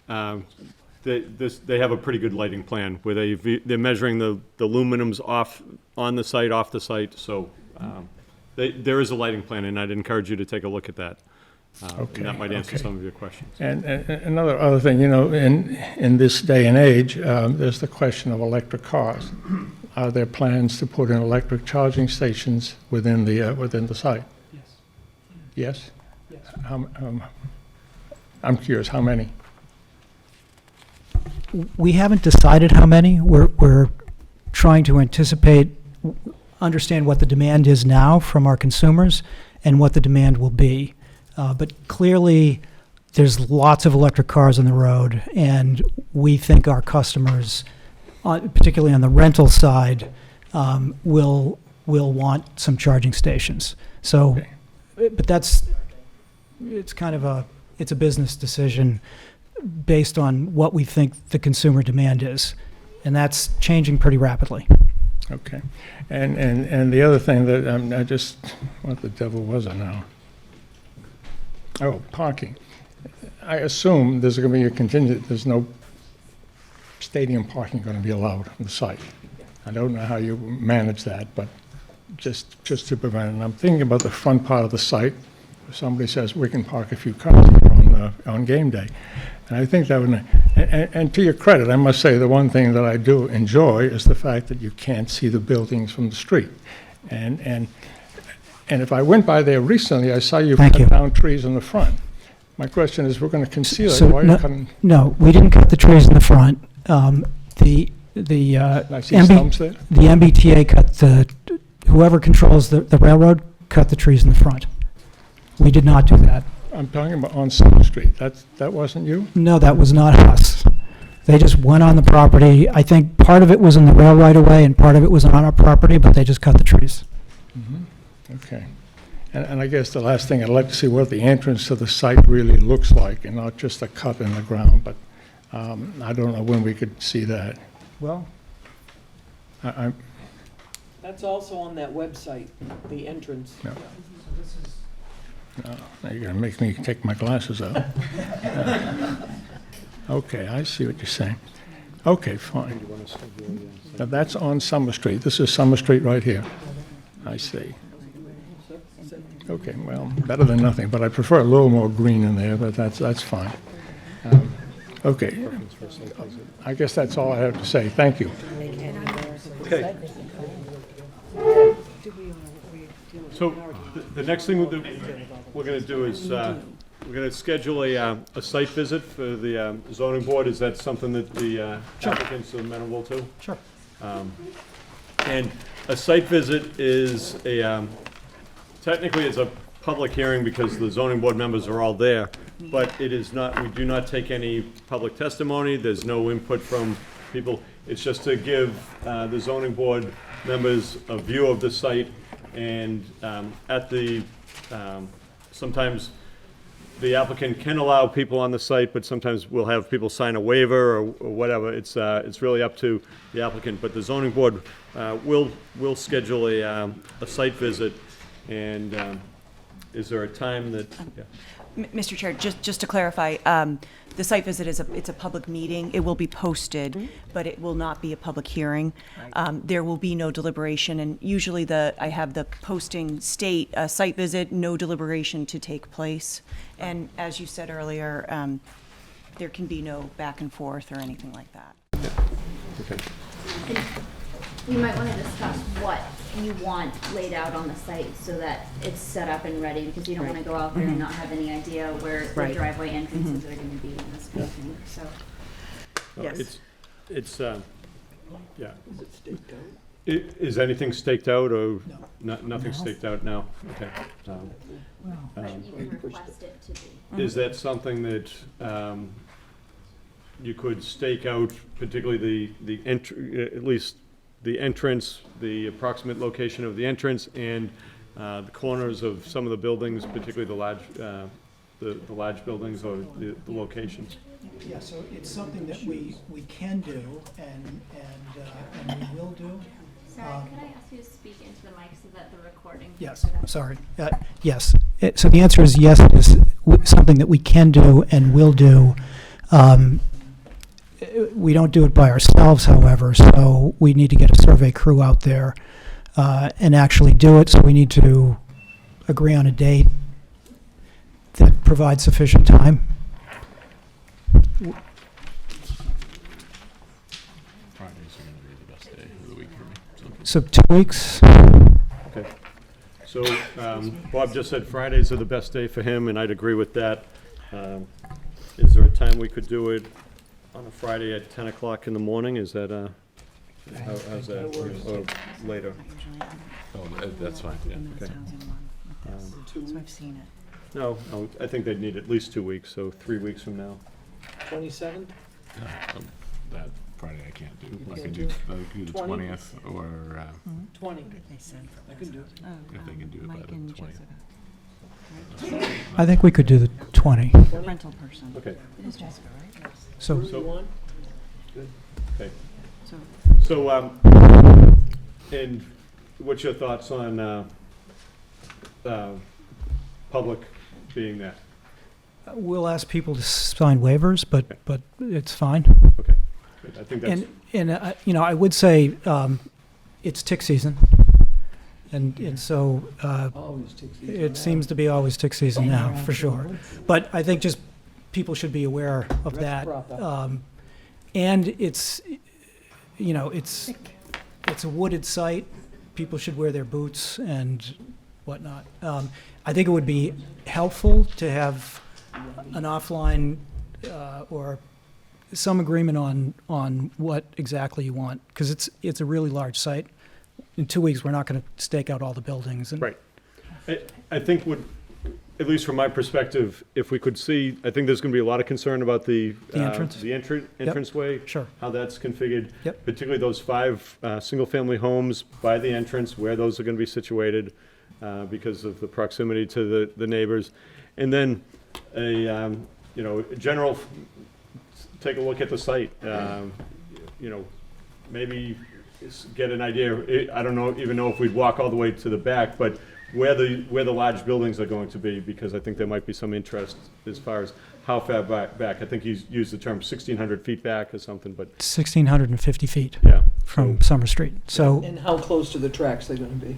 they have a pretty good lighting plan, where they're measuring the luminums on the site, off the site, so there is a lighting plan, and I'd encourage you to take a look at that. Okay, And that might answer okay. some of your questions. And another thing, in this day and age, there's the question of electric cars. Are there plans to put in electric charging stations within the site? Yes. Yes? I'm curious, how many? We haven't decided how many. We're trying to understand what the demand is now from our consumers and what the demand will be. But clearly, there's lots of electric cars on the road, and we think our customers, particularly on the rental side, will want some charging stations. So, but it's kind of a business decision based on what we think the consumer demand is, and that's changing pretty rapidly. Okay. And the other thing that what the devil was it now? Oh, parking. I assume there's going to be a contingent, there's no stadium parking going to be allowed on the site. I don't know how you manage that, but just to prevent it. And I'm thinking about the front part of the site. If somebody says we can park a few cars on game day. And I think that would, and to your credit, I must say the one thing that I do enjoy is the fact that you can't see the buildings from the street. And if I went by there recently, I saw you cut down trees in the front. My question is, we're going to conceal it. Why are you cutting? No, we didn't cut the trees in the front. the I see stumps there. the MBTA whoever controls the railroad cut the trees in the front. We did not do that. I'm talking about on Summer Street. That wasn't you? No, that was not us. They just went on the property. I think part of it was in the rail right of way and part of it was on our property, but they just cut the trees. Okay. And I guess the last thing, I'd like to see what the entrance to the site really looks like, and not just a cut in the ground, but I don't know when we could see that. Well, I'm, That's also on that website, the entrance. no. Now you're gonna make me take my glasses out. Okay, I see what you're saying. Okay, fine. Now that's on Summer Street. This is Summer Street right here. I see. Okay, well, better than nothing, but I prefer a little more green in there, but that's fine. Okay. I guess that's all I have to say. Thank you. Okay. So the next thing we're going to do is we're going to schedule a site visit for the zoning board. Is that something that the applicants are amenable to? Sure. And a site visit is technically it's a public hearing because the zoning board members are all there, but it is not, we do not take any public testimony. There's no input from people. It's just to give the zoning board members a view of the site, and sometimes the applicant can allow people on the site, but sometimes we'll have people sign a waiver or whatever. It's really up to the applicant, but the zoning board will schedule a site visit. And is there a time that? Yeah. Mr. Chair, just to clarify, the site visit it's a public meeting. It will be posted, but it will not be a public hearing. There will be no deliberation, and usually I have the posting state site visit, no deliberation to take place. And as you said earlier, there can be no back and forth or anything like that. Okay. You might want to discuss what you want laid out on the site so that it's set up and ready, because you don't want to go out there and not have any idea where the driveway entrances are going to be and this kind of thing, so. Yes. It's yeah. Is it staked out? Is anything staked out or nothing staked out now? Okay. You can request it to be. Is that something that you could stake out, particularly at least the entrance, the approximate location of the entrance, and the corners of some of the buildings, particularly the large buildings or the locations? Yeah, so it's something that we can do and we will do. Sorry, could I ask you to speak into the mic so that the recording? Yes, sorry. Yes. So the answer is yes, it is something that we can do and will do. We don't do it by ourselves, however, so we need to get a survey crew out there and actually do it, so we need to agree on a date that provides sufficient time. Fridays are going to be the best day of the week for me. So 2 weeks? Okay. So Bob just said Fridays are the best day for him, and I'd agree with that. Is there a time we could do it on a Friday at 10 o'clock in the morning? Is that how's that? Or later? Oh, that's fine, yeah. Okay. So I've seen it. No, I think they'd need at least 2 weeks, so 3 weeks from now. 27th? That Friday I can't do. I can't can do do the 20? 20th or 20. I can do it. if they can do it by the 20th. I think we could do the 20. Rental person. Okay. It is Jessica, right? So, Good. Okay. So So, and what's your thoughts on public being there? we'll ask people to sign waivers, but it's fine. Okay. Good. I think that's. And you know, I would say it's tick season, and so Always tick season it now. seems to be always tick season now, for sure. But I think just people should be aware of Res that. proper. And it's, you know, it's a wooded site. People should wear their boots and whatnot. I think it would be helpful to have an offline or some agreement on what exactly you want, because it's a really large site. In 2 weeks, we're not going to stake out all the buildings. And Right. I think at least from my perspective, if we could see, I think there's going to be a lot of concern about the entrance? the entranceway. Sure. How that's configured. Yep. Particularly those 5 single-family homes by the entrance, where those are going to be situated because of the proximity to the neighbors. And then general, take a look at the site. Maybe get an idea. I don't even know if we'd walk all the way to the back, but where the large buildings are going to be, because I think there might be some interest as far as how far back. I think he's used the term 1,600 feet back or something, but 1,650 feet yeah, from Summer Street. So And how close to the tracks they're gonna be?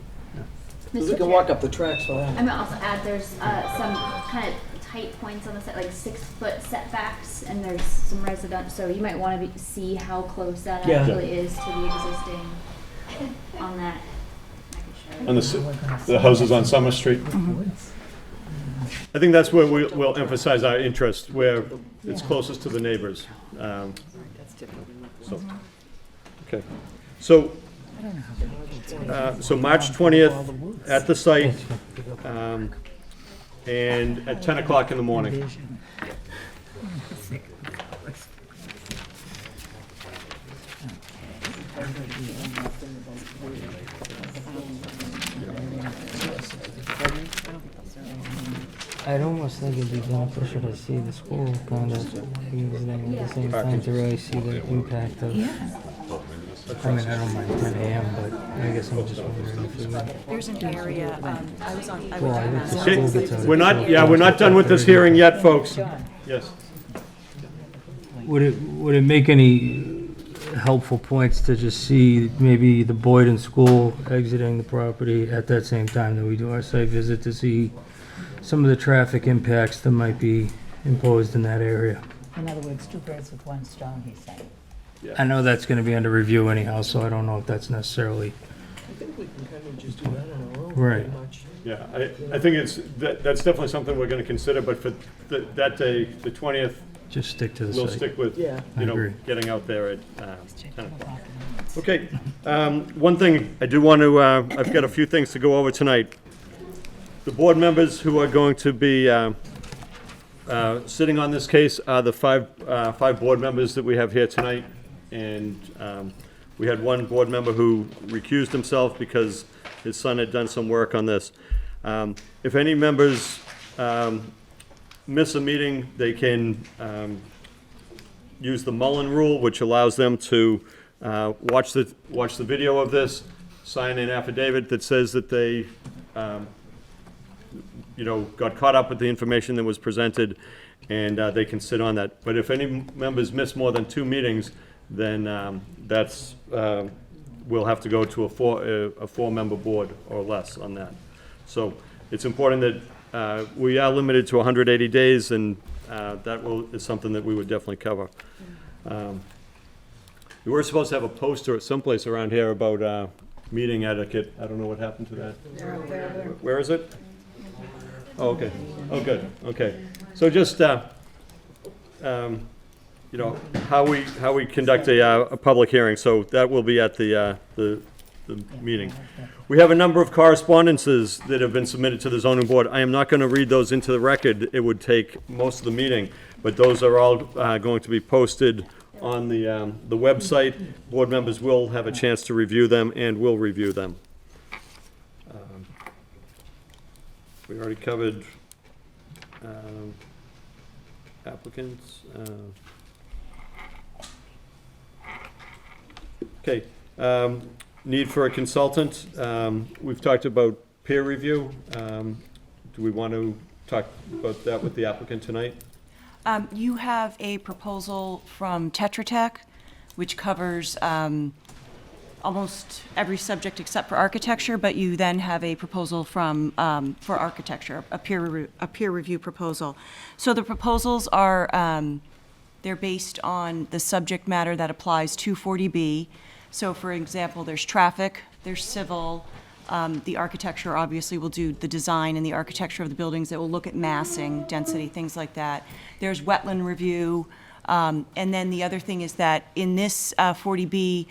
Because Mr. we can Chair, walk up the tracks for that. I'm gonna also add, there's some kind of tight points on the site, like 6-foot setbacks, and there's some resident, so you might want to see how close that Yeah. actually is to the existing on that. I can show you. and the houses on Summer Street. I think that's where we'll emphasize our interest, where it's closest to the neighbors. Okay. So March 20th at the site, and at 10 o'clock in the morning. I'd almost think it'd be beneficial to see the school kind of using at the same time to really see the impact of. I mean, I don't mind 10 a.m., but I guess I'm just wondering if we would. There's an area, I was on, I Well, I went think to the Mass. school gets out at We're not done with this hearing yet, folks. Yes. Would it make any helpful points to just see maybe the Boyden School exiting the property at that same time that we do our site visit to see some of the traffic impacts that might be imposed in that area? In other words, 2 birds with 1 stone, he's saying. I know that's gonna be under review anyhow, so I don't know if that's necessarily. I think we can kind of just do that on our own, Right. pretty much. Yeah, I think that's definitely something we're going to consider, but for that day, the 20th, Just stick to the we'll site. stick with, Yeah. I agree. getting out there at 10 o'clock. Okay, one thing I do want to, I've got a few things to go over tonight. The board members who are going to be sitting on this case are the five board members that we have here tonight. And we had one board member who recused himself because his son had done some work on this. If any members miss a meeting, they can use the Mullen rule, which allows them to watch the video of this, sign an affidavit that says that they got caught up with the information that was presented, and they can sit on that. But if any members miss more than 2 meetings, then we'll have to go to a 4-member board or less on that. So it's important that we are limited to 180 days, and that is something that we would definitely cover. We were supposed to have a poster at someplace around here about meeting etiquette. I don't know what happened to that. Where is it? Oh, okay. Oh, good. Okay. So just how we conduct a public hearing. So that will be at the meeting. We have a number of correspondences that have been submitted to the zoning board. I am not going to read those into the record. It would take most of the meeting, but those are all going to be posted on the website. Board members will have a chance to review them and will review them. We already covered applicants. Okay, need for a consultant. We've talked about peer review. Do we want to talk about that with the applicant tonight? You have a proposal from Tetra Tech, which covers almost every subject except for architecture, but you then have a proposal from, for architecture, a peer review proposal. So the proposals are, they're based on the subject matter that applies to 40B. So for example, there's traffic, there's civil, the architecture obviously will do the design and the architecture of the buildings. It will look at massing, density, things like that. There's wetland review, And then the other thing is that in this 40B,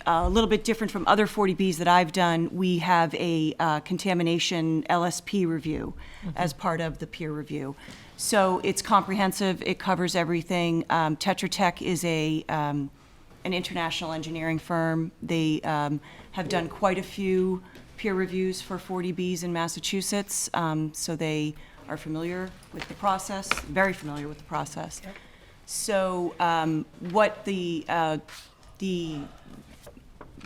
a little bit different from other 40Bs that I've done, we have a contamination LSP review as part of the peer review. So it's comprehensive, it covers everything. Tetra Tech is an international engineering firm. They have done quite a few peer reviews for 40Bs in Massachusetts, so they are familiar with the process, very familiar with the process. So what the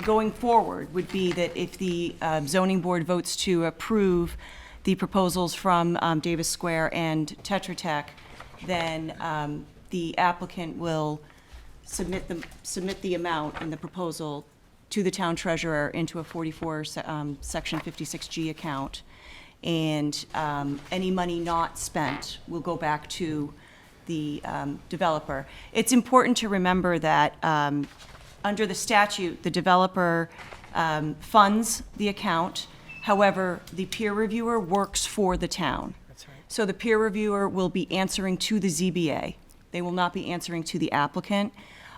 going forward would be that if the zoning board votes to approve the proposals from Davis Square and Tetra Tech, then the applicant will submit the amount and the proposal to the town treasurer into a 44 section 56G account. And any money not spent will go back to the developer. It's important to remember that under the statute, the developer funds the account. However, the peer reviewer works for the town. That's right. So the peer reviewer will be answering to the ZBA. They will not be answering to the applicant.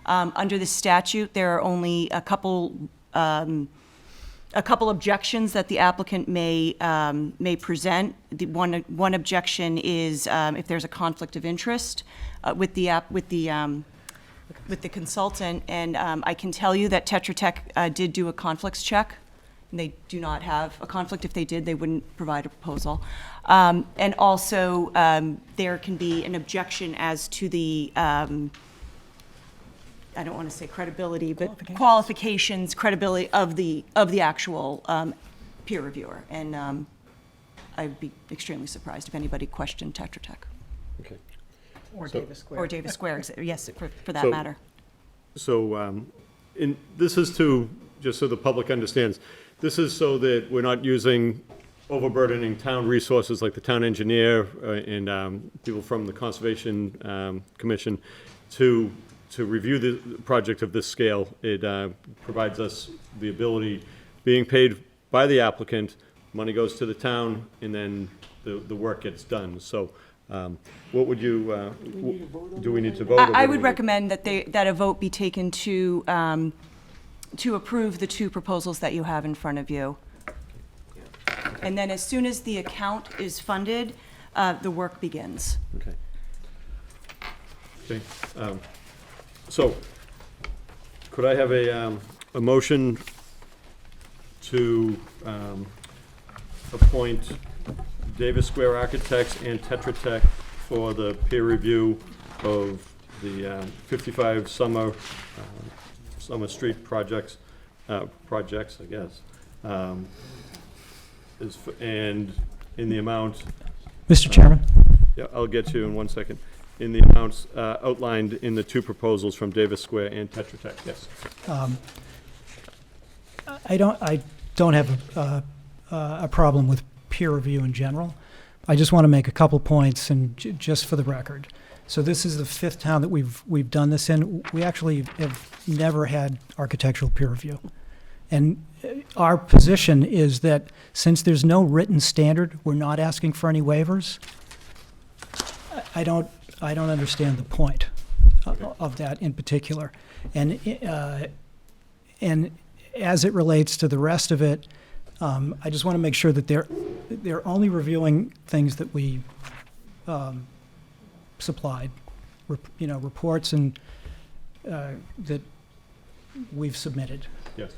Under the statute, there are only a couple objections that the applicant may present. The one objection is if there's a conflict of interest with the consultant, and I can tell you that Tetra Tech did do a conflicts check. And they do not have a conflict. If they did, they wouldn't provide a proposal. And also, there can be an objection as to the, I don't want to say credibility, but qualifications, credibility of the actual peer reviewer. And I'd be extremely surprised if anybody questioned Tetra Tech. Okay. Or Davis Square. Or Davis Square, yes, for that So- matter. So, this is to, just so the public understands, this is so that we're not using overburdening town resources like the town engineer and people from the Conservation Commission to review the project of this scale. It provides us the ability, being paid by the applicant, money goes to the town, and then the work gets done. So what would you, do we need to vote? I would recommend that a vote be taken to approve the two proposals that you have in front of you. And then as soon as the account is funded, the work begins. Okay. Okay. So could I have a motion to appoint Davis Square Architects and Tetra Tech for the peer review of the 55 Summer Street projects, I guess. And in the amount. Mr. Chairman? Yeah, I'll get to you in 1 second. In the amounts outlined in the two proposals from Davis Square and Tetra Tech, yes. I don't have a problem with peer review in general. I just want to make a couple points, and just for the record. So this is the fifth town that we've done this in. We actually have never had architectural peer review. And our position is that since there's no written standard, we're not asking for any waivers. I don't understand the point of that in particular. And as it relates to the rest of it, I just want to make sure that they're only reviewing things that we supplied, reports and that we've submitted. Yes.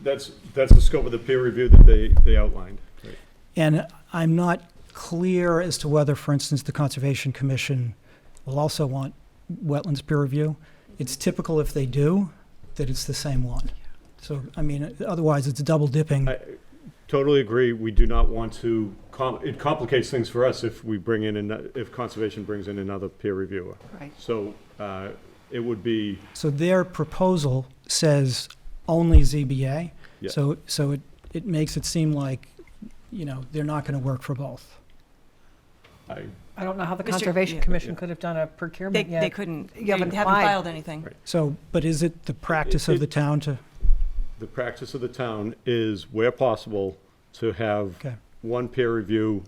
That's the scope of the peer review that they outlined. Right. And I'm not clear as to whether, for instance, the Conservation Commission will also want wetlands peer review. It's typical if they do, that it's the same one. So, I mean, otherwise it's double dipping. I totally agree. We do not want to, it complicates things for us if we bring in, if Conservation brings in another peer reviewer. Right. So it would be. So their proposal says only ZBA. Yeah. So it makes it seem like, they're not going to work for both. I don't know how the Mr. Conservation yeah. Commission could have done a procurement yet. They couldn't. You haven't They haven't applied. filed anything. Right. So, but is it the practice of the town to? The practice of the town is, where possible, to have one peer review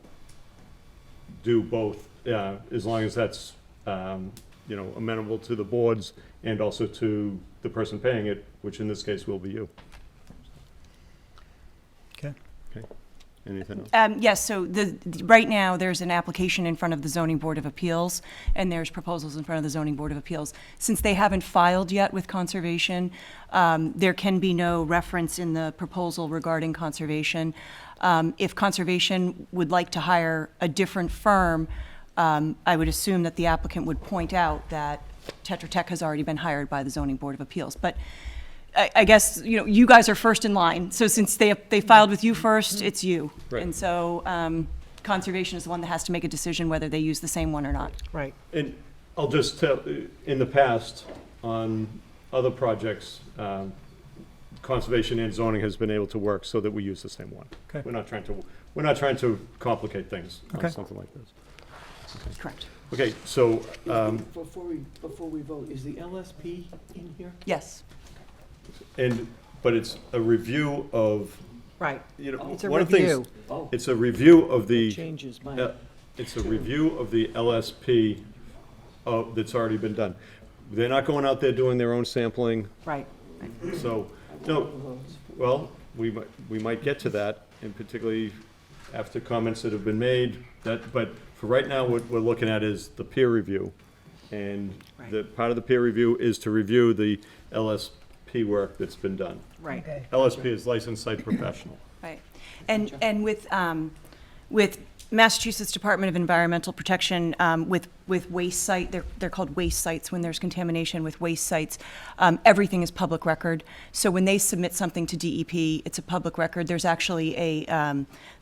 do both, as long as that's you know, amenable to the boards and also to the person paying it, which in this case will be you. Okay. Okay. Anything else? Yes, so right now, there's an application in front of the Zoning Board of Appeals, and there's proposals in front of the Zoning Board of Appeals. Since they haven't filed yet with Conservation, there can be no reference in the proposal regarding Conservation. If Conservation would like to hire a different firm, I would assume that the applicant would point out that Tetra Tech has already been hired by the Zoning Board of Appeals. But I guess, you know, you guys are first in line. So since they filed with you first, it's you. Right. And so Conservation is the one that has to make a decision whether they use the same one or not. Right. And I'll just tell, in the past, on other projects, Conservation and zoning has been able to work so that we use the same one. Okay. We're not trying to complicate things Okay. on something like this. Okay. Correct. Okay, so, Before we vote, is the LSP in here? Yes. but it's a review of, Right. you know, It's a one of the review. things, it's a review of the, Changes my. it's a review of the LSP that's already been done. They're not going out there doing their own sampling, Right. so, no, well, we might get to that, and particularly after comments that have been made, but for right now, what we're looking at is the peer review. And the part of the peer review is to review the LSP work that's been done. Right. Okay. LSP is licensed site professional. Right. And with Massachusetts Department of Environmental Protection, with waste site, they're called waste sites when there's contamination with waste sites. Everything is public record. So when they submit something to DEP, it's a public record. There's actually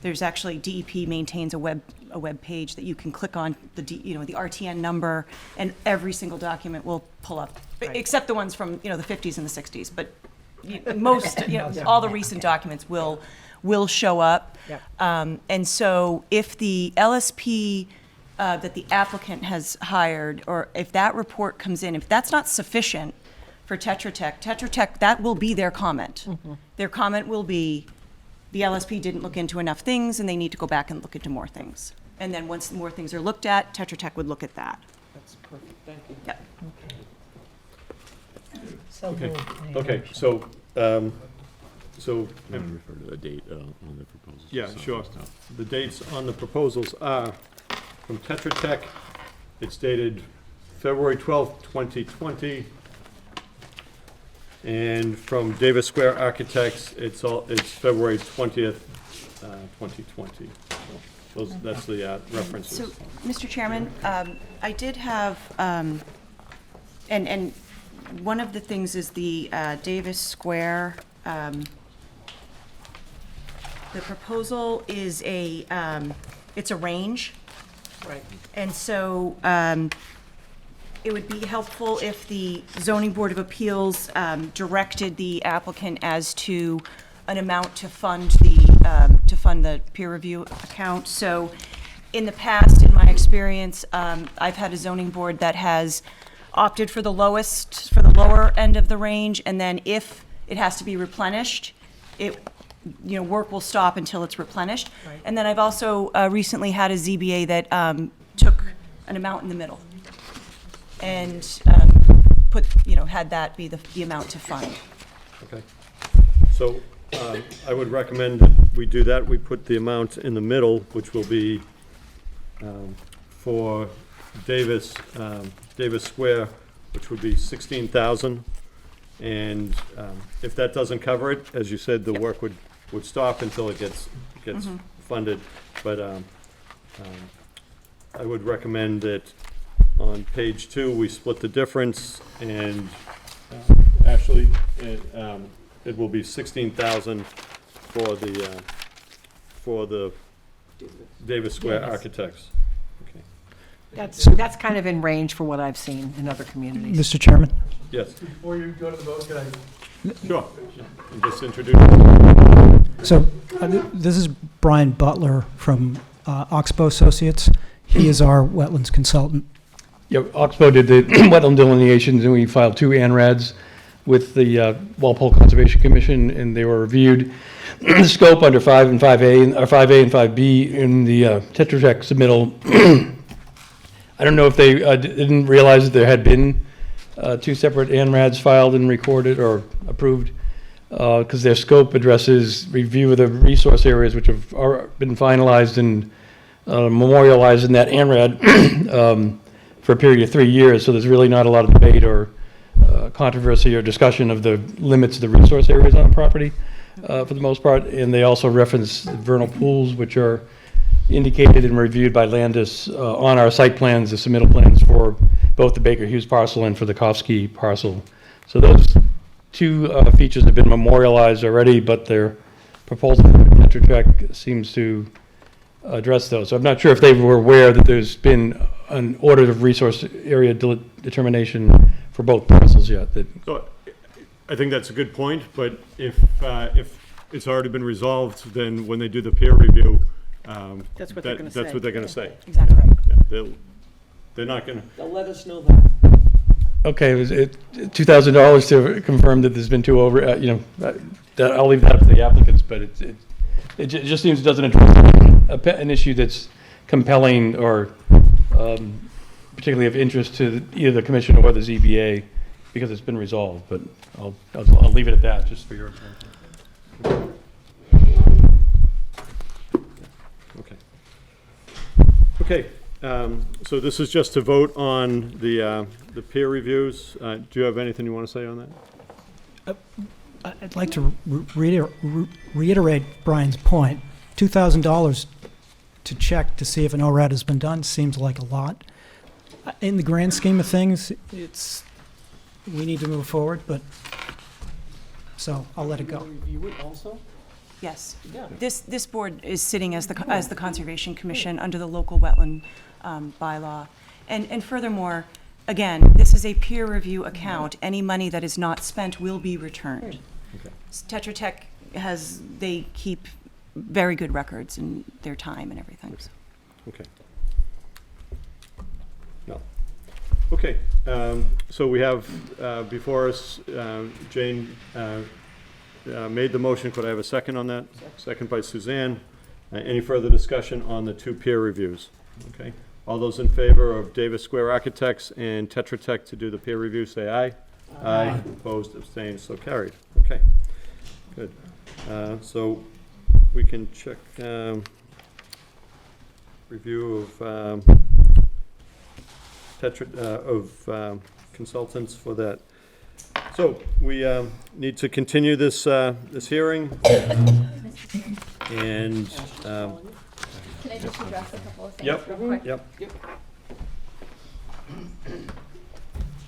DEP maintains a web page that you can click on the RTN number, and every single document will pull up, except the ones from the 50s and the 60s. But most, all the recent documents will show up. Yep. And so if the LSP that the applicant has hired, or if that report comes in, if that's not sufficient for Tetra Tech, that will be their comment. Mm-hmm. Their comment will be, the LSP didn't look into enough things and they need to go back and look into more things. And then once more things are looked at, Tetra Tech would look at that. That's perfect, thank you. Yep. So Okay, moved. okay, so, I'm going to refer to the date on the proposal. yeah, sure. The dates on the proposals are from Tetra Tech, it's dated February 12th, 2020. And from Davis Square Architects, it's February 20th, 2020. So that's the references. So, Mr. Chairman, I did have, and one of the things is the Davis Square, the proposal is it's a range. Right. And so it would be helpful if the Zoning Board of Appeals directed the applicant as to an amount to fund the peer review account. So in the past, in my experience, I've had a zoning board that has opted for the lower end of the range, and then if it has to be replenished, work will stop until it's replenished. Right. And then I've also recently had a ZBA that took an amount in the middle and had that be the amount to fund. Okay. So I would recommend that we do that. We put the amount in the middle, which will be for Davis Square, which would be $16,000. And if that doesn't cover it, as you said, the work would stop until it gets funded. But I would recommend that on page 2, we split the difference, and actually, it will be $16,000 for the Davis Square Architects. Okay. That's kind of in range for what I've seen in other communities. Mr. Chairman? Yes. Before you go to the vote, can I? Sure. And just introduce. So this is Brian Butler from Oxbow Associates. He is our wetlands consultant. Yeah, Oxbow did the wetland delineations, and we filed 2 ANRADs with the Walpole Conservation Commission, and they were reviewed. The scope under 5 and 5A, or 5A and 5B in the Tetra Tech submittal. I don't know if they didn't realize that there had been 2 separate ANRADs filed and recorded or approved, because their scope addresses review of the resource areas which have been finalized and memorialized in that ANRAD for a period of 3 years. So there's really not a lot of debate or controversy or discussion of the limits of the resource areas on the property for the most part. And they also reference vernal pools, which are indicated and reviewed by Landis on our site plans, the submittal plans for both the Baker Hughes parcel and for the Kofsky parcel. So those 2 features have been memorialized already, but their proposal for Tetra Tech seems to address those. So I'm not sure if they were aware that there's been an order of resource area determination for both parcels yet. So I think that's a good point, but if it's already been resolved, then when they do the peer review, That's what they're gonna say. That's what they're gonna say. Exactly right. Yeah, they're not gonna. They'll let us know that. Okay, was it $2,000 to confirm that there's been 2 over, that I'll leave that up to the applicants, but it just seems it doesn't address an issue that's compelling or particularly of interest to either the commission or the ZBA because it's been resolved, but I'll leave it at that just for your information. Okay, so this is just to vote on the peer reviews. Do you have anything you want to say on that? I'd like to reiterate Brian's point. $2,000 to check to see if an ORAD has been done seems like a lot. In the grand scheme of things, we need to move forward, but, so I'll let it go. Review it also? Yes. Yeah. This board is sitting as the Conservation Commission under the local wetland bylaw. And furthermore, again, this is a peer review account. Any money that is not spent will be returned. Okay. Tetra Tech they keep very good records in their time and everything. So. Okay. No. Okay, so we have before us, Jane made the motion. Could I have a second on that? Second by Suzanne. Any further discussion on the 2 peer reviews? Okay. All those in favor of Davis Square Architects and Tetra Tech to do the peer review, say aye. Aye. Opposed, abstained, so carried. Okay, good. So we can check review of consultants for that. So we need to continue this this hearing, and Can I just address a couple of things yep, real quick? yep.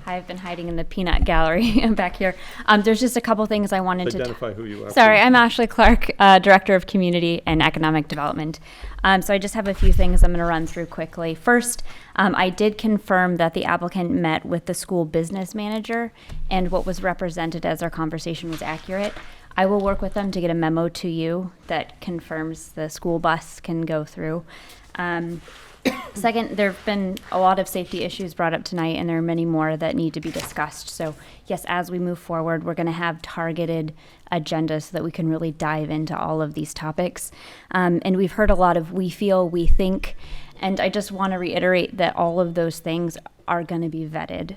I've been hiding in the peanut gallery back here. There's just a couple things I wanted to Identify who you are. Sorry, please. I'm Ashley Clark, Director of Community and Economic Development. So I just have a few things I'm going to run through quickly. First, I did confirm that the applicant met with the school business manager and what was represented as our conversation was accurate. I will work with them to get a memo to you that confirms the school bus can go through. Second, there have been a lot of safety issues brought up tonight, and there are many more that need to be discussed. So yes, as we move forward, we're going to have targeted agendas so that we can really dive into all of these topics. And we've heard a lot of we feel, we think, and I just want to reiterate that all of those things are going to be vetted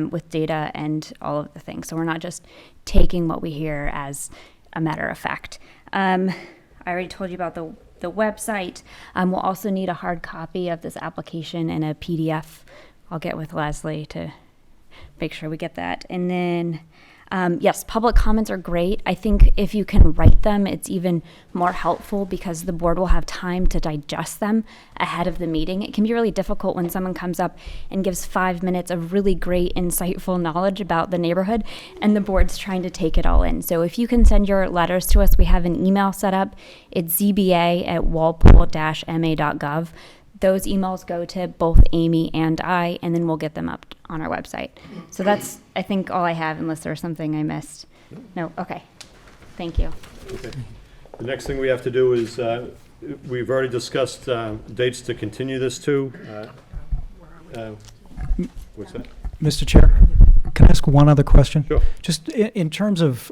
with data and all of the things. So we're not just taking what we hear as a matter of fact. I already told you about the website. We'll also need a hard copy of this application and a PDF. I'll get with Leslie to make sure we get that. And then, yes, public comments are great. I think if you can write them, it's even more helpful because the board will have time to digest them ahead of the meeting. It can be really difficult when someone comes up and gives 5 minutes of really great, insightful knowledge about the neighborhood, and the board's trying to take it all in. So if you can send your letters to us, we have an email set up. It's zba@walpole-ma.gov. Those emails go to both Amy and I, and then we'll get them up on our website. So that's, I think, all I have, unless there's something I missed. No? Okay. Thank you. Okay. The next thing we have to do is, we've already discussed dates to continue this to. What's that? Mr. Chair, can I ask one other question? Sure. Just in terms of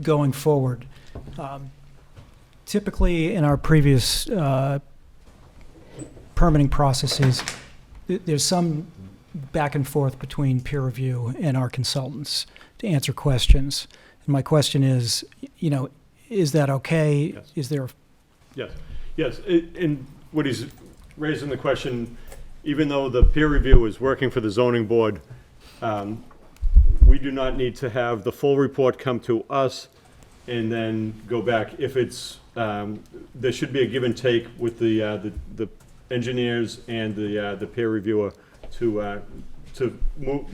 going forward, typically in our previous permitting processes, there's some back and forth between peer review and our consultants to answer questions. And my question is, you know, is that okay? Yes. Is there, Yes, yes, and what he's raising the question, even though the peer review is working for the zoning board, we do not need to have the full report come to us and then go back. If it's, there should be a give and take with the engineers and the peer reviewer to move,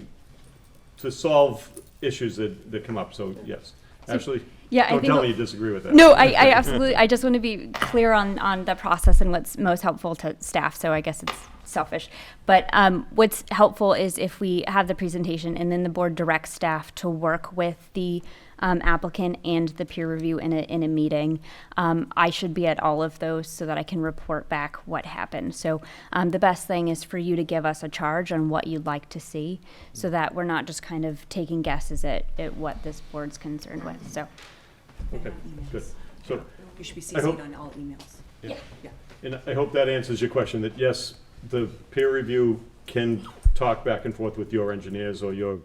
to solve issues that come up, so yes. Ashley? Yeah, I Don't think tell me you disagree with that. No, I absolutely, I just want to be clear on the process and what's most helpful to staff, so I guess it's selfish. But what's helpful is if we have the presentation and then the board directs staff to work with the applicant and the peer review in a meeting. I should be at all of those so that I can report back what happened. So the best thing is for you to give us a charge on what you'd like to see so that we're not just kind of taking guesses at what this board's concerned with, so. Okay, good. So You should be I hope- CC'd on all emails. Yeah. Yeah. And I hope that answers your question, that yes, the peer review can talk back and forth with your engineers or your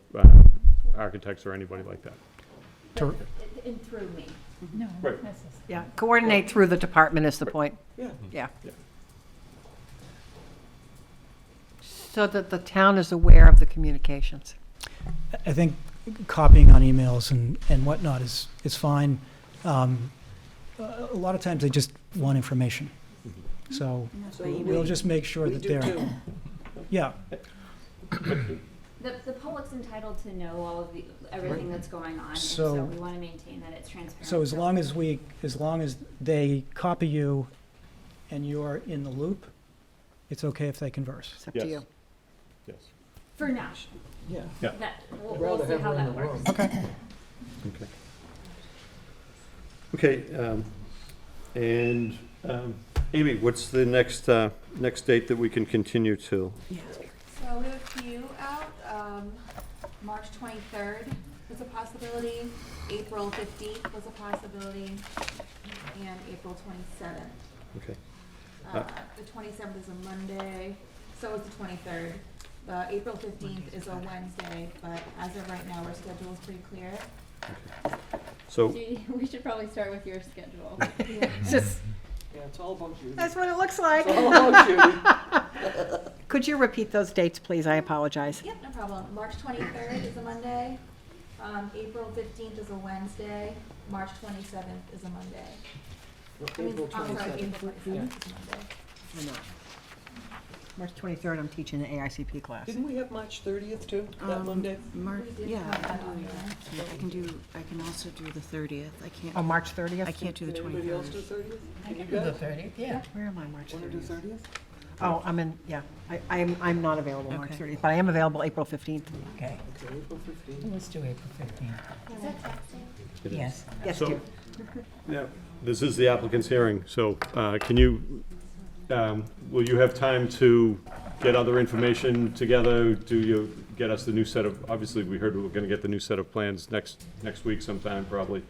architects or anybody like that. And through me. No. Right. Yeah, coordinate through the department is the point. Yeah. Yeah. Yeah. So that the town is aware of the communications. I think copying on emails and whatnot is fine. A lot of times they just want information. So So we'll just make sure we that do they're, too. yeah. The public's entitled to know all of everything that's going on, and So- so we want to maintain that it's transparent. So as long as they copy you and you're in the loop, it's okay if they converse. It's up Yes. to you. Yes. For now, Yeah. Yeah. that, I'd we'll rather see have how her in that the works. room. Okay. Okay. Okay, and Amy, what's the next date that we can continue to? So we have a few out. March 23rd was a possibility. April 15th was a possibility. And April 27th. Okay. The 27th is a Monday. So is the 23rd. The April 15th is a Wednesday, but as of right now, our schedule is pretty clear. So, Judy, we should probably start with your schedule. Just, Yeah, it's all about you. that's what it looks like. It's all about you. Could you repeat those dates, please? I apologize. Yep, no problem. March 23rd is a Monday. April 15th is a Wednesday. March 27th is a Monday. April I'm sorry, 27th. April 27th is a Monday. I know. March 23rd, I'm teaching the AICP class. Didn't we have March 30th too, that Monday? March, We did yeah, have that on there. I can also do the 30th. I can't. Oh, March 30th? I can't do the Can anybody else do 23rd. 30th? Can you The guys? 30th, yeah. Where am I, March Want to do 30th? 30th? Oh, I'm in, yeah. I'm not available March Okay. 30th, but I am available April 15th. Okay, Okay, April 15th. let's do April 15th. Is that taxing? it is. Yes. Yes, So, dear. yeah, this is the applicant's hearing, so can you, will you have time to get other information together? Do you get us the new set of, obviously, we heard we were gonna get the new set of plans next week sometime, probably.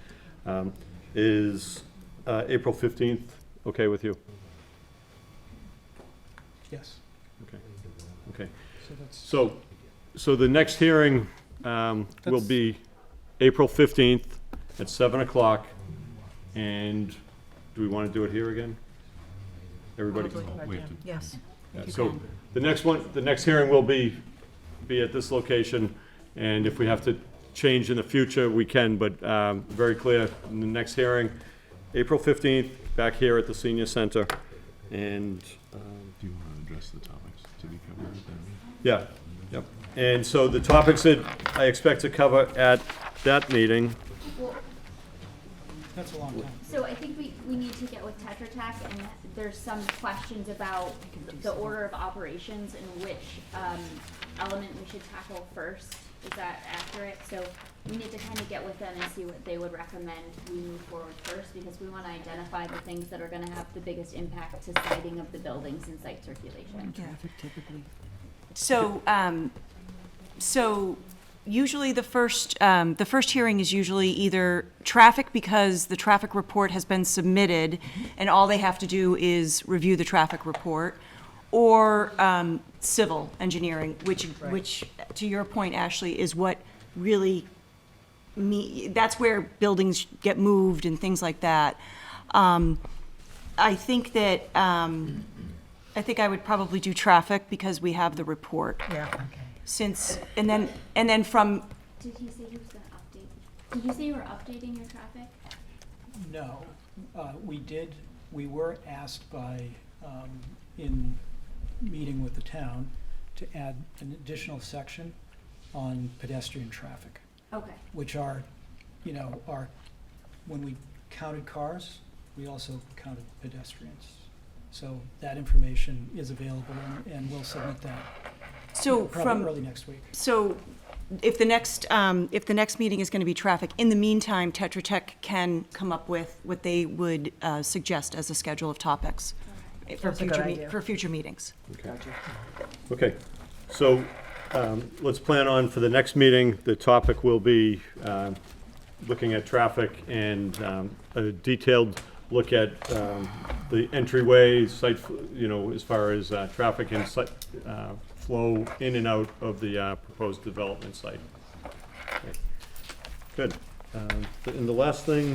Is April 15th okay with you? Yes. Okay, okay. So that's, So the next hearing will That's- be April 15th at 7 o'clock. And do we want to do it here again? Everybody? Yes. Yeah, so the next hearing will be at this location. And if we have to change in the future, we can, but very clear, in the next hearing, April 15th, back here at the senior center. And Do you want to address the topics to be covered at that meeting? yeah, yep. And so the topics that I expect to cover at that meeting, Well, that's a long time. so I think we need to get with Tetra Tech, and there's some questions about the order of operations and which element we should tackle first. Is that accurate? So we need to kind of get with them and see what they would recommend we move forward first, because we want to identify the things that are going to have the biggest impact to siting of the buildings and site circulation. Traffic typically. So, so usually the first hearing is usually either traffic, because the traffic report has been submitted and all they have to do is review the traffic report, or civil engineering, which, to your point, Ashley, is what really that's where buildings get moved and things like that. I think that, I think I would probably do traffic because we have the report. Yeah. Since, and then from, Did he say he was gonna update? Did you say you were updating your traffic? No, we were asked by, in meeting with the town, to add an additional section on pedestrian traffic. Okay. Which are, when we counted cars, we also counted pedestrians. So that information is available and we'll submit that. so Probably early next week. So if the next meeting is going to be traffic, in the meantime, Tetra Tech can come up with what they would suggest as a schedule of topics for That's a good idea. future meetings. Okay, so let's plan on for the next meeting, the topic will be looking at traffic and a detailed look at the entryway, site, as far as traffic and site flow in and out of the proposed development site. Okay. Good. And the last thing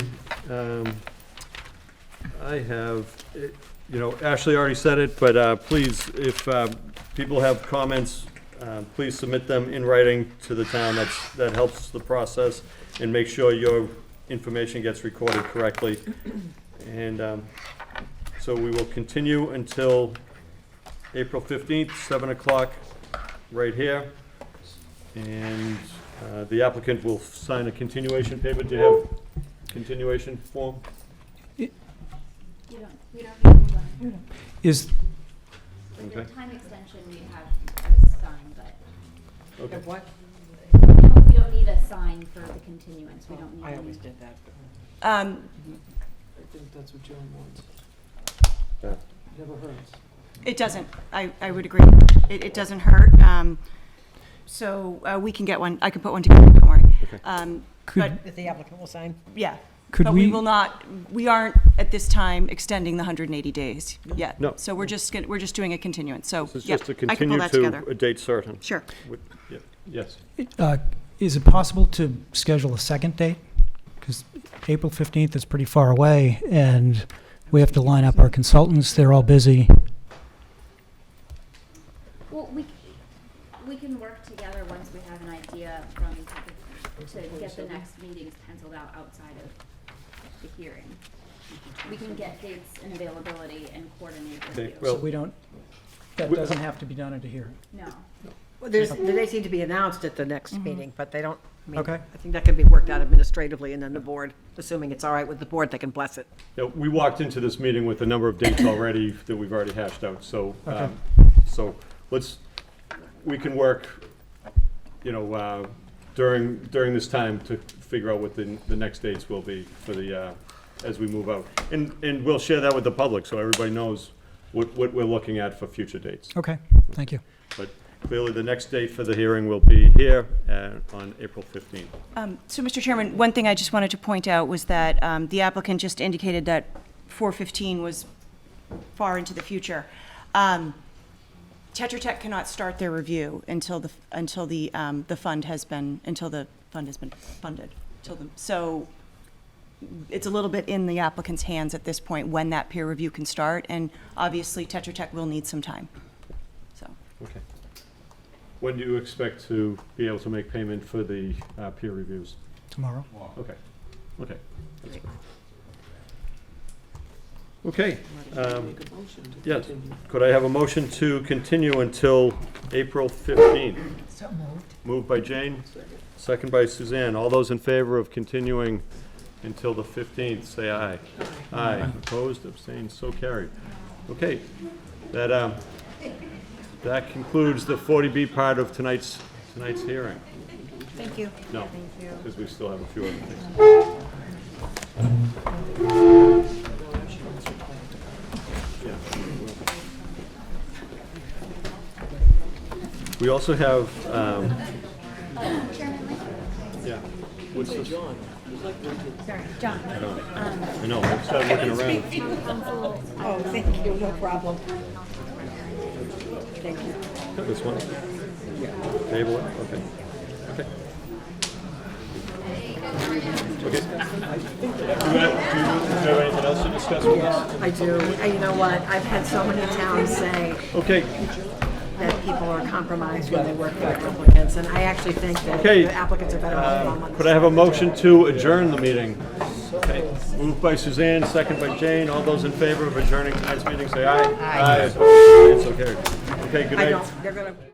I have, Ashley already said it, but please, if people have comments, please submit them in writing to the town. That helps the process and make sure your information gets recorded correctly. And so we will continue until April 15th, 7 o'clock, right here. And the applicant will sign a continuation paper. Do you have continuation form? We don't need one. Is, Like Okay. the time extension we have as signed, but Okay. What? we don't need a sign for the continuance. We don't need. I any. always did that. Um, I think that's what Joan wants. Yeah. Never hurts. It doesn't. I would agree. It doesn't hurt. So we can get one. I can put one together. Don't worry. But That the applicant will sign. yeah. Could But we- we will not. We aren't at this time extending the 180 days yet. No. So we're just doing a continuance. So This is yeah, just to I can pull continue that to together. a date certain. Sure. Yeah. Yes. is it possible to schedule a second date? Because April 15th is pretty far away, and we have to line up our consultants. They're all busy. Well, we can work together once we have an idea from to get the next meetings penciled out outside of the hearing. We can get dates and availability and coordinate with Okay, you. well- So we don't, that We- doesn't have to be done at a hearing. No. Well, the dates need to be announced at the next meeting, but they don't, Okay. I think that can be worked out administratively, and then the board, assuming it's all right with the board, they can bless it. We walked into this meeting with a number of dates already that we've already hashed out, so, Okay. so we can work, during this time to figure out what the next dates will be for the, as we move out. And we'll share that with the public, so everybody knows what we're looking at for future dates. Okay, thank you. But clearly, the next date for the hearing will be here on April 15th. So, Mr. Chairman, one thing I just wanted to point out was that the applicant just indicated that 415 was far into the future. Tetra Tech cannot start their review until the fund has been funded. So it's a little bit in the applicant's hands at this point when that peer review can start, and obviously Tetra Tech will need some time. So. Okay. When do you expect to be able to make payment for the peer reviews? Tomorrow. Okay, okay. That's great. Okay. Yes, could I have a motion to continue until April 15th? So moved. Moved by Jane, second by Suzanne. All those in favor of continuing until the 15th, say aye. Aye. Opposed, abstained, so carried. Okay, that concludes the 40B part of tonight's hearing. Thank you. No, because we still have a few other things. Yeah. We also have, yeah, what's this? Sorry, John. I know, I started looking around. Oh, thank you, no problem. Thank you. This one? Table it, okay. Okay. Okay. Do you have anything else to discuss with us? I do. And you know what? I've had so many towns say Okay. that people are compromised when they work for applicants, and I actually think that Okay. the applicants are better off on Could I have a motion to adjourn the meeting? Okay. Moved by Suzanne, second by Jane. All those in favor of adjourning tonight's meeting, say aye. Aye. Opposed? It's okay. Okay, good I night. don't, they're gonna.